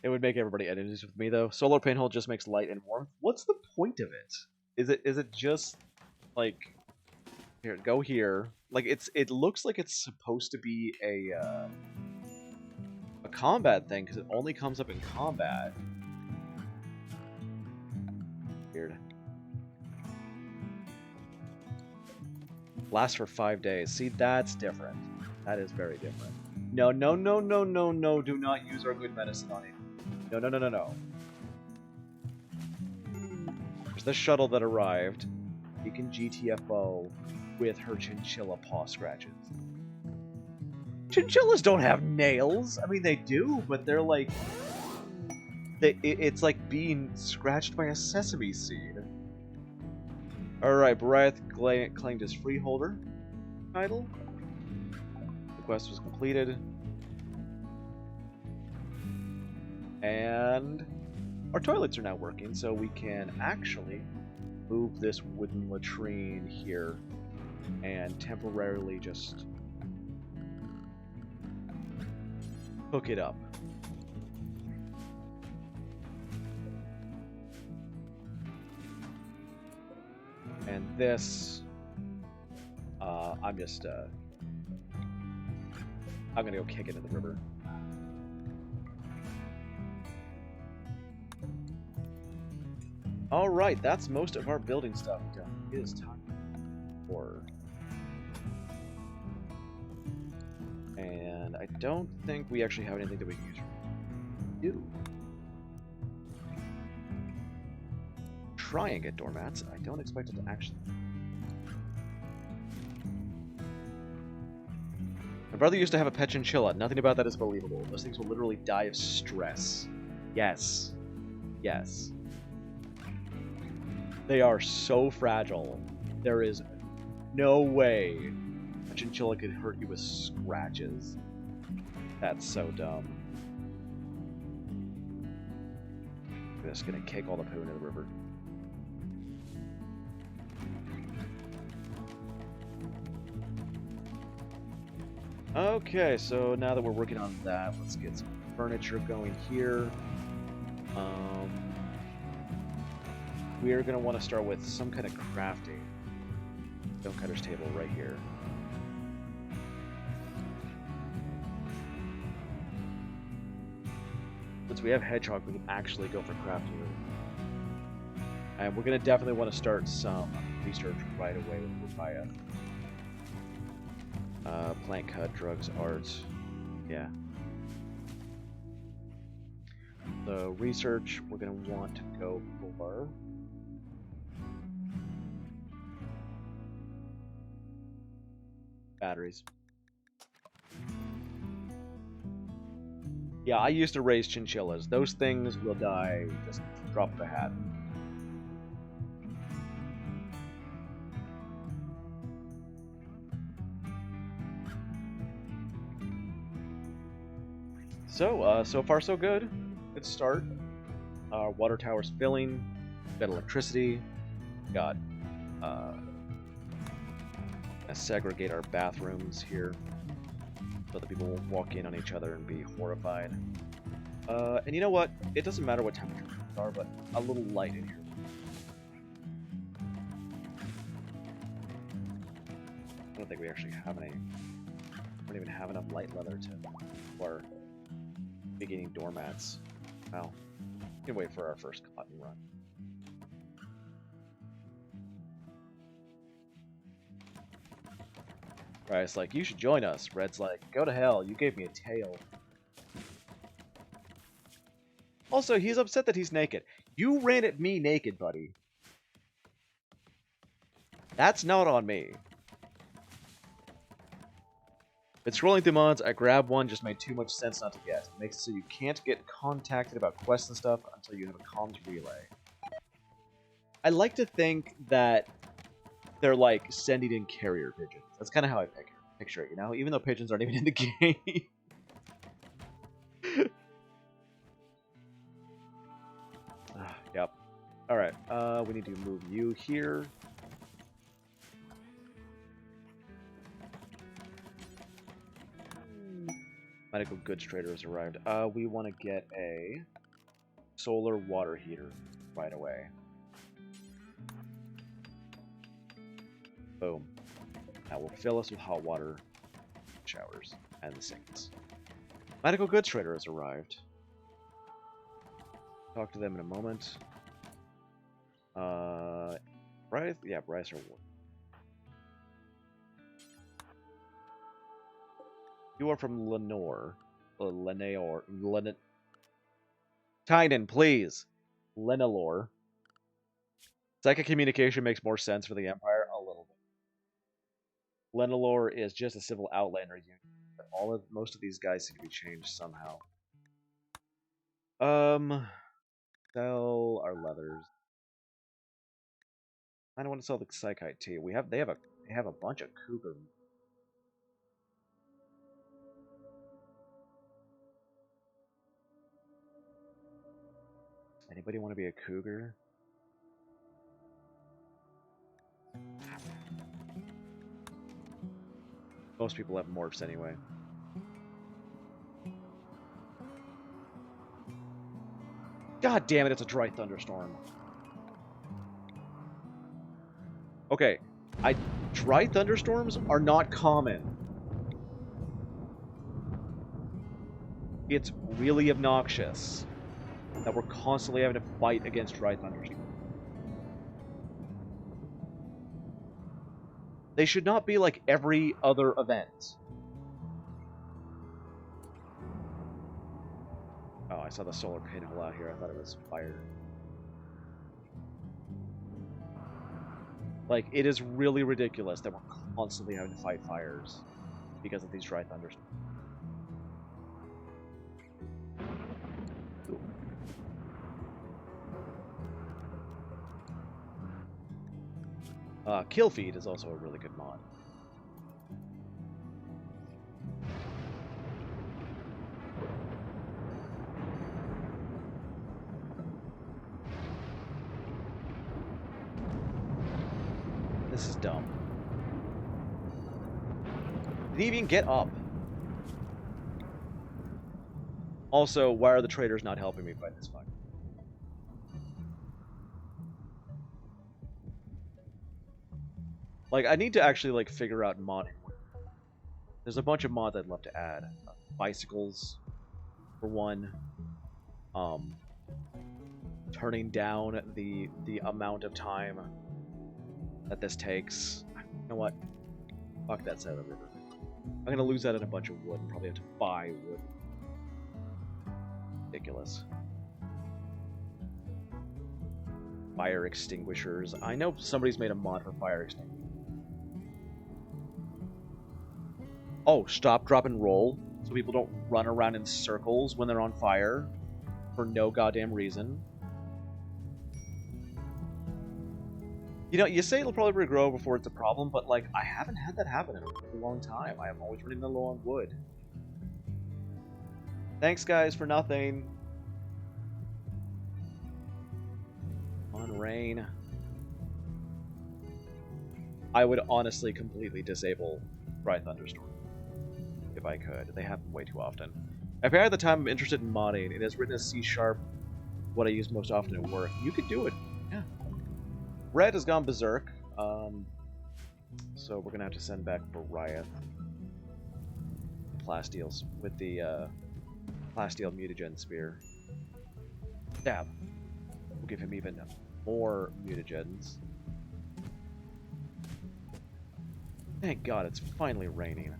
It would make everybody enemies with me though. Solar pinhole just makes light and warmth. What's the point of it? Is it just like here, go here. Like it looks like it's supposed to be a combat thing because it only comes up in combat. Weird. Lasts for 5 days. See, that's different. That is very different. No, no, no, no, no, no. Do not use our good medicine on it. No, no, no, no, no. There's the shuttle that arrived. You can GTFO with her chinchilla paw scratches. Chinchillas don't have nails. I mean, they do, but they're like... it's like being scratched by a sesame seed. Alright, Bryth claimed his freeholder title. The quest was completed. And our toilets are now working, so we can actually move this wooden latrine here and temporarily just hook it up. And this, I'm gonna go kick it in the river. Alright, that's most of our building stuff done. It is time for... And I don't think we actually have anything that we can use. Do. Try and get doormats. I don't expect it to actually... My brother used to have a pet chinchilla. Nothing about that is believable. Those things will literally die of stress. Yes. Yes. They are so fragile. There is no way a chinchilla could hurt you with scratches. That's so dumb. I'm just gonna kick all the poo into the river. Okay, so now that we're working on that, let's get some furniture going here. We are going to want to start with some kind of crafting. Stonecutter's table right here. Since we have Hedgehog, we can actually go for crafting. And we're going to definitely want to start some research right away with Papaya. Plant cut, drugs, art. Yeah. So research, we're going to want to go for... batteries. Yeah, I used to raise chinchillas. Those things will die just drop of a hat. So, so far so good. Good start. Our water tower's filling. We've got electricity. We've got, segregate our bathrooms here so that people won't walk in on each other and be horrified. And you know what? It doesn't matter what temperature things are, but a little light in here. I don't think we actually have any. We don't even have enough light leather to or beginning doormats. Well, we can wait for our first cotton run. Right, like, you should join us. Red's like, go to hell, you gave me a tail. Also, he's upset that he's naked. You ran at me naked, buddy. That's not on me. Been scrolling through mods, I grabbed one, just made too much sense not to get. It makes it so you can't get contacted about quests and stuff until you have a comms relay. I like to think that they're like sending in carrier pigeons. That's kind of how I picture it, you know? Even though pigeons aren't even in the game. Yep. Alright, we need to move you here. Medical goods trader has arrived. We want to get a solar water heater right away. Boom. That will fill us with hot water showers and the sinks. Medical goods trader has arrived. Talk to them in a moment. Bryce? Yeah, Bryce or Ward. You are from Lenore. Tynan, please. Lenelore. Psychic communication makes more sense for the Empire a little bit. Lenelore is just a civil outlander unit, but most of these guys can be changed somehow. Sell our leathers. I don't want to sell the Psychite tea. They have a bunch of cougar. Anybody want to be a cougar? Most people have morphs anyway. God damn it, it's a dry thunderstorm. Okay, dry thunderstorms are not common. It's really obnoxious that we're constantly having to fight against dry thunderstorms. They should not be like every other event. Oh, I saw the solar pinhole out here. I thought it was fire. Like, it is really ridiculous that we're constantly having to fight fires because of these dry thunderstorms. Kill feed is also a really good mod. This is dumb. Did he even get up? Also, why are the traders not helping me fight this fight? Like, I need to actually, like, figure out modding. There's a bunch of mods I'd love to add. Bicycles, for one. Turning down the amount of time that this takes. You know what? Fuck that side of the river. I'm gonna lose out on a bunch of wood and probably have to buy wood. Ridiculous. Fire extinguishers. I know somebody's made a mod for fire extinguishers. Oh, stop, drop, and roll, so people don't run around in circles when they're on fire for no goddamn reason. You know, you say it'll probably regrow before it's a problem, but, like, I haven't had that happen in a really long time. I am always running low on wood. Thanks, guys, for nothing. On rain. I would honestly completely disable Dry Thunderstorm if I could. They happen way too often. If I had the time, I'm interested in modding. It is written as C#, what I use most often at work. You could do it. Yeah. Red has gone berserk. So we're gonna have to send back Bariath. Plasteals with the Plasteel Mutagen Spear. Stab. We'll give him even more mutagens. Thank God it's finally raining.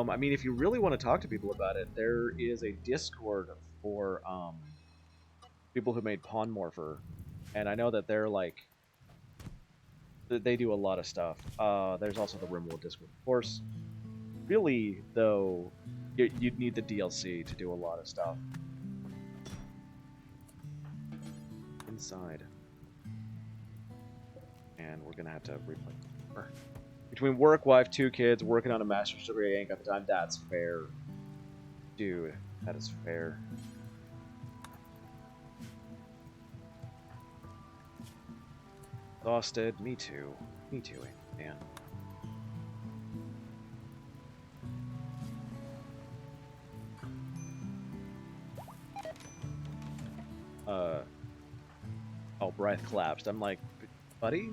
I mean, if you really want to talk to people about it, there is a Discord for people who made Pawnmorpher, and I know that they're like, they do a lot of stuff. There's also the RimWorld Discord, of course. Really, though, you'd need the DLC to do a lot of stuff. Inside. And we're gonna have to replay. Between work, wife, 2 kids, working on a master's degree, I ain't got the time. That's fair. Dude, that is fair. Exhausted. Me too. Me too, man. Oh, Brythe collapsed. I'm like, buddy?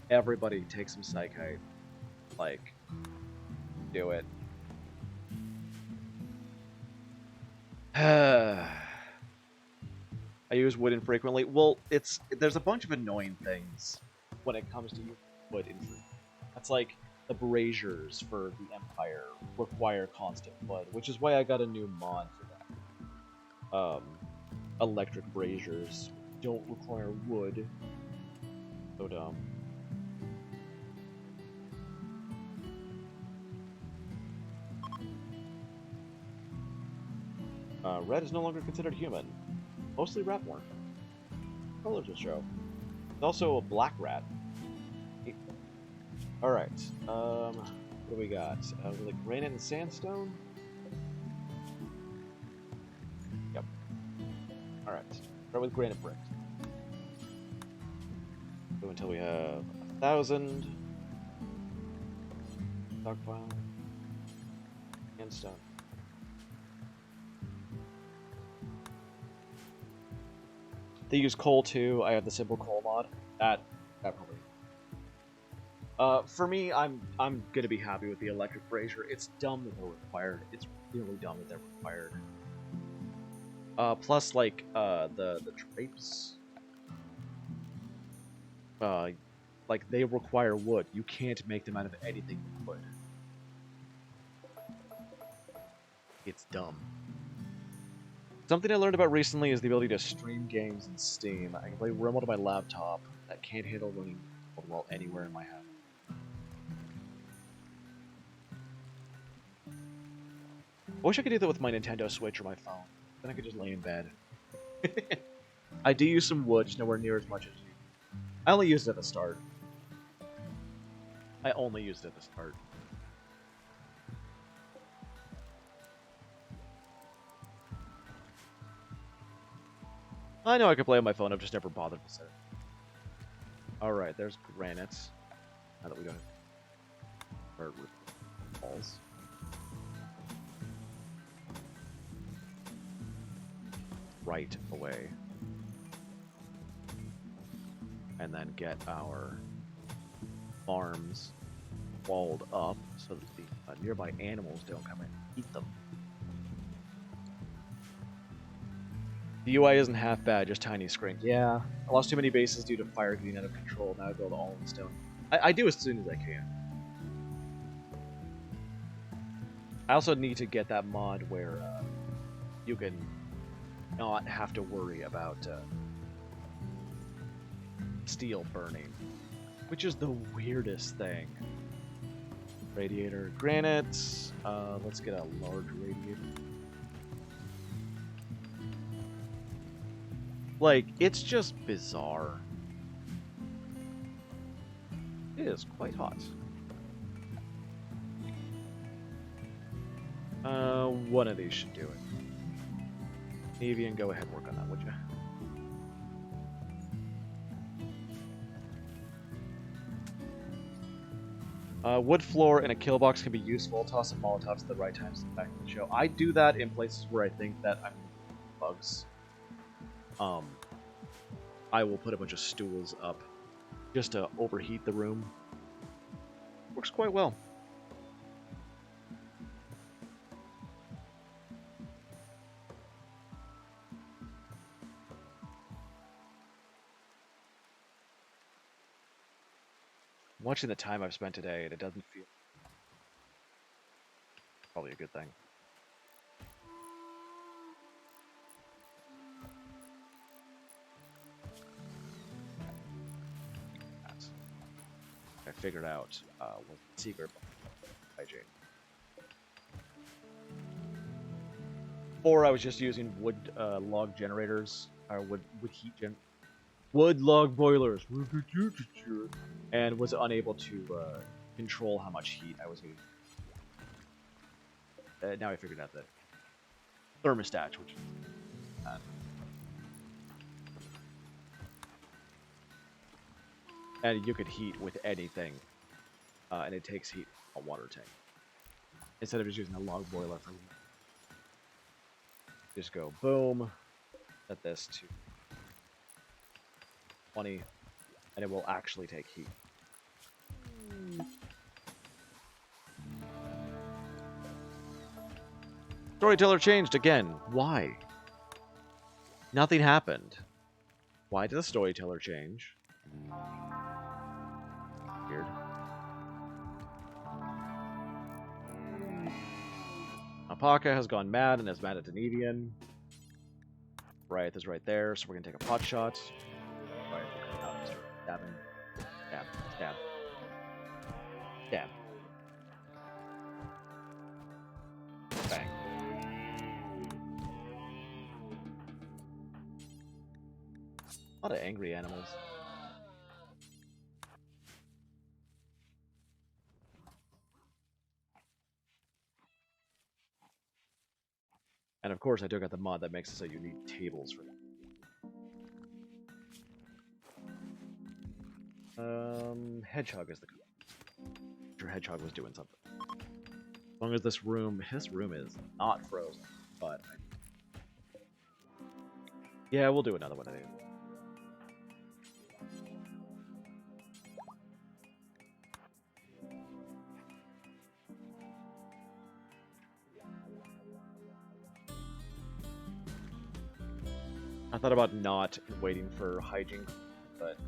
Everybody take some Psychite. Like, do it. I use wood infrequently. Well, there's a bunch of annoying things when it comes to using wood infrequently. That's like the braziers for the Empire require constant wood, which is why I got a new mod for that. Electric braziers don't require wood. So dumb. Red is no longer considered human. Mostly ratborn. Colors will show. There's also a black rat. Alright. What do we got? Like granite and sandstone? Yep. Alright. Start with granite brick. Go until we have 1,000. Stockpile. And stone. They use coal too. I have the simple coal mod. That probably. For me, I'm gonna be happy with the electric brazier. It's dumb that they're required. It's really dumb that they're required. Plus, like the drapes, like they require wood. You can't make them out of anything but wood. It's dumb. Something I learned about recently is the ability to stream games in Steam. I can play RimWorld on my laptop that can't handle running well anywhere in my house. I wish I could do that with my Nintendo Switch or my phone. Then I could just lay in bed. I do use some wood, just nowhere near as much as you. I only used it at the start. I only used it at the start. I know I could play on my phone, I've just never bothered to set it. Alright, there's granite. Now that we don't have walls. Right away. And then get our farms walled up so that the nearby animals don't come and eat them. The UI isn't half bad, just tiny screen. Yeah, I lost too many bases due to fire getting out of control. Now I build all in stone. I do as soon as I can. I also need to get that mod where you can not have to worry about steel burning, which is the weirdest thing. Radiator, granite. Let's get a large radiator. Like, it's just bizarre. It is quite hot. One of these should do it. Avian, go ahead and work on that, would you? Wood floor and a kill box can be useful. Toss some molotovs at the right times back in the show. I do that in places where I think that I'm bugs. I will put a bunch of stools up just to overheat the room. Works quite well. Watching the time I've spent today, and it doesn't feel probably a good thing. I figured out what the secret by Jane. Or I was just using wood log generators, or wood log boilers, and was unable to control how much heat I was getting. Now I figured out the thermostat, which is and you could heat with anything, and it takes heat from a water tank instead of just using a log boiler for. Just go boom, set this to 20, and it will actually take heat. Storyteller changed again. Why? Nothing happened. Why did the storyteller change? Weird. Alpaca has gone mad and is mad at Denevian. Right, is right there, so we're gonna take a pot shot. Right, we're gonna start stabbing. Stab, stab. Stab. Bang. A lot of angry animals. And of course, I took out the mod that makes it so you need tables for them. Hedgehog is the. Your hedgehog was doing something. As long as this room is not frozen, but yeah, we'll do another one. I think. I thought about not waiting for hygiene, but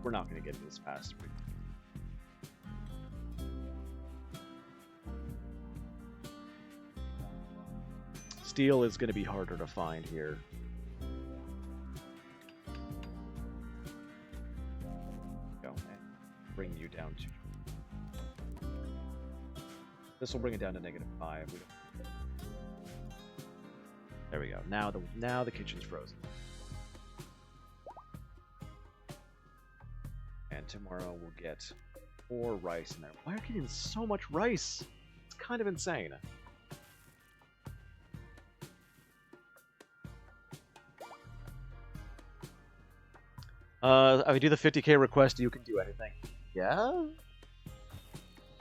we're not going to get this fast. Steel is going to be harder to find here. Go and bring you down to. This will bring it down to -5. There we go. Now the kitchen's frozen. And tomorrow we'll get more rice in there. Why are you getting so much rice? It's kind of insane. If I do the 50k request, you can do anything. Yeah?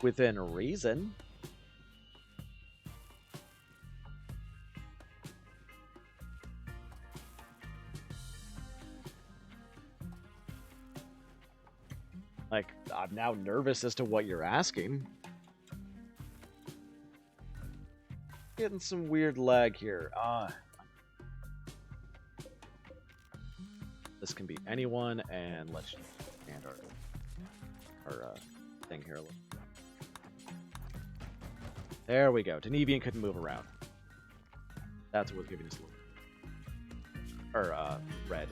Within reason. Like, I'm now nervous as to what you're asking. Getting some weird lag here. This can be anyone, and let's expand our thing here a little. There we go. Denevian couldn't move around. That's what's giving us red.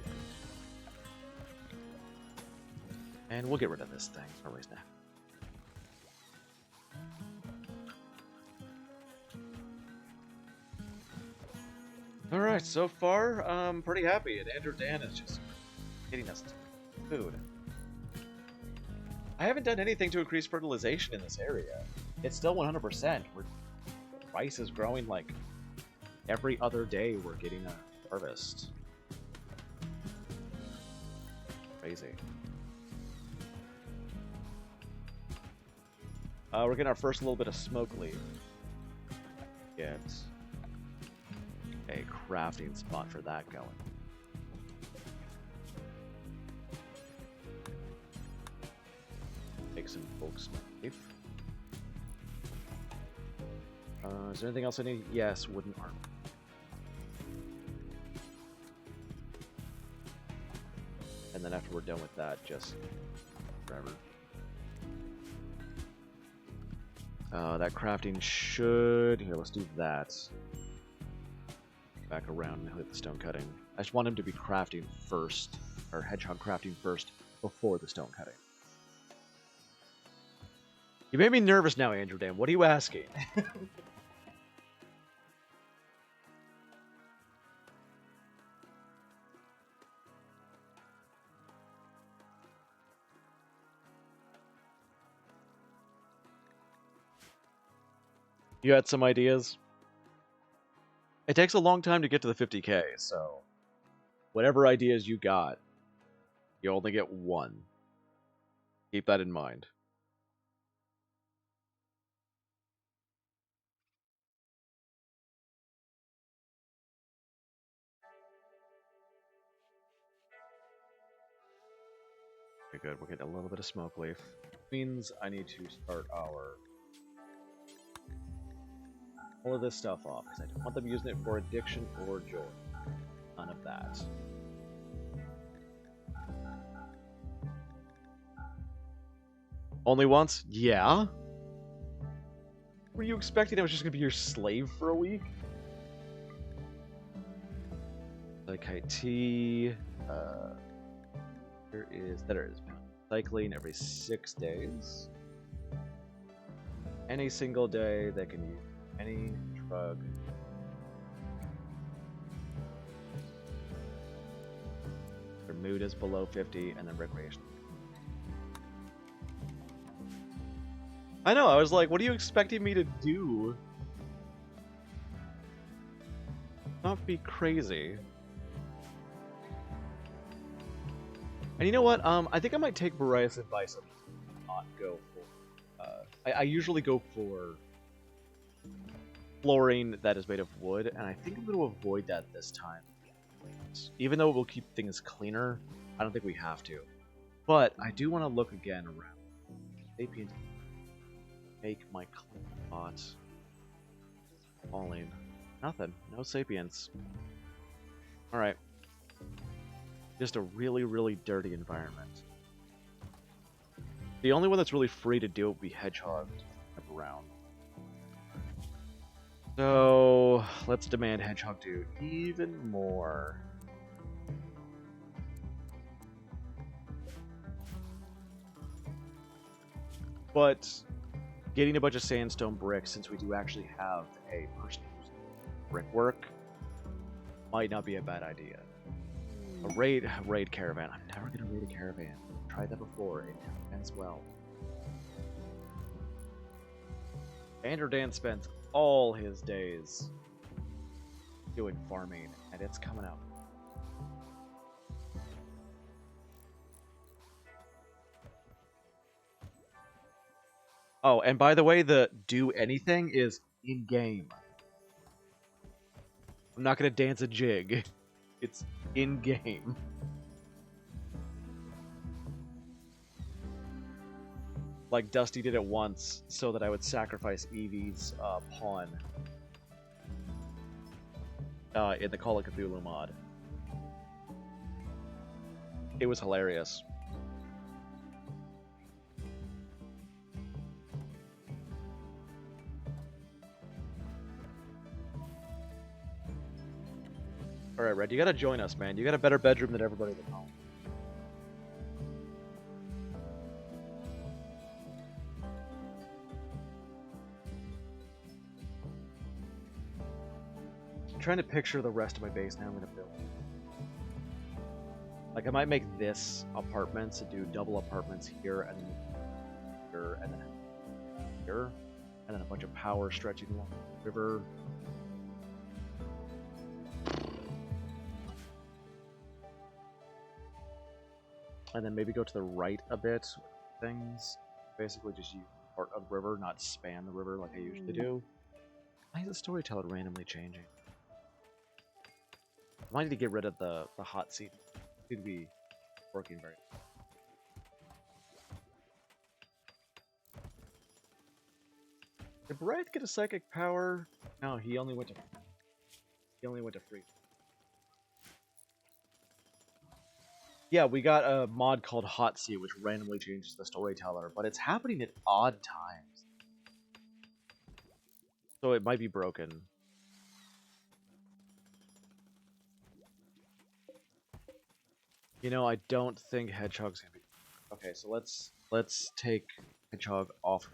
And we'll get rid of this thing for right now. Alright, so far, I'm pretty happy. And Andrew Dan is just getting us food. I haven't done anything to increase fertilization in this area. It's still 100%. Rice is growing like every other day we're getting a harvest. Crazy. We're getting our first little bit of smoke leaf. Get a crafting spot for that going. Take some bulk smoke leaf. Is there anything else I need? Yes, wooden armor. And then after we're done with that, just forever. That crafting should... Here, let's do that. Back around and hit the stone cutting. I just want him to be crafting first, or hedgehog crafting first, before the stone cutting. You made me nervous now, Andrew Dan. What are you asking? You had some ideas? It takes a long time to get to the 50k, so whatever ideas you got, you only get one. Keep that in mind. Okay, good. We're getting a little bit of smoke leaf. Means I need to start all of this stuff off, because I don't want them using it for addiction or joy. None of that. Only once? Yeah. Were you expecting I was just gonna be your slave for a week? Like IT, there is cycling every 6 days. Any single day they can use any drug. Their mood is below 50, and then recreation. I know, I was like, what are you expecting me to do? Not be crazy. And you know what? I think I might take Mariah's advice and not go for... I usually go for flooring that is made of wood, and I think I'm going to avoid that this time. Even though it will keep things cleaner, I don't think we have to. But I do want to look again around. Sapient. Make my clean spot. Falling. Nothing. No sapients. Alright. Just a really, really dirty environment. The only one that's really free to do it would be Hedgehog around. So, let's demand Hedgehog do even more. But getting a bunch of sandstone bricks, since we do actually have a person who's brickwork, might not be a bad idea. A raid caravan. I'm never gonna raid a caravan. I've tried that before. It never ends well. Vanderdan spent all his days doing farming, and it's coming up. Oh, and by the way, the do anything is in-game. I'm not gonna dance a jig. It's in-game. Like Dusty did it once, so that I would sacrifice Eevee's pawn in the Call of Cthulhu mod. It was hilarious. Alright, Red, you gotta join us, man. You got a better bedroom than everybody at home. I'm trying to picture the rest of my base now. I'm gonna build. Like, I might make this apartments and do double apartments here, and then here, and then here, and then a bunch of power stretching along the river. And then maybe go to the right a bit. Things. Basically just use part of the river, not span the river like I usually do. Why is the storyteller randomly changing? I might need to get rid of the hot seat. It seems to be working very well. Did Bright get a psychic power? No, he only went to free. Yeah, we got a mod called Hot Seat, which randomly changes the storyteller, but it's happening at odd times. So it might be broken. You know, I don't think Hedgehog's gonna be... Okay, so let's take Hedgehog off.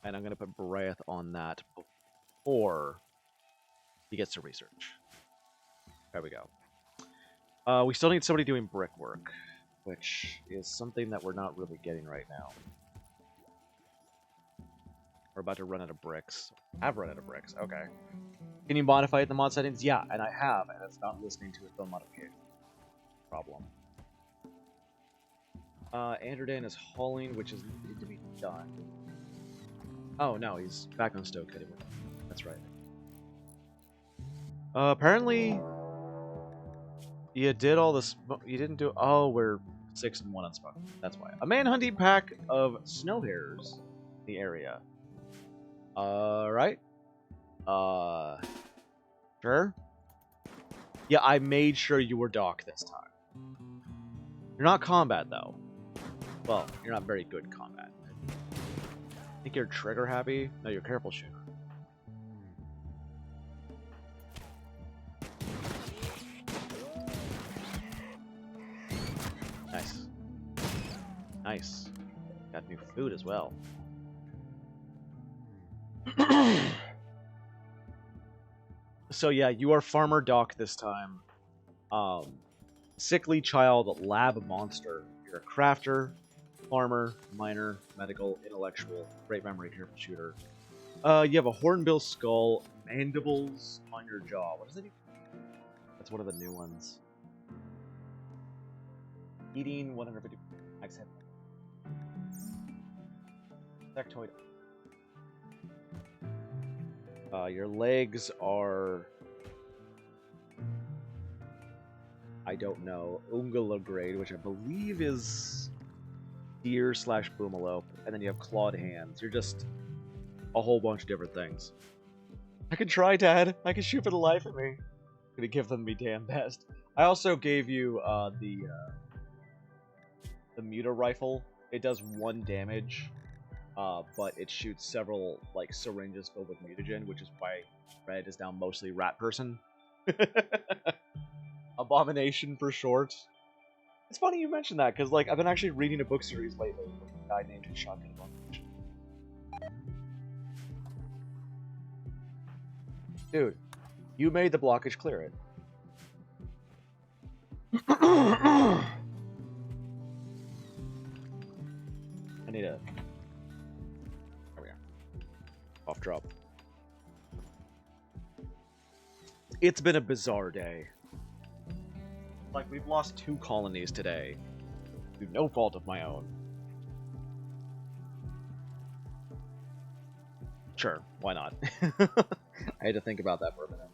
And I'm gonna put Barath on that before he gets to research. There we go. We still need somebody doing brickwork, which is something that we're not really getting right now. We're about to run out of bricks. I've run out of bricks. Okay. Can you modify it in the mod settings? Yeah, and I have, and it's not listening to its own modification. Problem. Anderdan is hauling, which is needed to be done. Oh no, he's back on Stoke anyway. That's right. Apparently, you did all this. You didn't do. Oh, we're 6 and 1 on Spock. That's why. A man-hunting pack of snow hares in the area. Right. Sure? Yeah, I made sure you were Doc this time. You're not combat, though. Well, you're not very good combat. Think you're trigger happy? No, you're careful shooter. Nice. Nice. Got new food as well. So yeah, you are Farmer Doc this time. Sickly child lab monster. You're a crafter, farmer, miner, medical, intellectual, great memory, careful shooter. You have a hornbill skull, mandibles on your jaw. What does that mean? That's one of the new ones. Eating 150 max head. Sectoid. Your legs are, I don't know, Ungula grade, which I believe is deer / boomalope, and then you have clawed hands. You're just a whole bunch of different things. I can try, Dad. I can shoot for the life of me. I'm gonna give them me damn best. I also gave you the muta rifle. It does 1 damage. But it shoots several, like, syringes filled with mutagen, which is why Red is now mostly rat person. Abomination for short. It's funny you mentioned that, because, like, I've been actually reading a book series lately with a guy named Shotgun Abomination. Dude, you made the blockage, clear it. I need a... Off drop. It's been a bizarre day. Like, we've lost 2 colonies today. Through no fault of my own. Sure, why not? I had to think about that for a minute.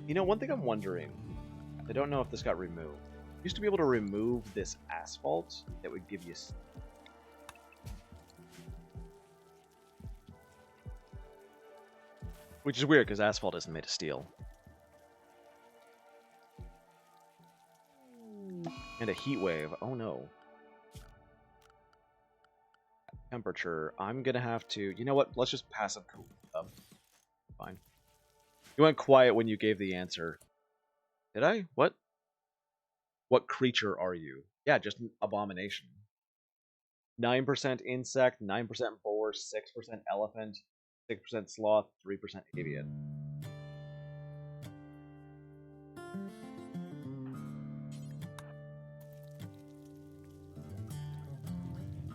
You know, one thing I'm wondering, I don't know if this got removed. I used to be able to remove this asphalt that would give you... Which is weird, because asphalt isn't made of steel. And a heat wave. Oh no. Temperature. I'm gonna have to... You know what? Let's just passive cool up. Fine. You went quiet when you gave the answer. Did I? What? What creature are you? Yeah, just an abomination. 9% insect, 9% boar, 6% elephant, 6% sloth, 3% avian.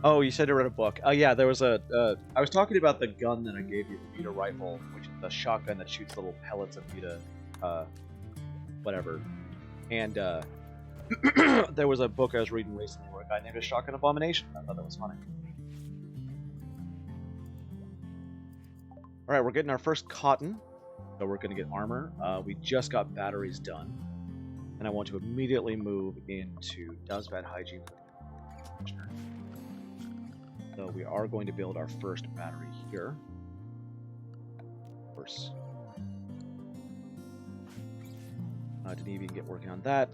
Oh, you said you read a book. Oh yeah, there was a... I was talking about the gun that I gave you, the muta rifle, which is the shotgun that shoots little pellets of muta, whatever. And, there was a book I was reading recently where a guy named a Shotgun Abomination. I thought that was funny. Alright, we're getting our first cotton, so we're going to get armor. We just got batteries done, and I want to immediately move into Does Bad Hygiene. So we are going to build our first battery here. Of course. Didn't even get working on that.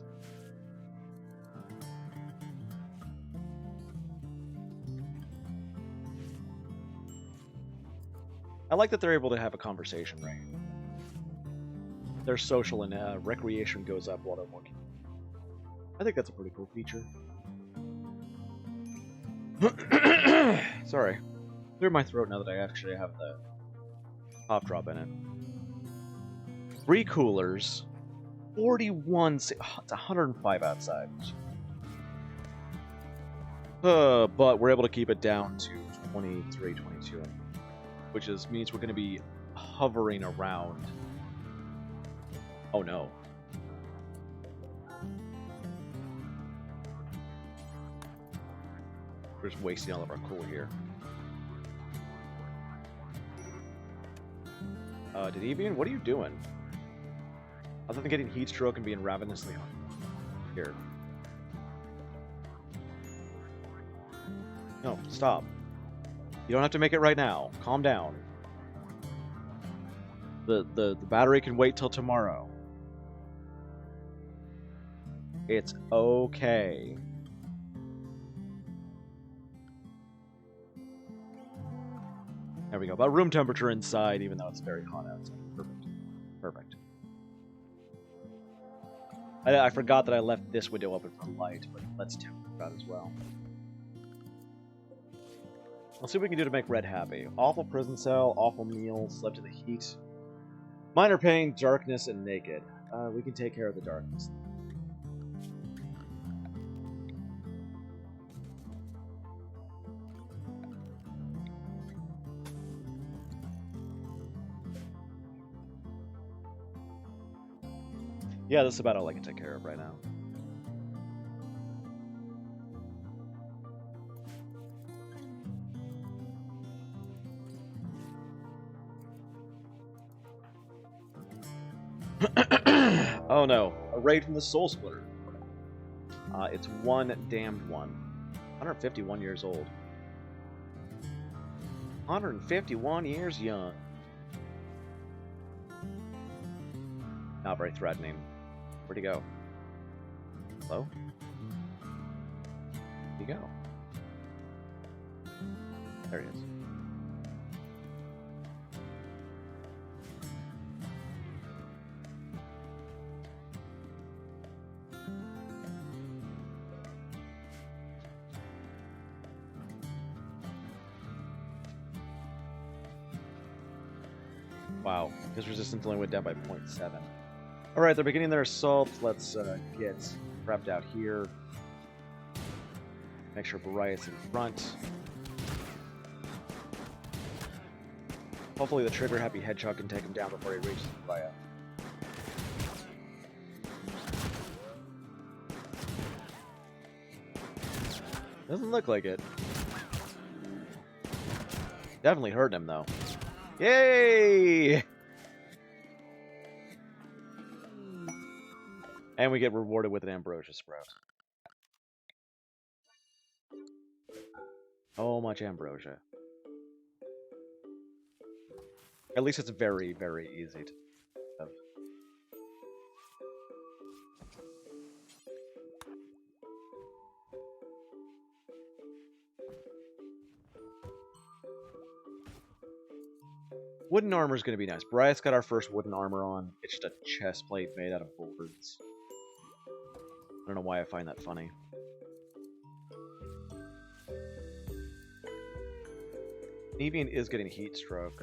I like that they're able to have a conversation, right? Their social and recreation goes up while they're working. I think that's a pretty cool feature. Sorry. Clear my throat now that I actually have the cough drop in it. 3 coolers. 41... It's 105 outside. But we're able to keep it down to 23, 22. Which means we're going to be hovering around. Oh no. We're just wasting all of our cool here. Devian, what are you doing? Other than getting heat stroke and being ravenously hungry. Here. No, stop. You don't have to make it right now. Calm down. The battery can wait till tomorrow. It's okay. There we go. About room temperature inside, even though it's very hot outside. Perfect. Perfect. I forgot that I left this window open for light, but let's temper that as well. Let's see what we can do to make Red happy. Awful prison cell, awful meal, slept in the heat. Minor pain, darkness, and naked. We can take care of the darkness. Yeah, this is about all I can take care of right now. Oh no, a raid from the Soul Splitter. It's one damned one. 151 years old. 151 years young. Not very threatening. Where'd he go? Hello? Where'd he go? There he is. Wow, his resistance only went down by 0.7. Alright, they're beginning their assault. Let's get prepped out here. Make sure Bariah's in front. Hopefully the trigger-happy hedgehog can take him down before he reaches Bariah. Doesn't look like it. Definitely hurt him, though. Yay! And we get rewarded with an ambrosia sprout. Oh, much ambrosia. At least it's very, very easy to have. Wooden armor is going to be nice. Bryce's got our first wooden armor on. It's just a chest plate made out of boards. I don't know why I find that funny. Nevian is getting heat stroke.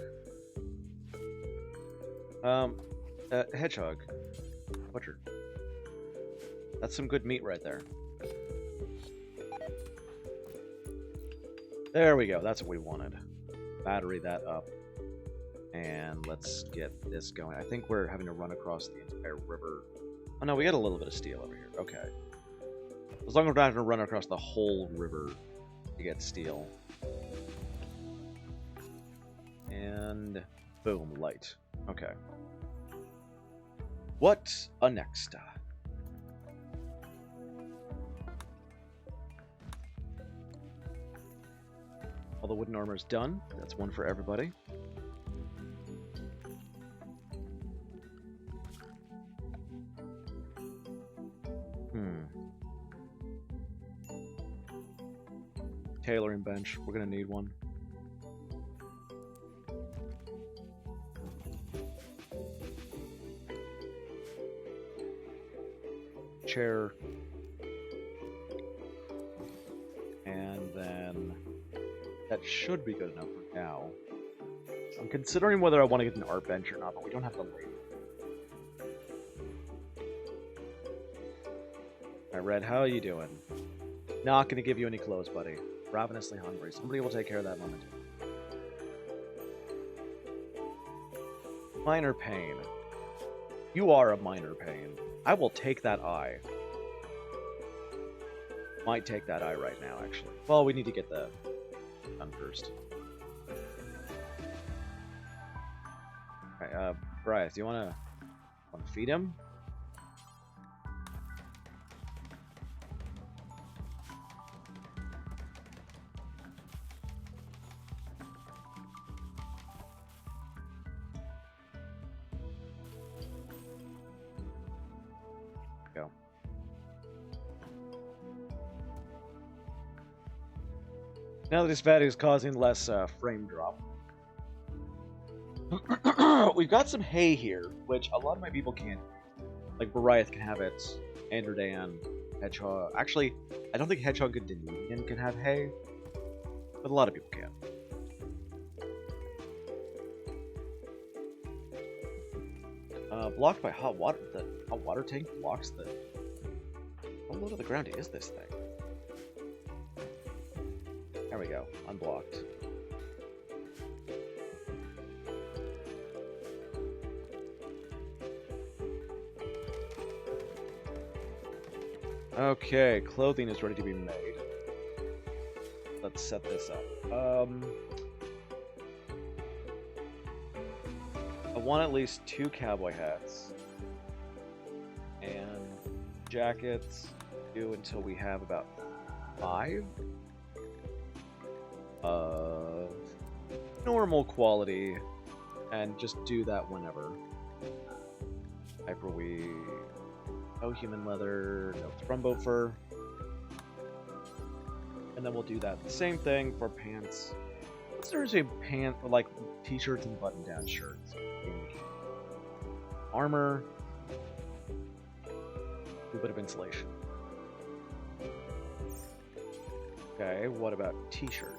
Hedgehog. Butcher. That's some good meat right there. There we go. That's what we wanted. Battery that up. And let's get this going. I think we're having to run across the entire river. Oh no, we got a little bit of steel over here. Okay. As long as we're not having to run across the whole river to get steel. And boom, light. Okay. What a next? All the wooden armor's done. That's one for everybody. Tailoring bench. We're gonna need one. Chair. And then that should be good enough for now. I'm considering whether I want to get an art bench or not, but we don't have the label. Alright, Red, how are you doing? Not gonna give you any clothes, buddy. Ravenously hungry. Somebody will take care of that moment. Minor pain. You are a minor pain. I will take that eye. Might take that eye right now, actually. Well, we need to get the gun first. Alright, Bryce, do you wanna feed him? Now that his value is causing less frame drop. We've got some hay here, which a lot of my people can't. Like, Bariath can have it, Anderdan, Hedgehog. Actually, I don't think Hedgehog and Denubian can have hay, but a lot of people can. Blocked by hot water. The hot water tank blocks the... How low to the ground is this thing? There we go. Unblocked. Okay, clothing is ready to be made. Let's set this up. I want at least 2 cowboy hats. And jackets do until we have about 5 of normal quality, and just do that whenever. Hyperweave, no human leather, no thrumbo fur, and then we'll do that. The same thing for pants. There's a pant like t-shirts and button-down shirts. Armor, a bit of insulation. Okay, what about t-shirt?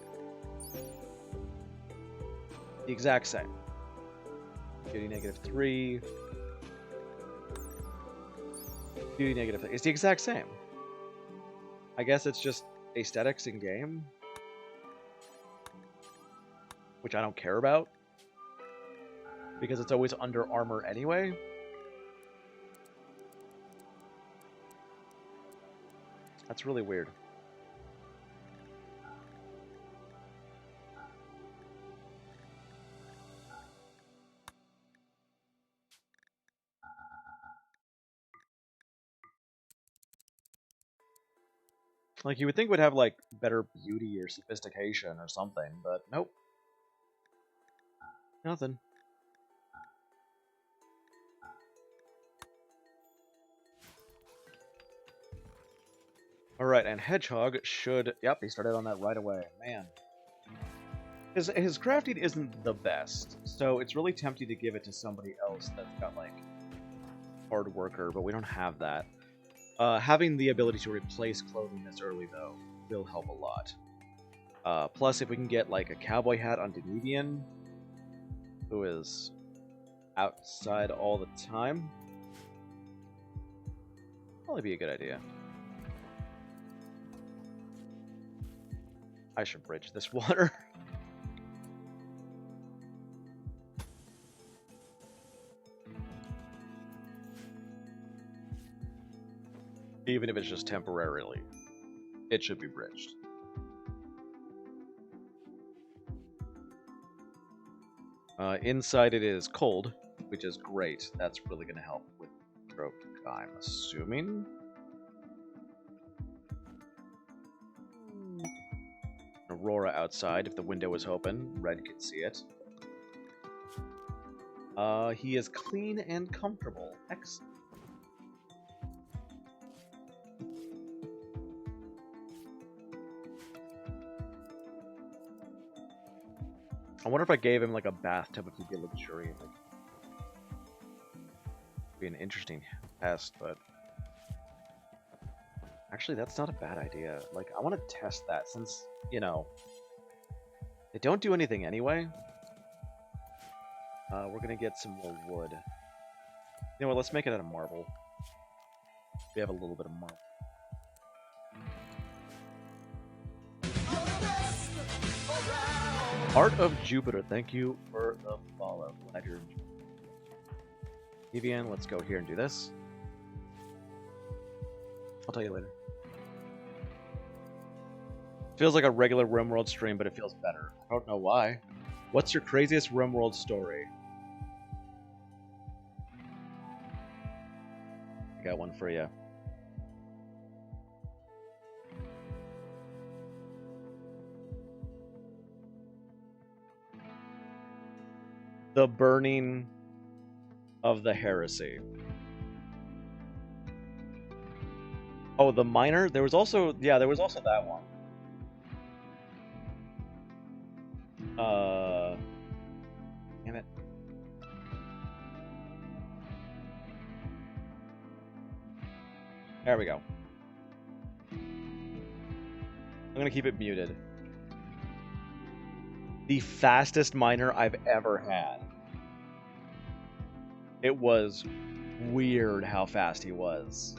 The exact same. Beauty -3. Beauty -3. It's the exact same. I guess it's just aesthetics in game, which I don't care about, because it's always under armor anyway. That's really weird. Like, you would think we'd have, like, better beauty or sophistication or something, but nope. Nothing. Alright, and Hedgehog should... Yep, he started on that right away. Man. His crafting isn't the best, so it's really tempting to give it to somebody else that's got, like, hard worker, but we don't have that. Having the ability to replace clothing this early, though, will help a lot. Plus, if we can get, like, a cowboy hat on Denubian, who is outside all the time, probably be a good idea. I should bridge this water. Even if it's just temporarily, it should be bridged. Inside it is cold, which is great. That's really going to help with throat, I'm assuming. Aurora outside, if the window is open, Red can see it. He is clean and comfortable. Excellent. I wonder if I gave him like a bathtub if he'd be luxuriant. Like, be an interesting test, but actually that's not a bad idea. Like, I want to test that since, you know, they don't do anything anyway. We're gonna get some more wood. You know what? Let's make it out of marble. We have a little bit of marble. Art of Jupiter, thank you for the follow. Glad you're enjoying. Evian, let's go here and do this. I'll tell you later. Feels like a regular RimWorld stream, but it feels better. I don't know why. What's your craziest RimWorld story? I got one for you. The burning of the heresy. Oh, the miner? There was also, yeah, there was also that one. Damn it. There we go. I'm gonna keep it muted. The fastest miner I've ever had. It was weird how fast he was.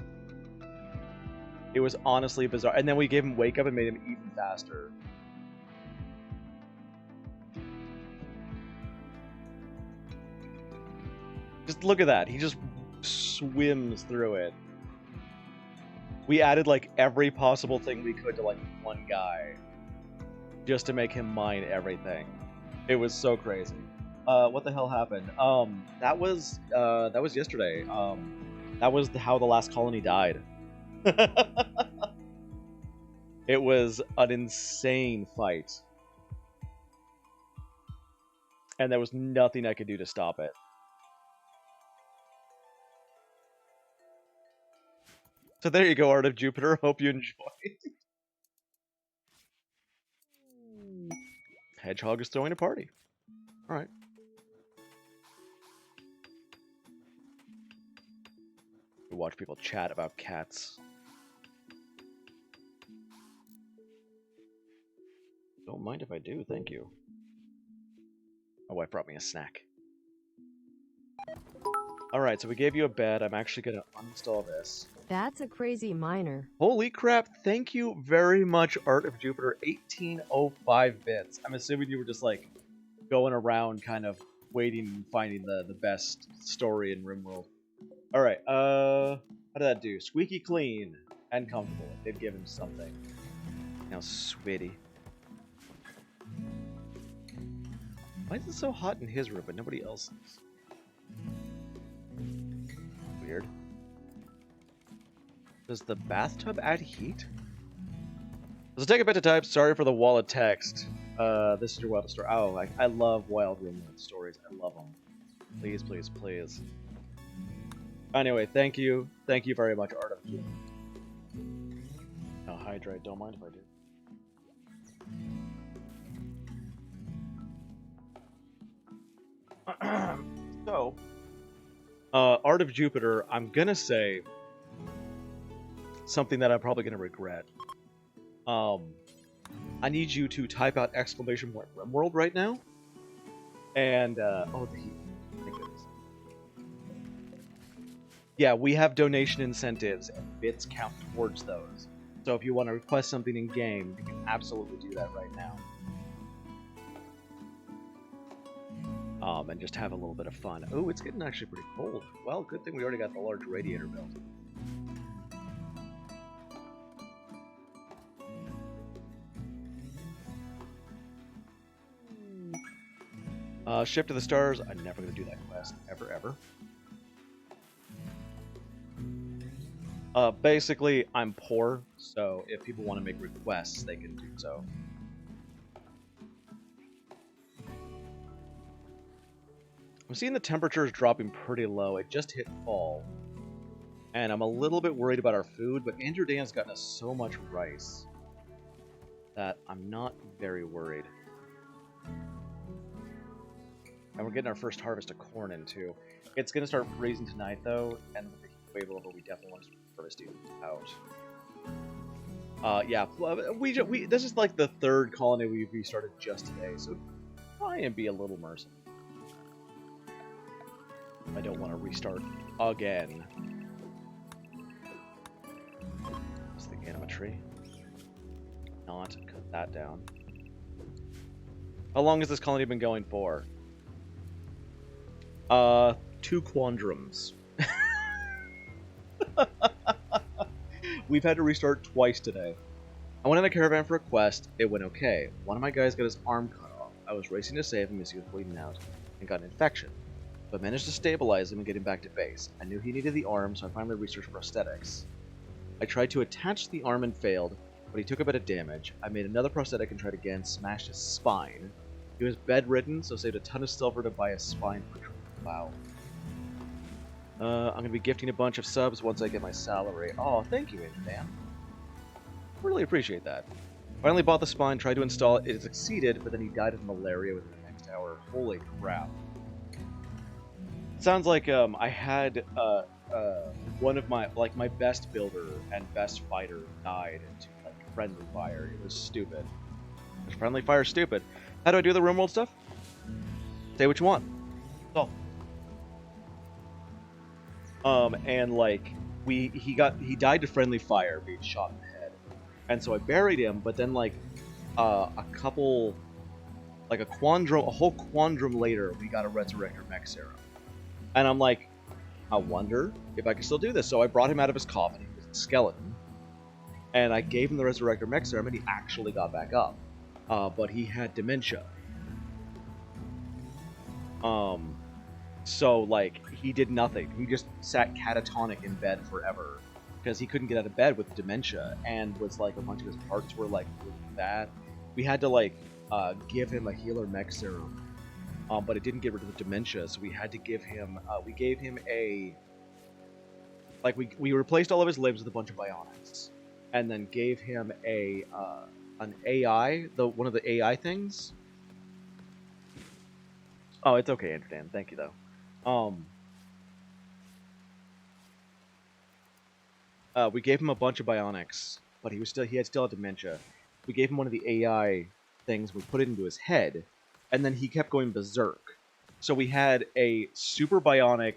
It was honestly bizarre. And then we gave him wake up and made him even faster. Just look at that. He just swims through it. We added like every possible thing we could to like one guy just to make him mine everything. It was so crazy. What the hell happened? That was yesterday. That was how the last colony died. It was an insane fight. And there was nothing I could do to stop it. So there you go, Art of Jupiter. Hope you enjoyed. Hedgehog is throwing a party. Alright. We watch people chat about cats. Don't mind if I do, thank you. My wife brought me a snack. Alright, so we gave you a bed. I'm actually going to uninstall this. That's a crazy miner. Holy crap, thank you very much, Art of Jupiter. 1805 bits. I'm assuming you were just like going around kind of waiting and finding the best story in RimWorld. Alright, how did that do? Squeaky clean and comfortable. They've given something. Now sweaty. Why is it so hot in his room but nobody else's? Weird. Does the bathtub add heat? So take a bit to type. Sorry for the wall of text. This is your wild story. Oh, I love wild RimWorld stories. I love them. Please, please, please. Anyway, thank you. Thank you very much, Art of Jupiter. No, hydrate. Don't mind if I do. So, Art of Jupiter, I'm gonna say something that I'm probably gonna regret. I need you to type out !RimWorld right now. And, oh, the heat. Thank goodness. Yeah, we have donation incentives, and bits count towards those. So if you want to request something in game, you can absolutely do that right now. And just have a little bit of fun. Oh, it's getting actually pretty cold. Well, good thing we already got the large radiator built. Ship to the Stars. I'm never going to do that quest. Ever, ever. Basically, I'm poor, so if people want to make requests, they can do so. I'm seeing the temperatures dropping pretty low. It just hit fall. And I'm a little bit worried about our food, but Andrew Dan's gotten us so much rice that I'm not very worried. And we're getting our first harvest of corn in, too. It's going to start freezing tonight, though, and with the heat wave over, we definitely want to start harvesting out. Yeah, this is like the third colony we restarted just today, so try and be a little merciful. I don't want to restart again. It's the animatry. Not cut that down. How long has this colony been going for? 2 quandrums. We've had to restart twice today. I went on a caravan for a quest. It went okay. One of my guys got his arm cut off. I was racing to save him as he was bleeding out and got an infection, but managed to stabilize him and get him back to base. I knew he needed the arm, so I finally researched prosthetics. I tried to attach the arm and failed, but he took a bit of damage. I made another prosthetic and tried again, smashed his spine. He was bedridden, so saved a ton of silver to buy a spine for treatment. Wow. I'm going to be gifting a bunch of subs once I get my salary. Oh, thank you, Dan. Really appreciate that. Finally bought the spine, tried to install it. It succeeded, but then he died of malaria within the next hour. Holy crap. Sounds like I had one of my my best builder and best fighter died into like friendly fire. It was stupid. Friendly fire, stupid. How do I do the RimWorld stuff? Say what you want. That's all. And like he died to friendly fire, being shot in the head, and so I buried him. But then like a whole quandrum later, we got a Resurrector Mech Serum. And I'm like, I wonder if I can still do this. So I brought him out of his coffin. He was a skeleton. And I gave him the Resurrector Mech Serum, and he actually got back up. But he had dementia. So, like, he did nothing. He just sat catatonic in bed forever. Because he couldn't get out of bed with dementia. And was, like, a bunch of his parts were, like, really bad. We had to, like, give him a healer mech serum. But it didn't get rid of the dementia, so we had to give him, we gave him a, like, we replaced all of his limbs with a bunch of bionics, and then gave him an AI, one of the AI things. Oh, it's okay, Amsterdam, thank you, though. We gave him a bunch of bionics, but he had still had dementia. We gave him one of the AI things, we put it into his head, and then he kept going berserk. So we had a super bionic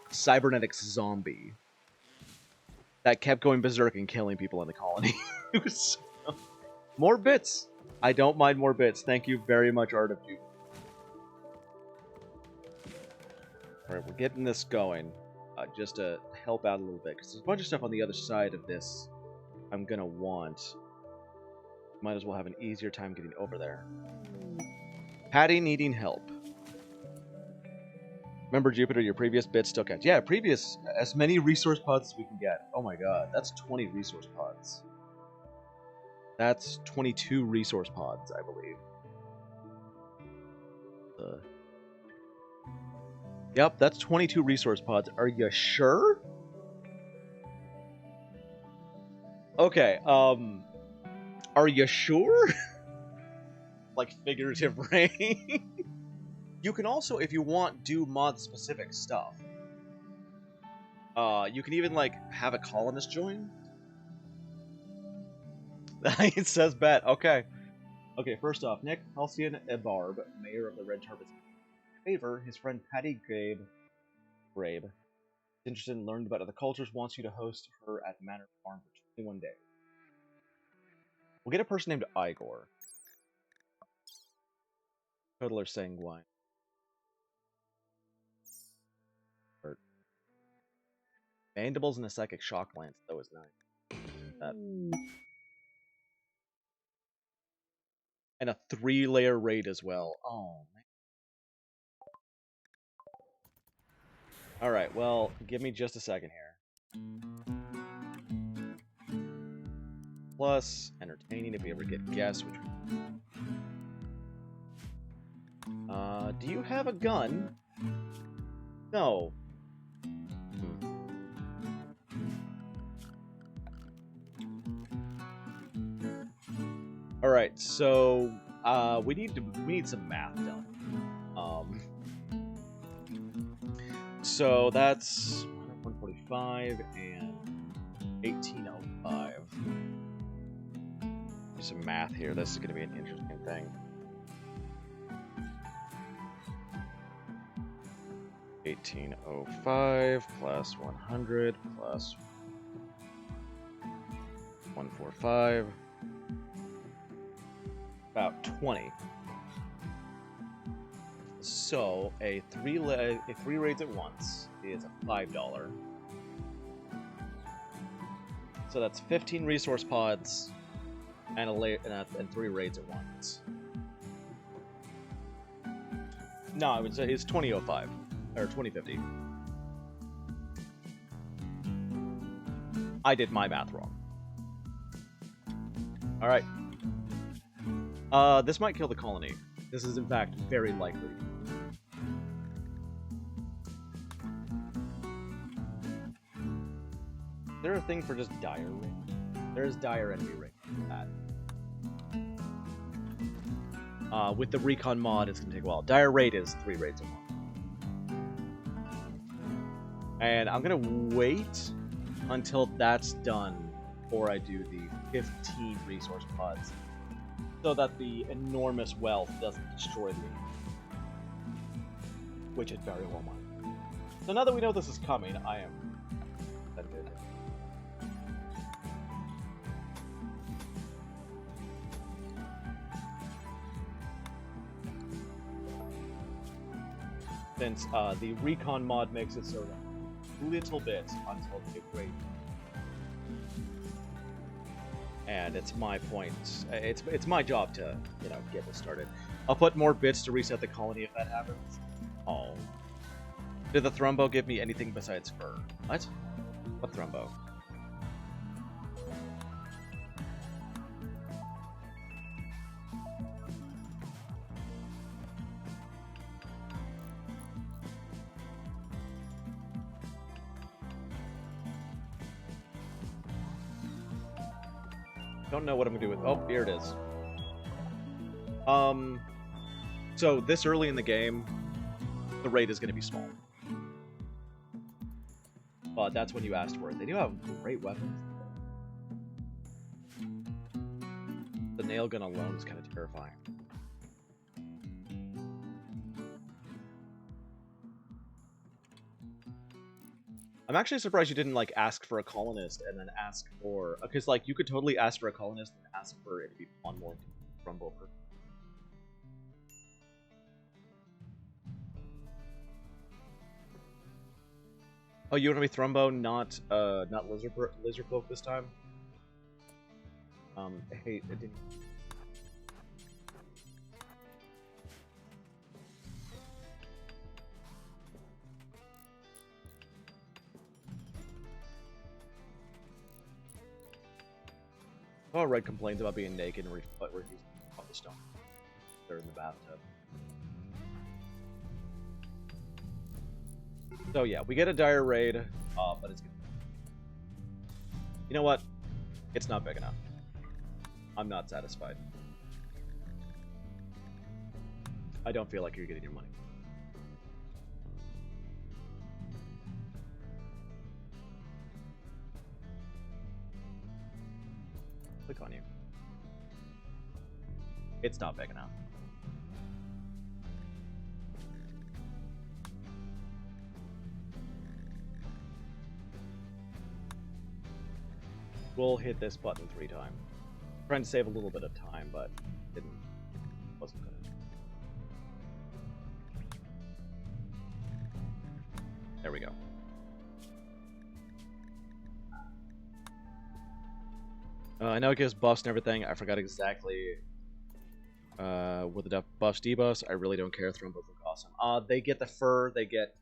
cybernetics zombie that kept going berserk and killing people in the colony. It was more bits. I don't mind more bits. Thank you very much, Art of Juve. Alright, we're getting this going. Just to help out a little bit, because there's a bunch of stuff on the other side of this I'm gonna want. Might as well have an easier time getting over there. Patty needing help. Remember, Jupiter, your previous bits still count. Yeah, previous, as many resource pods as we can get. Oh my god, that's 20 resource pods. That's 22 resource pods, I believe. Yep, that's 22 resource pods. Are you sure? Okay, are you sure? Like figurative rain. You can also, if you want, do mod-specific stuff. You can even, like, have a colonist join. It says bet. Okay. Okay, first off, Nick Halcyon Ebarb, mayor of the Red Tarpets. Favor, his friend Patty Grabe, is interested in learning about other cultures, wants you to host her at Manor Farm for 21 days. We'll get a person named Igor. Totaler Sanguine. Mandibles and a Psychic Shock Lance, that was nice. And a 3-layer raid as well. Oh, man. Alright, well, give me just a second here. Plus, entertaining if we ever get guests, which do you have a gun? No. Alright, so we need some math done. So that's 145 and 1805. Do some math here. This is going to be an interesting thing. 1805 plus 100 plus 145. About 20. So a three raids at once is a $5. So that's 15 resource pods and and 3 raids at once. No, I would say it's 2005 or 2050. I did my math wrong. All right. This might kill the colony. This is, in fact, very likely. Is there a thing for just dire raid? There is dire enemy raid. that. With the recon mod, it's gonna take a while. Dire raid is 3 raids a month. And I'm gonna wait until that's done before I do the 15 resource pods, so that the enormous wealth doesn't destroy the game, which it very well might. So now that we know this is coming, I am excited. Since the recon mod makes it so that little bit until the raid. And it's my point. It's my job to, get this started. I'll put more bits to reset the colony if that happens. Oh. Did the Thrumbo give me anything besides fur? What? What Thrumbo? Don't know what I'm gonna do with. Oh, here it is. So this early in the game, the raid is gonna be small. But that's when you asked for it. They do have great weapons. The nail gun alone is kind of terrifying. I'm actually surprised you didn't ask for a colonist and then ask for, because you could totally ask for a colonist and ask for it to be Pawnmorpher, RimWorld. Oh, you want to be Thrumbo, not Lizardfolk this time? Hey, it didn't. Oh, Red complains about being naked and refuses to pop the stone. They're in the bathtub. So yeah, we get a dire raid, but it's good. You know what? It's not big enough. I'm not satisfied. I don't feel like you're getting your money. Click on you. It's not big enough. We'll hit this button 3 times. Trying to save a little bit of time, but wasn't good. There we go. I know it gives buffs and everything. I forgot exactly with the buffs, debuffs. I really don't care. Thrumbo look awesome. They get the fur. They get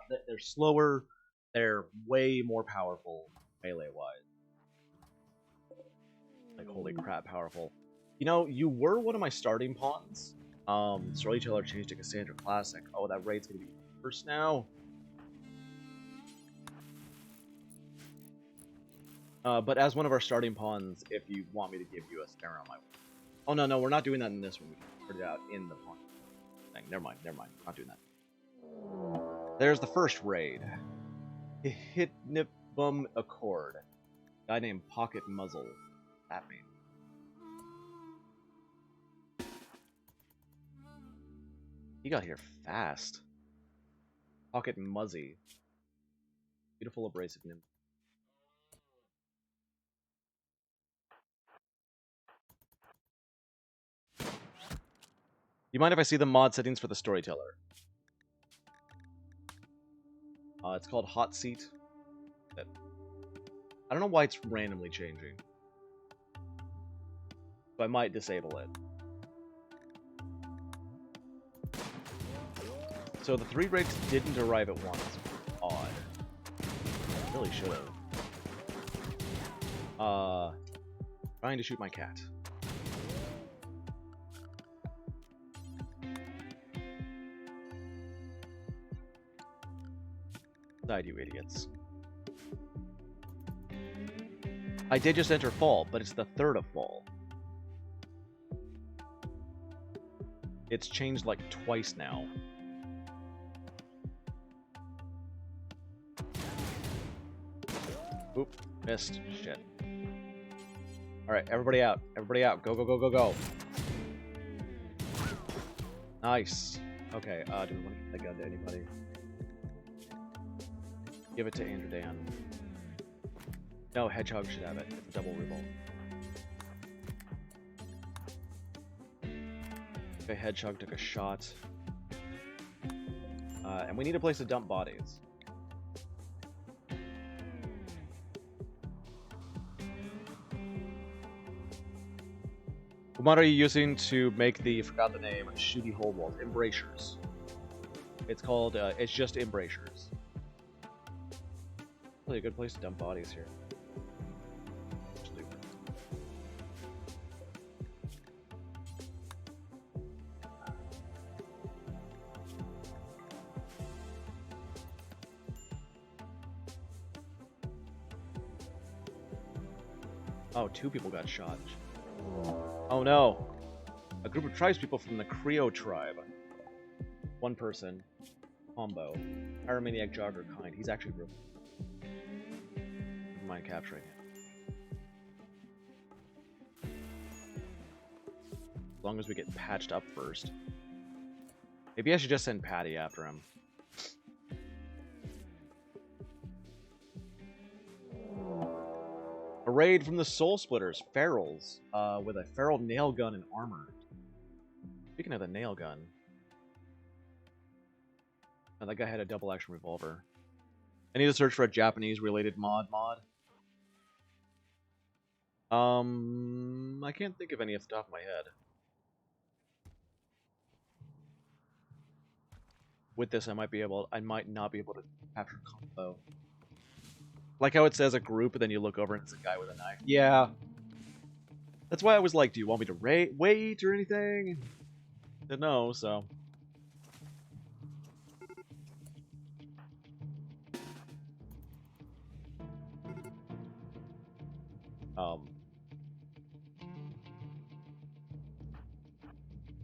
they're slower. They're way more powerful melee wise. Holy crap, powerful. You know, you were one of my starting pawns. Storyteller changed to Cassandra Classic. Oh, that raid's gonna be first now. But as one of our starting pawns, if you want me to give you a stare on my... Oh, no, we're not doing that in this one. We can put it out in the pawn thing. Never mind. We're not doing that. There's the first raid. Hitnibum Accord. Guy named Pocket Muzzle. That mean? He got here fast. Pocket Muzzy. Beautiful abrasive nymph. You mind if I see the mod settings for the storyteller? It's called Hot Seat. I don't know why it's randomly changing. So I might disable it. So the 3 raids didn't arrive at once. Odd. Really should have. Trying to shoot my cat. Died, you idiots. I did just enter fall, but it's the 3rd of fall. It's changed like twice now. Oop, missed. Shit. Alright, everybody out. Everybody out. Go, go, go, go, go. Nice. Okay, do we want to give that gun to anybody? Give it to Andrew Dan. No, Hedgehog should have it. It's a double revolt. Okay, Hedgehog took a shot. And we need a place to dump bodies. What mod are you using to make the, forgot the name, shooty hole walls? Embrasures. It's called, it's just embrasures. Really a good place to dump bodies here. Oh, 2 people got shot. Oh no! A group of tribespeople from the Creo tribe. 1 person. Combo. Pyromaniac Jogger kind. He's actually real. Never mind capturing him. As long as we get patched up first. Maybe I should just send Patty after him. A raid from the Soul Splitters, Ferals, with a feral nail gun and armor. Speaking of the nail gun, oh, that guy had a double action revolver. I need to search for a Japanese related mod. I can't think of any off the top of my head. With this, I might not be able to capture combo. Like how it says a group, and then you look over and it's a guy with a knife. Yeah. That's why I was like, do you want me to wait or anything? Didn't know, so.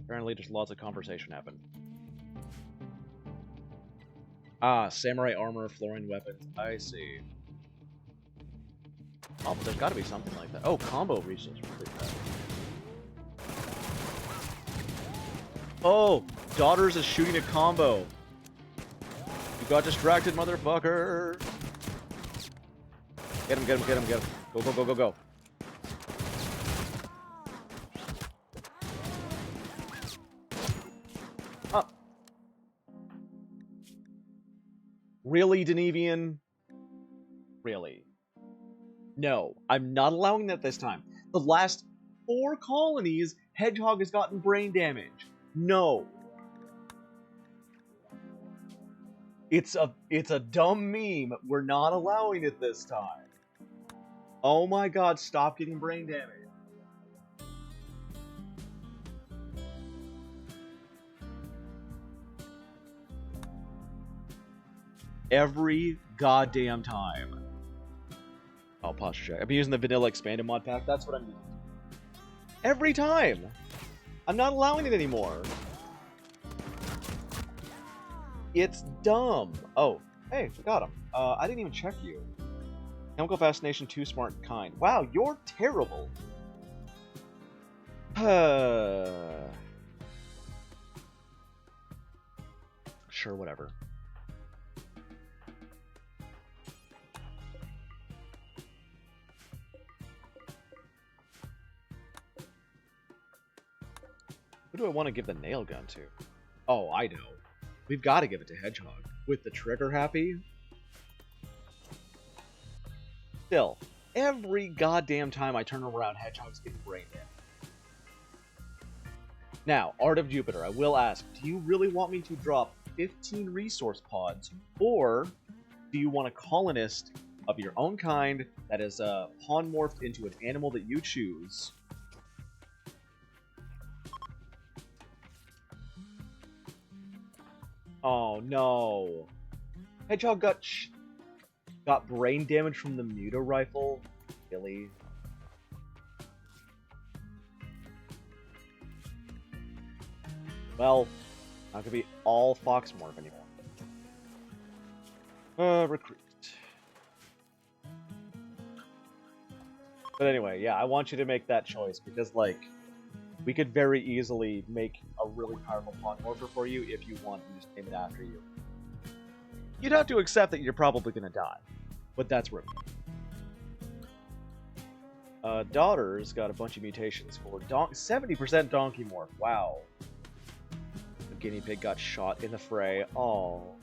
Apparently just lots of conversation happened. Ah, samurai armor, flooring weapons. I see. Oh, but there's got to be something like that. Oh, combo research. Oh, Daughters is shooting a combo. You got distracted, motherfucker. Get him, get him, get him, get him. Go, go, go, go, go. Up. Really, Denevian? Really? No, I'm not allowing that this time. The last 4 colonies, Hedgehog has gotten brain damage. No. It's a dumb meme. We're not allowing it this time. Oh my god, stop getting brain damage. Every goddamn time. Oh, posture check. I've been using the vanilla expanded mod pack. That's what I'm using. Every time! I'm not allowing it anymore. It's dumb. Oh, hey, we got him. I didn't even check you. Chemical Fascination, too smart and kind. Wow, you're terrible. Sure, whatever. Who do I want to give the nail gun to? Oh, I know. We've got to give it to Hedgehog. With the trigger happy? Still, every goddamn time I turn around, Hedgehog's getting brain damage. Now, Art of Jupiter, I will ask, do you really want me to drop 15 resource pods, or do you want a colonist of your own kind that is pawnmorphed into an animal that you choose? Oh no. Hedgehog got brain damage from the Muta rifle. Really? Well, not gonna be all Foxmorph anymore. Recruit. But anyway, yeah, I want you to make that choice because, like, we could very easily make a really powerful Pawnmorpher for you if you want to just name it after you. You'd have to accept that you're probably gonna die, but that's RimWorld. Daughter's got a bunch of mutations for 70% Donkey Morph. Wow. The guinea pig got shot in the fray. Oh.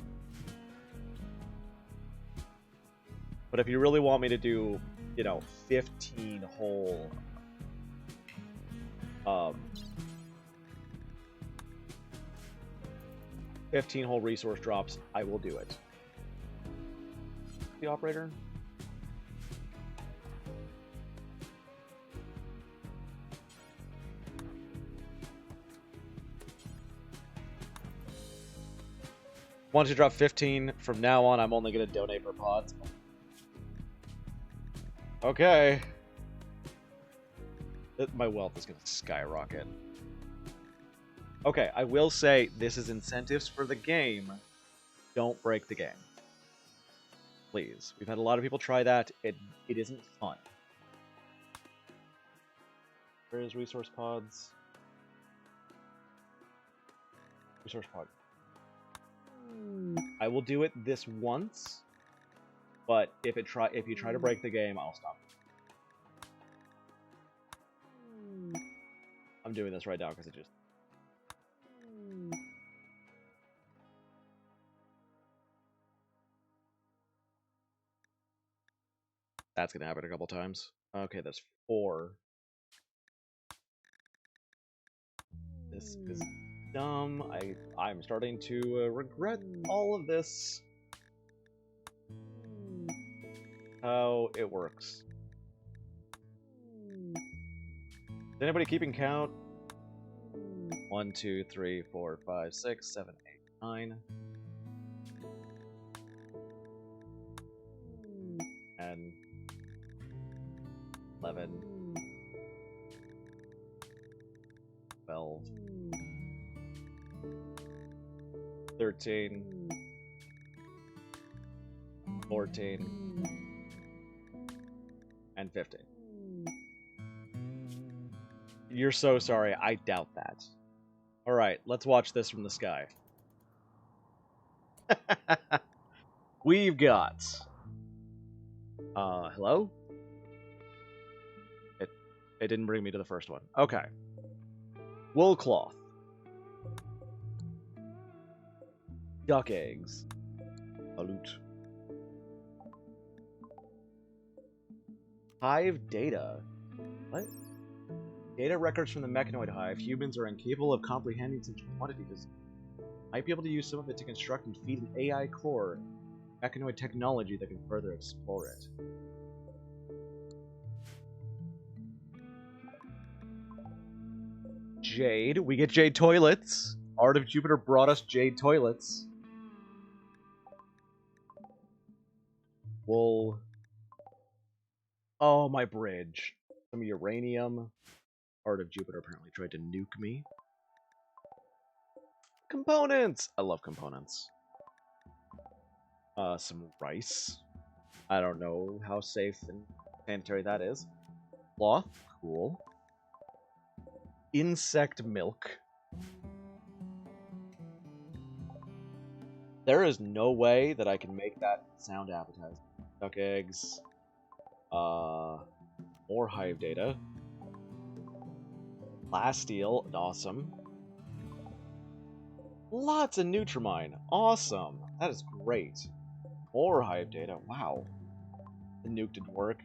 But if you really want me to do, you know, 15 whole 15 whole resource drops, I will do it. The operator? Once you drop 15, from now on, I'm only going to donate for pods. Okay. My wealth is going to skyrocket. Okay, I will say this is incentives for the game. Don't break the game. Please. We've had a lot of people try that. It isn't fun. Where is resource pods? Resource pod. I will do it this once, but if you try to break the game, I'll stop. I'm doing this right now because it just. That's gonna happen a couple times. Okay, that's 4. This is dumb. I'm starting to regret all of this. How it works. Is anybody keeping count? 1, 2, 3, 4, 5, 6, 7, 8, 9. And 11. 12. 13. 14. And 15. You're so sorry. I doubt that. Alright, let's watch this from the sky. We've got... hello? It didn't bring me to the first one. Okay. Wool cloth. Duck eggs. A loot. Hive data. What? Data records from the mechanoid hive. Humans are incapable of comprehending such quantities. Might be able to use some of it to construct and feed an AI core mechanoid technology that can further explore it. Jade. We get Jade toilets. Art of Jupiter brought us Jade toilets. Wool. Oh, my bridge. Some uranium. Art of Jupiter apparently tried to nuke me. Components! I love components. Some rice. I don't know how safe and sanitary that is. Cloth. Cool. Insect milk. There is no way that I can make that sound appetizing. Duck eggs. More hive data. Plasteel. Awesome. Lots of Nutrimine. Awesome. That is great. More hive data. Wow. The nuke didn't work.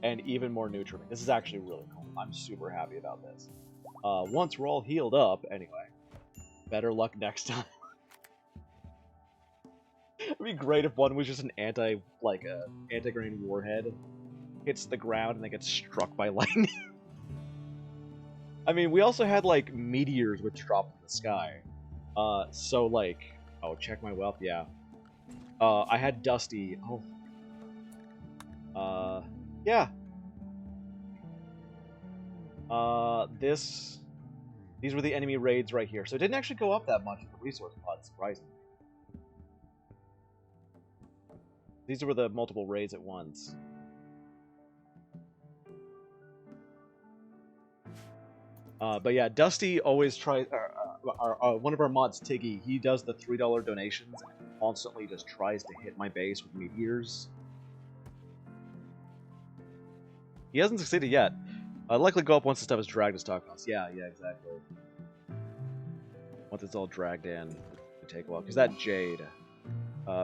And even more Nutrimine. This is actually really cool. I'm super happy about this. Once we're all healed up, anyway. Better luck next time. It'd be great if one was just an anti-grain warhead. Hits the ground and then gets struck by lightning. I mean, we also had, like, meteors which dropped from the sky. So, like... Oh, check my wealth, yeah. I had Dusty... Oh. Yeah. These were the enemy raids right here. So it didn't actually go up that much with the resource pod, surprisingly. These were the multiple raids at once. But yeah, Dusty always tries. One of our mods, Tiggy, he does the $3 donations and constantly just tries to hit my base with meteors. He hasn't succeeded yet. I'll likely go up once the stuff is dragged to stockhouse. Yeah, exactly. Once it's all dragged in, it'll take a while. Because that Jade.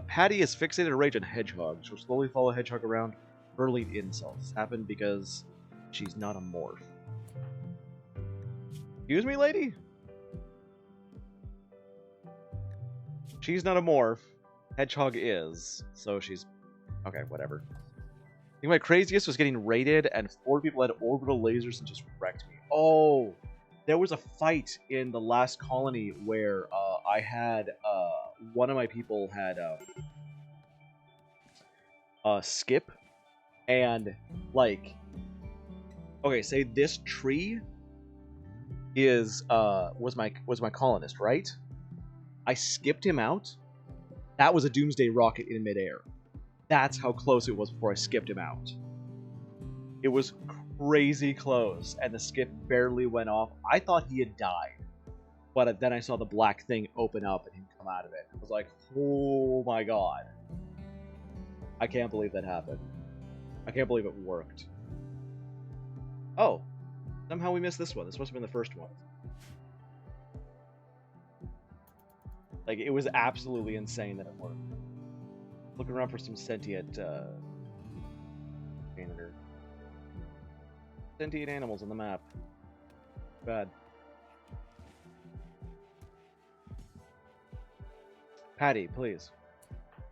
Patty is fixated to rage on Hedgehog. She'll slowly follow Hedgehog around, hurling insults. Happened because she's not a morph. Excuse me, lady? She's not a morph. Hedgehog is. So she's... Okay, whatever. I think my craziest was getting raided and 4 people had orbital lasers and just wrecked me. Oh! There was a fight in the last colony where I had... one of my people had skip. And, like... Okay, say this tree is was my colonist, right? I skipped him out. That was a doomsday rocket in midair. That's how close it was before I skipped him out. It was crazy close, and the skip barely went off. I thought he had died, but then I saw the black thing open up and him come out of it. I was like, oh my god. I can't believe that happened. I can't believe it worked. Oh. Somehow we missed this one. This must have been the first one. Like, it was absolutely insane that it worked. Looking around for some sentient, sentient animals on the map. Bad. Patty, please.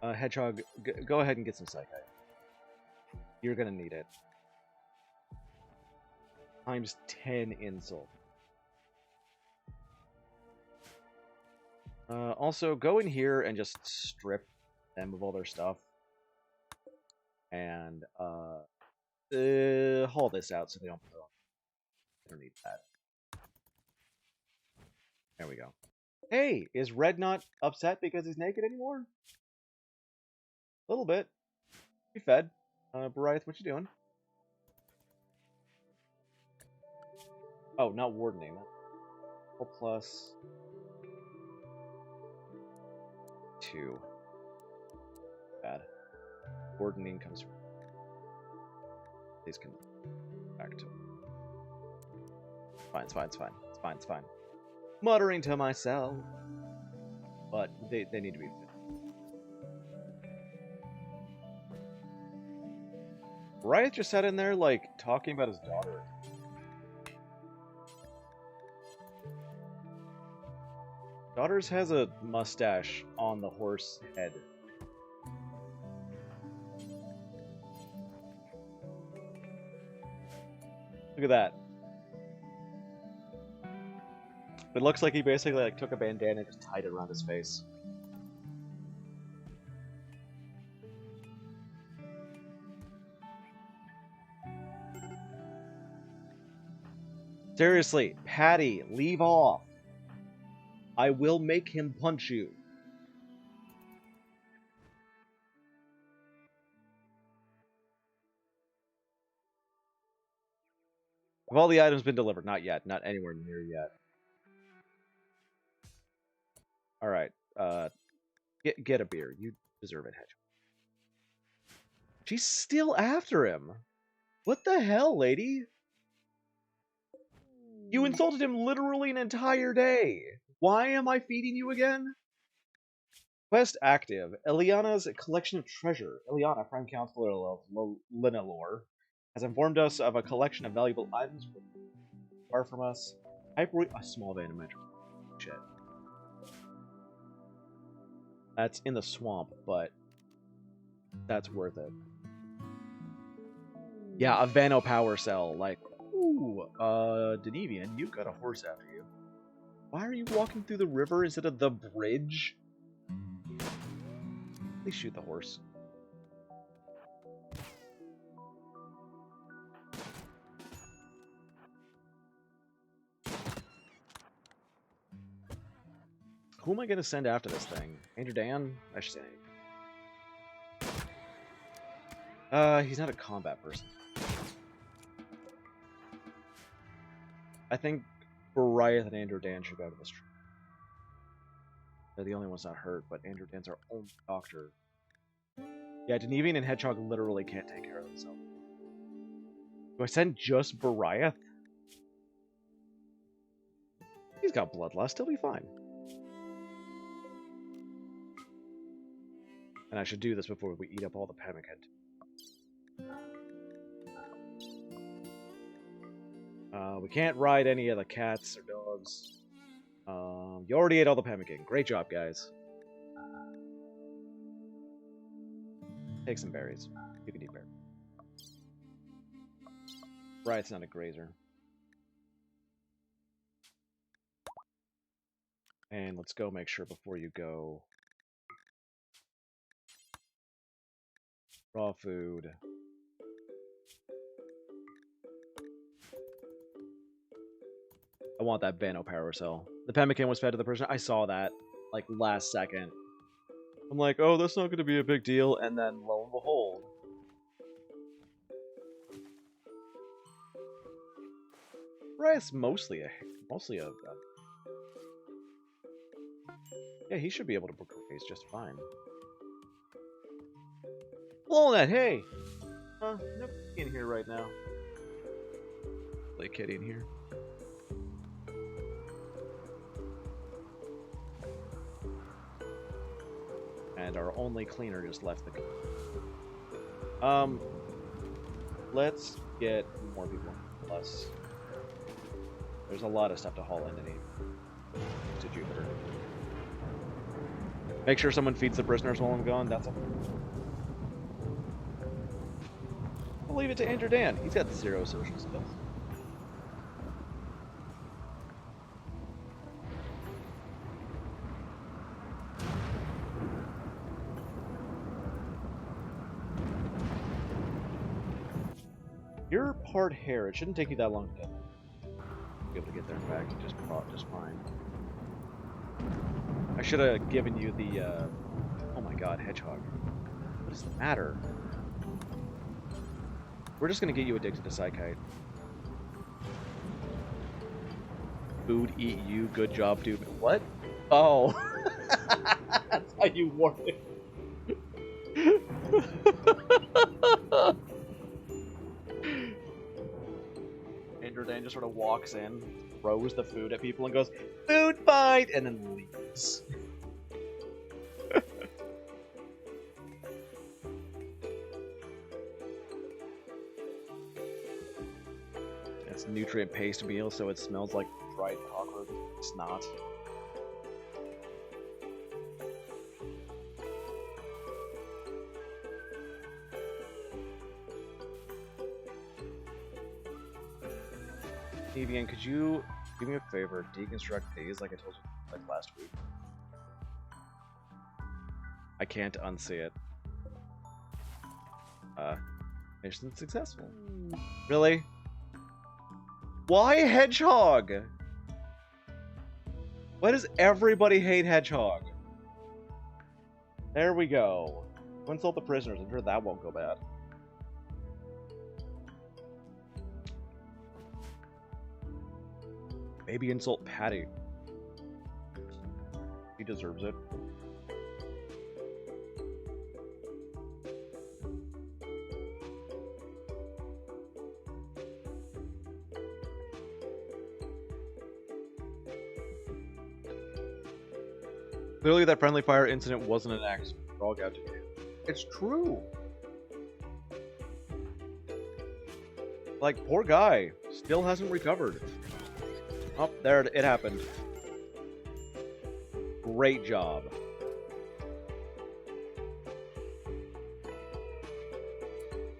Hedgehog, go ahead and get some Psyche. You're gonna need it. Times 10 insult. Also, go in here and just strip them of all their stuff. And, haul this out so they don't put it on. They don't need that. There we go. Hey, is Red not upset because he's naked anymore? A little bit. Be fed. Bryth, what you doing? Oh, not wardening. Plus 2. Bad. Wardening comes from. These can back to. It's fine. It's fine. Muttering to myself. But they need to be fit. Riot just sat in there, like, talking about his daughter. Daughters has a mustache on the horse head. Look at that. It looks like he basically like took a bandana and just tied it around his face. Seriously, Patty, leave off. I will make him punch you. Have all the items been delivered? Not yet. Not anywhere near yet. Alright. Get a beer. You deserve it, Hedgehog. She's still after him. What the hell, lady? You insulted him literally an entire day. Why am I feeding you again? Quest active. Eliana's collection of treasure. Eliana, Prime Counselor of Linalore, has informed us of a collection of valuable items far from us. A small vein of metro. Shit. That's in the swamp, but that's worth it. Yeah, a Vano power cell. Like, ooh, Denevian, you've got a horse after you. Why are you walking through the river instead of the bridge? Please shoot the horse. Who am I gonna send after this thing? Andrew Dan? I should say. He's not a combat person. I think Bariath and Andrew Dan should go to this trip. They're the only ones not hurt, but Andrew Dan's our only doctor. Yeah, Denevian and Hedgehog literally can't take care of themselves. Do I send just Bariath? He's got bloodlust, he'll be fine. And I should do this before we eat up all the pemmican. We can't ride any of the cats or dogs. You already ate all the pemmican. Great job, guys. Take some berries. You can eat berries. Briar's not a grazer. And let's go make sure before you go. Raw food. I want that Bano power cell. The pemmican was fed to the person. I saw that, like, last second. I'm like, oh, that's not going to be a big deal. And then, lo and behold. Briar's mostly a... Yeah, he should be able to book race just fine. Walnut, hey! No kitty in here right now. Play kitty in here. And our only cleaner just left the... Let's get more people. Plus, there's a lot of stuff to haul into Jupiter. Make sure someone feeds the prisoners while I'm gone. That's a... I'll leave it to Andrew Dan. He's got 0 social skills. You're part hair. It shouldn't take you that long to be able to get there. In fact, just fine. I should have given you the, oh my god, hedgehog. What is the matter? We're just gonna get you addicted to Psykite. Food, eat you, good job, dude. What? Oh. That's how you warn it. Andrew Dan just sort of walks in, throws the food at people and goes, food fight, and then leaves. It's nutrient paste meal, so it smells like dried cockroach snot. Evian, could you do me a favor? Deconstruct these like I told you like last week. I can't unsee it. Mission successful. Really? Why Hedgehog? Why does everybody hate Hedgehog? There we go. Insult the prisoners. I'm sure that won't go bad. Maybe insult Patty. He deserves it. Clearly that friendly fire incident wasn't an accident. We're all got to be. It's true. Like, poor guy. Still hasn't recovered. Oh, there it happened. Great job.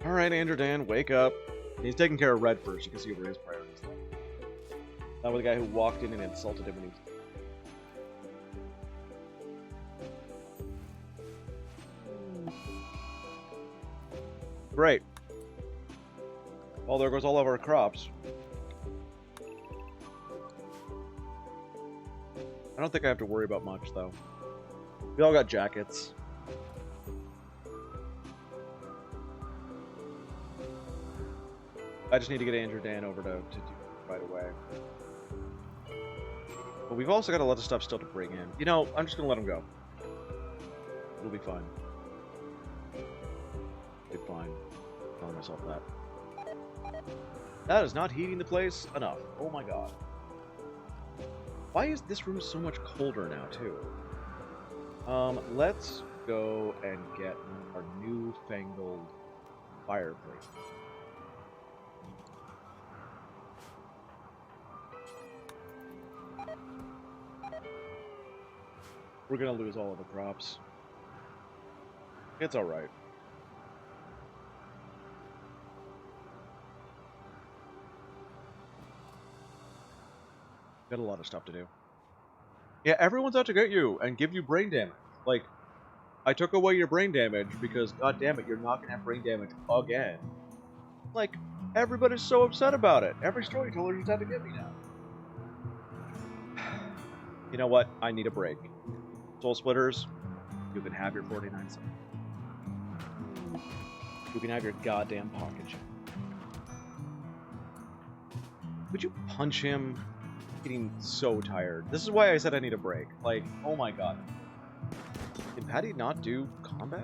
Alright, Andrew Dan, wake up. He's taking care of Red first. You can see where his priorities lie. That was the guy who walked in and insulted him when he was... Great. Well, there goes all of our crops. I I don't think I have to worry about much, though. We all got jackets. I just need to get Andrew Dan over to do it right away. But we've also got a lot of stuff still to bring in. You know, I'm just going to let him go. It'll be fine. It'll be fine. I'm telling myself that. That is not heating the place enough. Oh my god. Why is this room so much colder now, too? Let's go and get our newfangled fireplace. We're gonna lose all of the crops. It's alright. Got a lot of stuff to do. Yeah, everyone's out to get you and give you brain damage. Like, I took away your brain damage because, god damn it, you're not gonna have brain damage again. Like, everybody's so upset about it. Every storyteller just out to get me now. You know what? I need a break. Soul Splitters, you can have your 49 cents. You can have your goddamn pocket chip. Would you punch him? I'm getting so tired. This is why I said I need a break. Like, oh my god. Did Patty not do combat?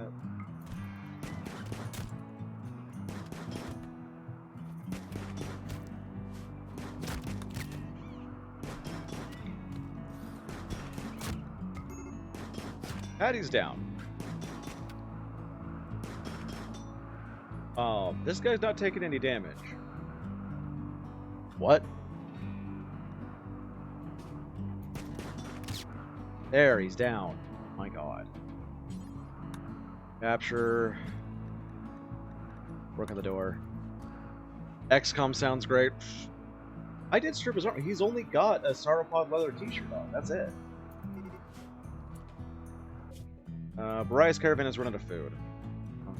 Patty's down. Oh, this guy's not taking any damage. What? There, he's down. Oh my god. Capture. Work on the door. XCOM sounds great. I did strip his arm. He's only got a sauropod leather t-shirt on. That's it. Bariah's caravan has run out of food. Oh,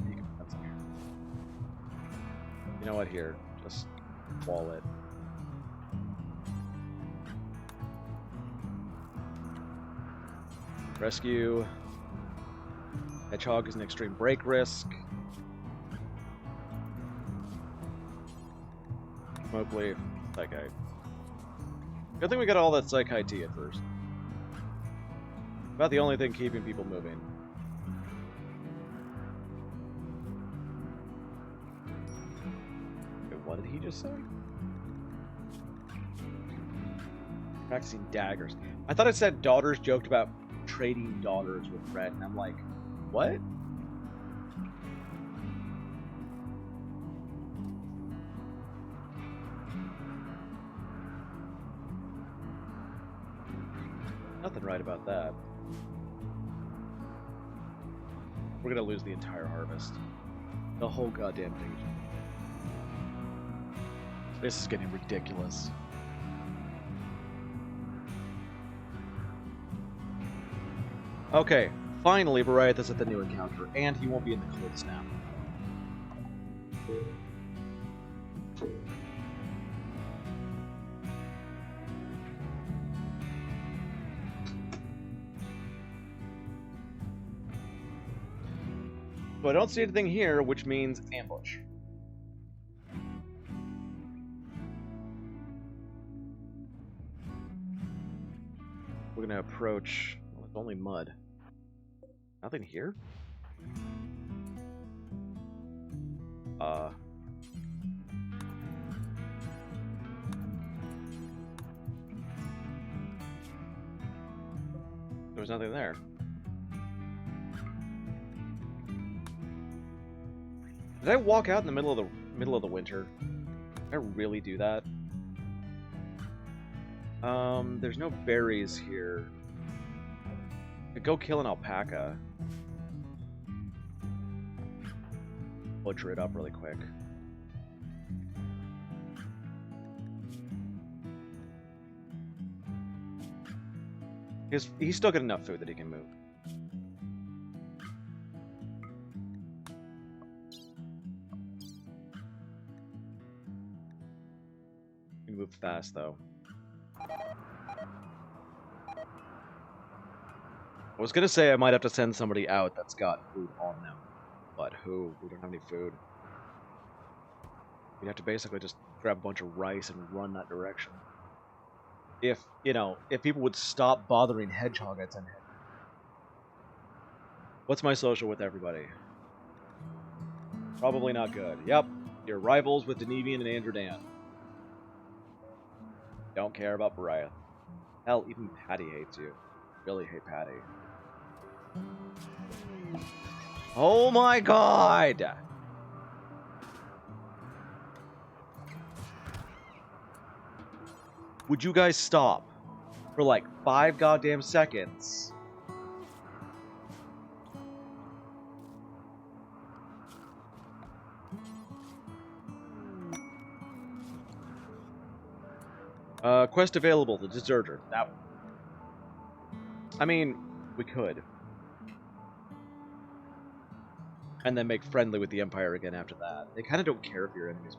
you know what? Here. Just wall it. Rescue. Hedgehog is an extreme break risk. Smoke leaf. Psychite. Good thing we got all that Psychite tea at first. About the only thing keeping people moving. Wait, what did he just say? Practicing daggers. I thought it said daughters joked about trading daughters with Red, and I'm like, what? Nothing right about that. We're gonna lose the entire harvest. The whole goddamn thing. This is getting ridiculous. Okay, finally Bariah's at the new encounter, and he won't be in the cold snap. So I don't see anything here, which means ambush. We're gonna approach. Well, it's only mud. Nothing here? There was nothing there. Did I walk out in the middle of the winter? Did I really do that? There's no berries here. I could go kill an alpaca. Butcher it up really quick. He's still got enough food that he can move. He can move fast though. I was gonna say I might have to send somebody out that's got food on them. But who? We don't have any food. We'd have to basically just grab a bunch of rice and run that direction. If, you know, if people would stop bothering Hedgehog, I'd send Hedgehog. What's my social with everybody? Probably not good. Yep, you're rivals with Denevian and Andrew Dan. Don't care about Bariah. Hell, even Patty hates you. Really hate Patty. Oh my god! Would you guys stop for like 5 goddamn seconds? Quest available, the Deserter. That one. I mean, we could. And then make friendly with the Empire again after that. They kind of don't care if your enemies.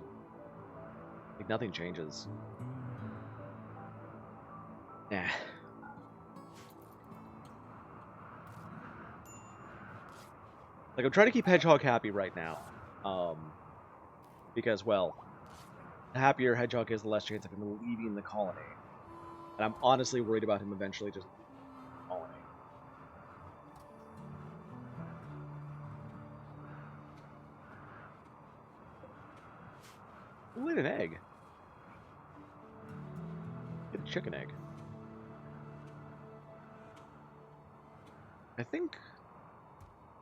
Like, nothing changes. Nah. Like, I'm trying to keep Hedgehog happy right now. Because, well, the happier Hedgehog is, the less chance of him leaving the colony. And I'm honestly worried about him eventually just leaving the colony. Who laid an egg? Get a chicken egg. I think...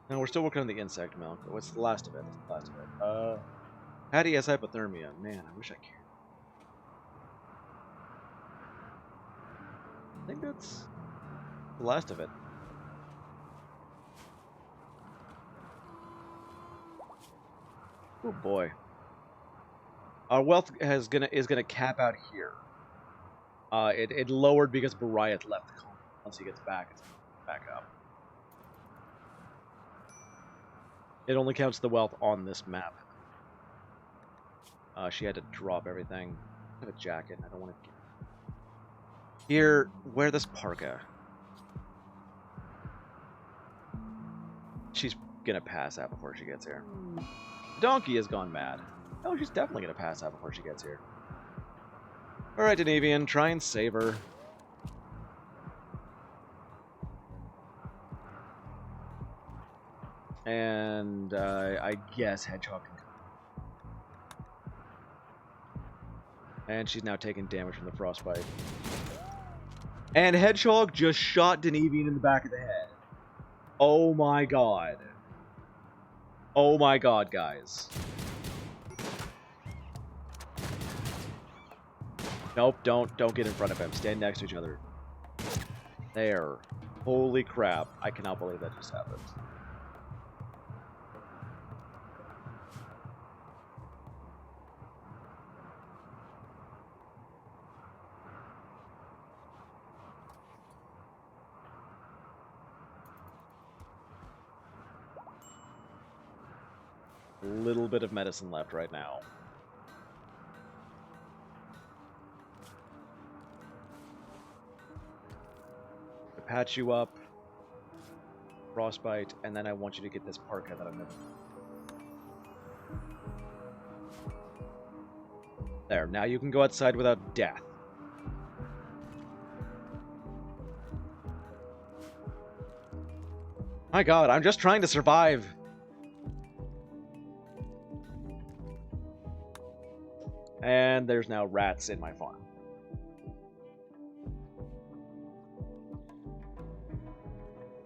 No, we're still working on the insect milk. What's the last of it? What's the last of it? Patty has hypothermia. Man, I wish I cared. I think that's the last of it. Oh boy. Our wealth is gonna cap out here. It lowered because Bariah left the colony. Once he gets back, it's back up. It only counts the wealth on this map. She had to drop everything. I have a jacket. I don't want to. Here, wear this parka. She's gonna pass out before she gets here. Donkey has gone mad. Oh, she's definitely gonna pass out before she gets here. Alright, Denevian, try and save her. And I guess Hedgehog can come. And she's now taking damage from the frostbite. And Hedgehog just shot Denevian in the back of the head. Oh my god. Oh my god, guys. Nope, don't get in front of him. Stand next to each other. There. Holy crap. I cannot believe that just happened. A little bit of medicine left right now. I patch you up, frostbite, and then I want you to get this parka that I'm missing. There, now you can go outside without death. My god, I'm just trying to survive. And there's now rats in my farm.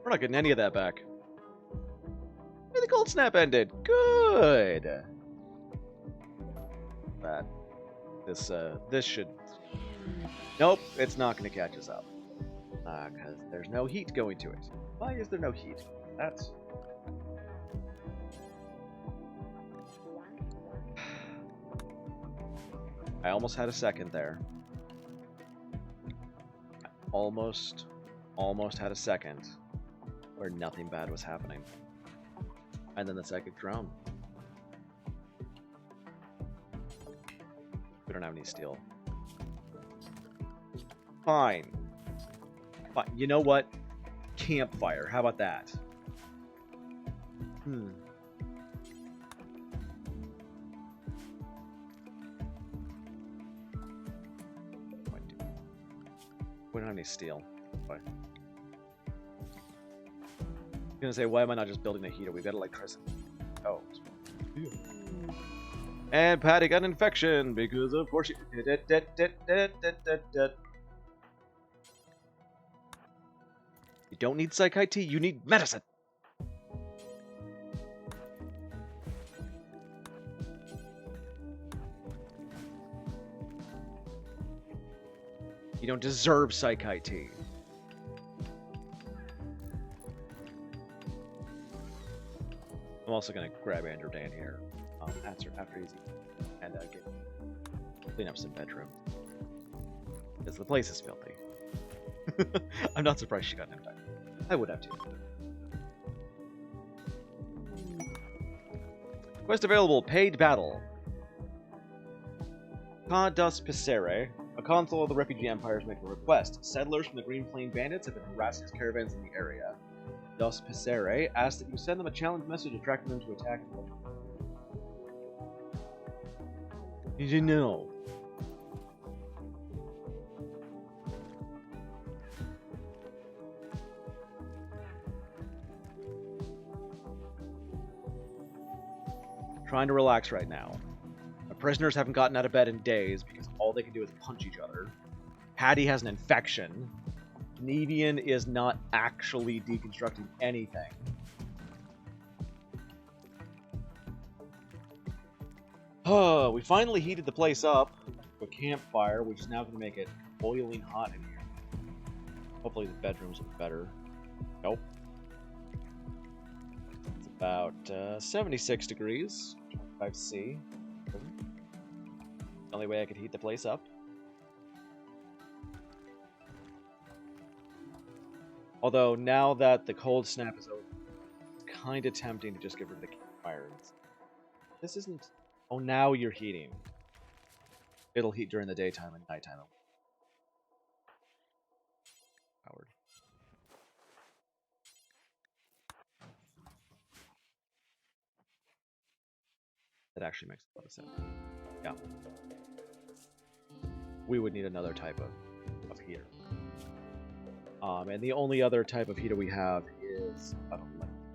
We're not getting any of that back. Hey, the cold snap ended. Good. That this should. Nope, it's not going to catch us up. Because there's no heat going to it. Why is there no heat? That's. I almost had a second there. I almost had a second where nothing bad was happening. And then the second drone. We don't have any steel. Fine. Fine. You know what? campfire. How about that? Hmm. We don't have any steel. Why? I'm gonna say, why am I not just building a heater? We've got electricity. Oh. And Patty got an infection because of course she. You don't need psych-IT, you need medicine. You don't deserve psych-IT. I'm also gonna grab Andrew Dan here after he's and clean up some bedroom because the place is filthy. I'm not surprised she got an infection. I would have too. Quest available: Paid Battle. Ka das Pisere. A consul of the refugee empires make a request. Settlers from the Green Plain Bandits have been harassing his caravans in the area. Dos Pisere asks that you send them a challenge message attracting them to attack. Did you know? Trying to relax right now. The prisoners haven't gotten out of bed in days because all they can do is punch each other. Patty has an infection. Nevian is not actually deconstructing anything. Oh, we finally heated the place up to a campfire, which is now going to make it boiling hot in here. Hopefully the bedrooms will be better. Nope. It's about 76 degrees, 25°C. Only way I could heat the place up. Although, now that the cold snap is over, it's kind of tempting to just get rid of the campfire. This isn't... Oh, now you're heating. It'll heat during the daytime and nighttime. Howard. That actually makes a lot of sense. Yeah. We would need another type of heater. And the only other type of heater we have is a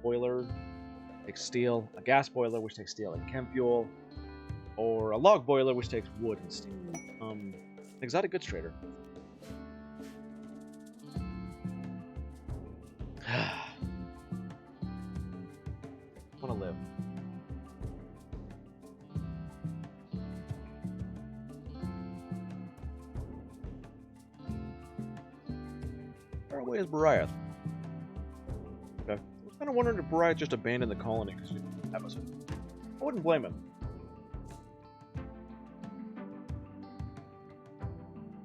boiler, takes steel, a gas boiler, which takes steel and chem fuel, or a log boiler, which takes wood and steel. Exotic goods trader. I want to live. Where away is Bariath? Okay. I was kind of wondering if Bariath just abandoned the colony because we didn't have us. I wouldn't blame him.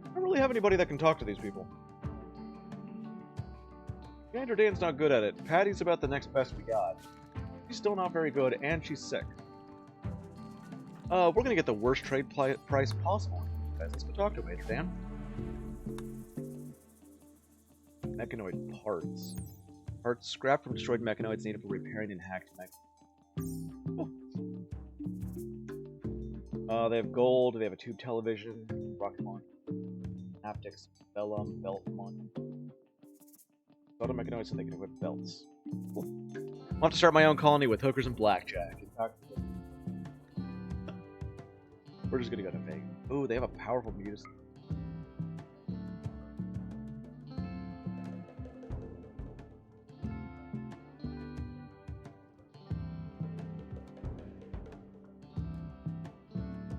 I don't really have anybody that can talk to these people. Andrew Dan's not good at it. Patty's about the next best we got. She's still not very good, and she's sick. We're gonna get the worst trade price possible. Guys, let's go talk to him, Andrew Dan. Mechanoid parts. Parts scrapped from destroyed mechanoids needed for repairing and hacked mechanoids. Oh. They have gold, they have a tube television, rocket launcher, haptics, vellum, belt one. Auto mechanoids so they can equip belts. Cool. I'll have to start my own colony with hookers and blackjack. We're just gonna go to Vegas. Ooh, they have a powerful mutant.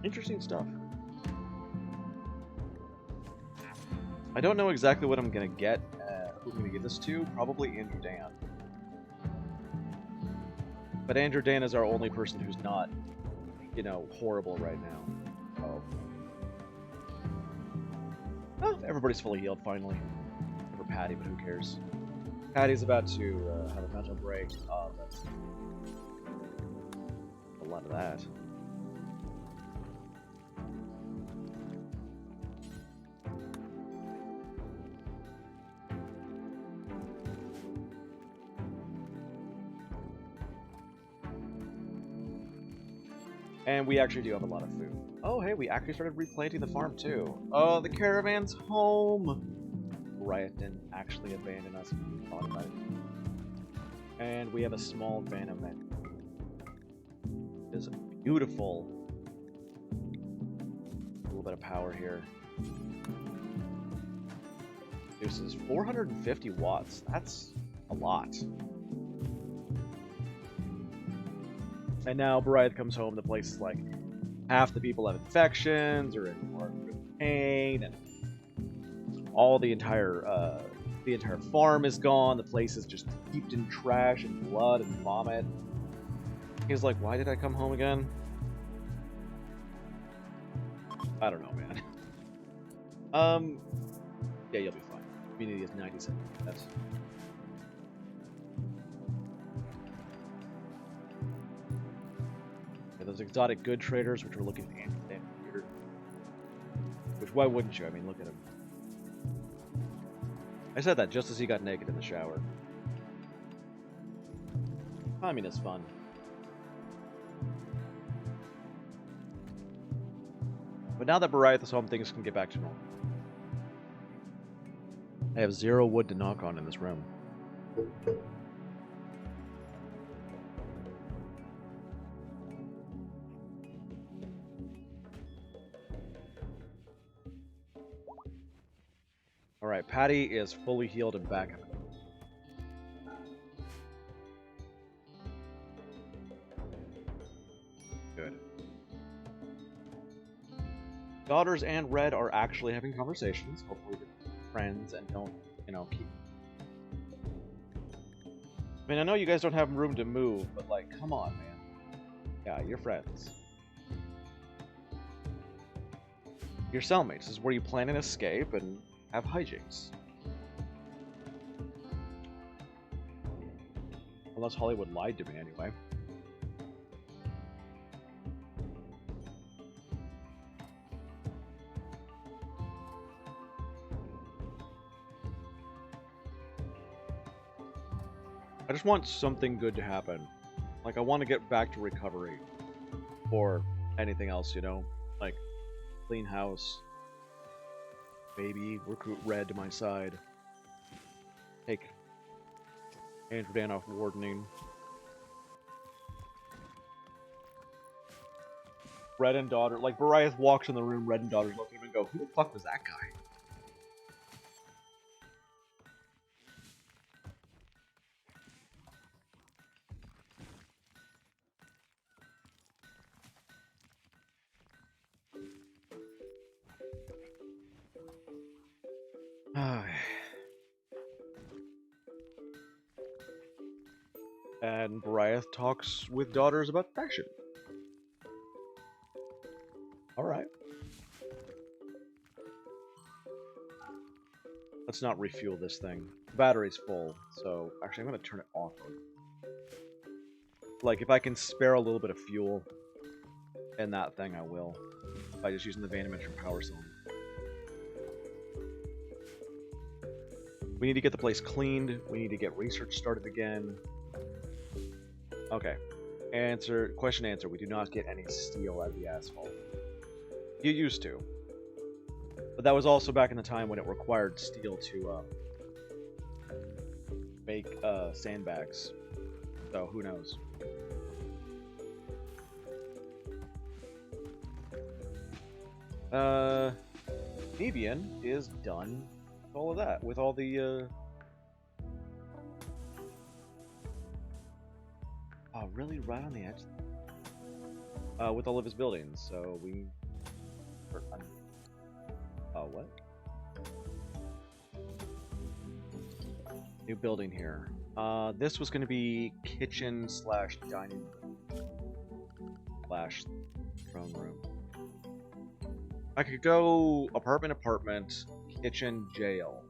Interesting stuff. I don't know exactly what I'm gonna get. Who I'm gonna give this to? Probably Andrew Dan. But Andrew Dan is our only person who's not, you know, horrible right now. Oh, everybody's fully healed finally. Except for Patty, but who cares? Patty's about to have a mental break. That's a lot of that. And we actually do have a lot of food. Oh, hey, we actually started replanting the farm, too. Oh, the caravan's home! Riot didn't actually abandon us when we thought about it. And we have a small van event. It is beautiful. A little bit of power here. This is 450 watts. That's a lot. And now Bryth comes home, the place is like, half the people have infections, or in more pain, and all the entire farm is gone, the place is just steeped in trash and blood and vomit. He's like, why did I come home again? I don't know, man. Yeah, you'll be fine. Community is 97. That's... those exotic good traders, which are looking damn weird. Which, why wouldn't you? I mean, look at him. I said that just as he got naked in the shower. Communist fun. But now that Bariath is home, things can get back to normal. I have 0 wood to knock on in this room. Alright, Patty is fully healed and back. Good. Daughters and Red are actually having conversations. Hopefully they're friends and don't, you know, keep... I mean, I know you guys don't have room to move, but like, come on, man. Yeah, you're friends. You're cellmates. This is where you plan an escape and have hijinks. Unless Hollywood lied to me anyway. I just want something good to happen. Like, I want to get back to recovery. Or anything else, you know? Like, clean house. Maybe recruit Red to my side. Take Andrew Dan off wardening. Red and Daughter, like Bariath walks in the room, Red and Daughter's look at him and go, who the fuck was that guy? And Bariath talks with Daughters about fashion. Alright. Let's not refuel this thing. The battery's full, so actually I'm going to turn it off. Like, if I can spare a little bit of fuel in that thing, I will. By just using the Vanimetron power cell. We need to get the place cleaned. We need to get research started again. Okay. Question answer. We do not get any steel out of the asphalt. You used to. But that was also back in the time when it required steel to make sandbags. So who knows? Nevian is done with all of that. With all the oh, really? Right on the edge? With all of his buildings, so we... what? New building here. This was going to be kitchen slash dining room slash throne room. I could go apartment, kitchen, jail.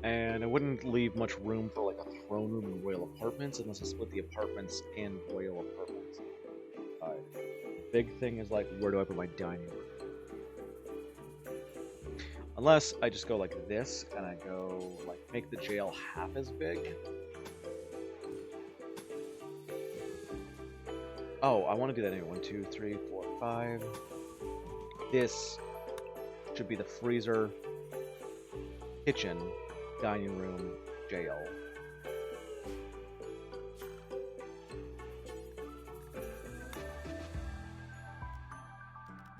And it wouldn't leave much room for like a throne room in Royal Apartments unless I split the apartments in Royal Apartments. Big thing is like, where do I put my dining room? Unless I just go like this, and I go, like, make the jail half as big. Oh, I want to do that anyway. 1, 2, 3, 4, 5. This should be the freezer, kitchen, dining room, jail.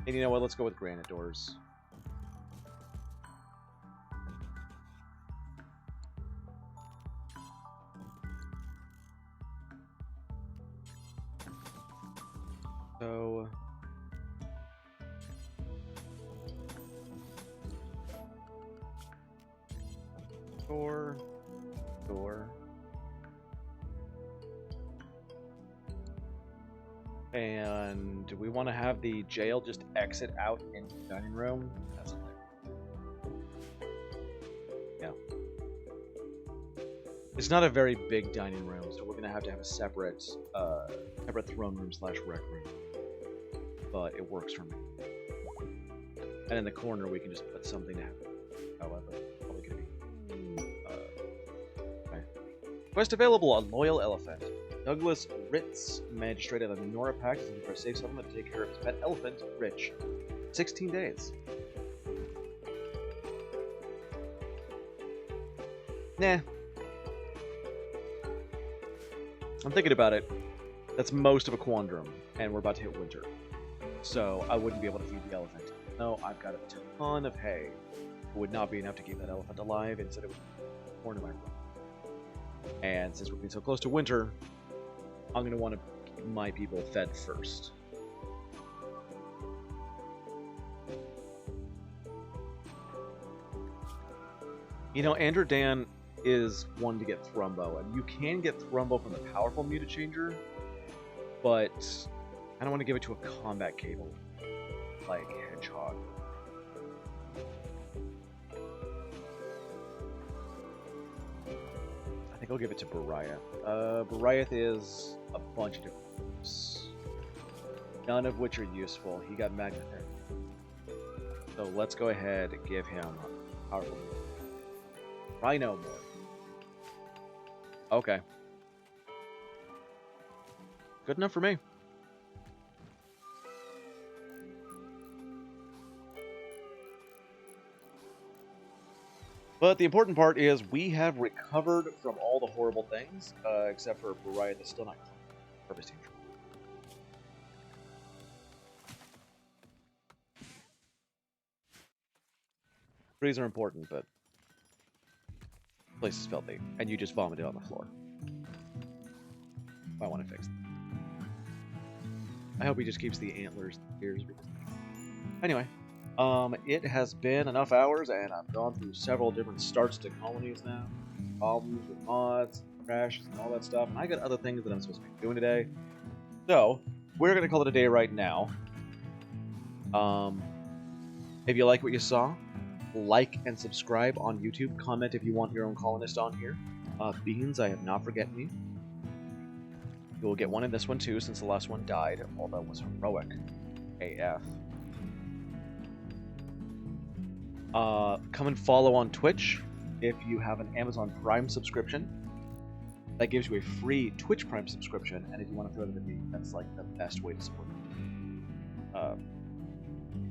And you know what? Let's go with granite doors. So door. And do we want to have the jail just exit out into the dining room? That's yeah. It's not a very big dining room, so we're gonna have a separate throne room / rec room. But it works for me. And in the corner, we can just put something to have. However, probably gonna be. Okay. Quest available: a loyal elephant. Douglas Ritz, magistrate of the Nora Pact, is looking for a safe settlement to take care of his pet elephant, Rich. 16 days. Nah. I'm thinking about it. That's most of a quandrum, and we're about to hit winter. So I wouldn't be able to feed the elephant. No, I've got a ton of hay. It would not be enough to keep that elephant alive, instead it would be corn in my room. And since we're getting so close to winter, I'm going to want to keep my people fed first. You know, Andrew Dan is one to get Thrumbo, and you can get Thrumbo from the powerful Mutachanger, but I don't want to give it to a combat cable like Hedgehog. I think I'll give it to Bariath. Bariath is a bunch of different groups, none of which are useful. He got Magna Therapy. So let's go ahead and give him powerful Rhino more. Okay. Good enough for me. But the important part is we have recovered from all the horrible things, except for Bariah that's still not harvesting. Trees are important, but the place is filthy, and you just vomited on the floor. I want to fix that. I hope he just keeps the antlers and the ears. Anyway. It has been enough hours, and I've gone through several different starts to colonies now. Problems with mods, crashes, and all that stuff, and I got other things that I'm supposed to be doing today. So, we're going to call it a day right now. If you like what you saw, like and subscribe on YouTube. Comment if you want your own colonist on here. Beans, I have not forgotten you. You will get one in this one too, since the last one died, although it was heroic AF. Come and follow on Twitch if you have an Amazon Prime subscription. That gives you a free Twitch Prime subscription, and if you want to throw it at me, that's like the best way to support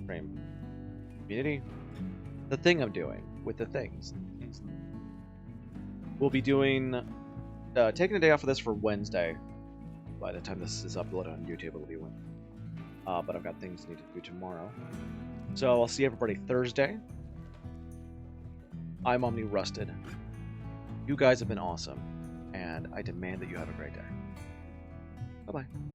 Prime community. The thing I'm doing with the things. We'll be doing taking a day off of this for Wednesday. By the time this is uploaded on YouTube, it'll be Wednesday. But I've got things I need to do tomorrow. So I'll see everybody Thursday. I'm Omni Rusted. You guys have been awesome, and I demand that you have a great day. Bye-bye.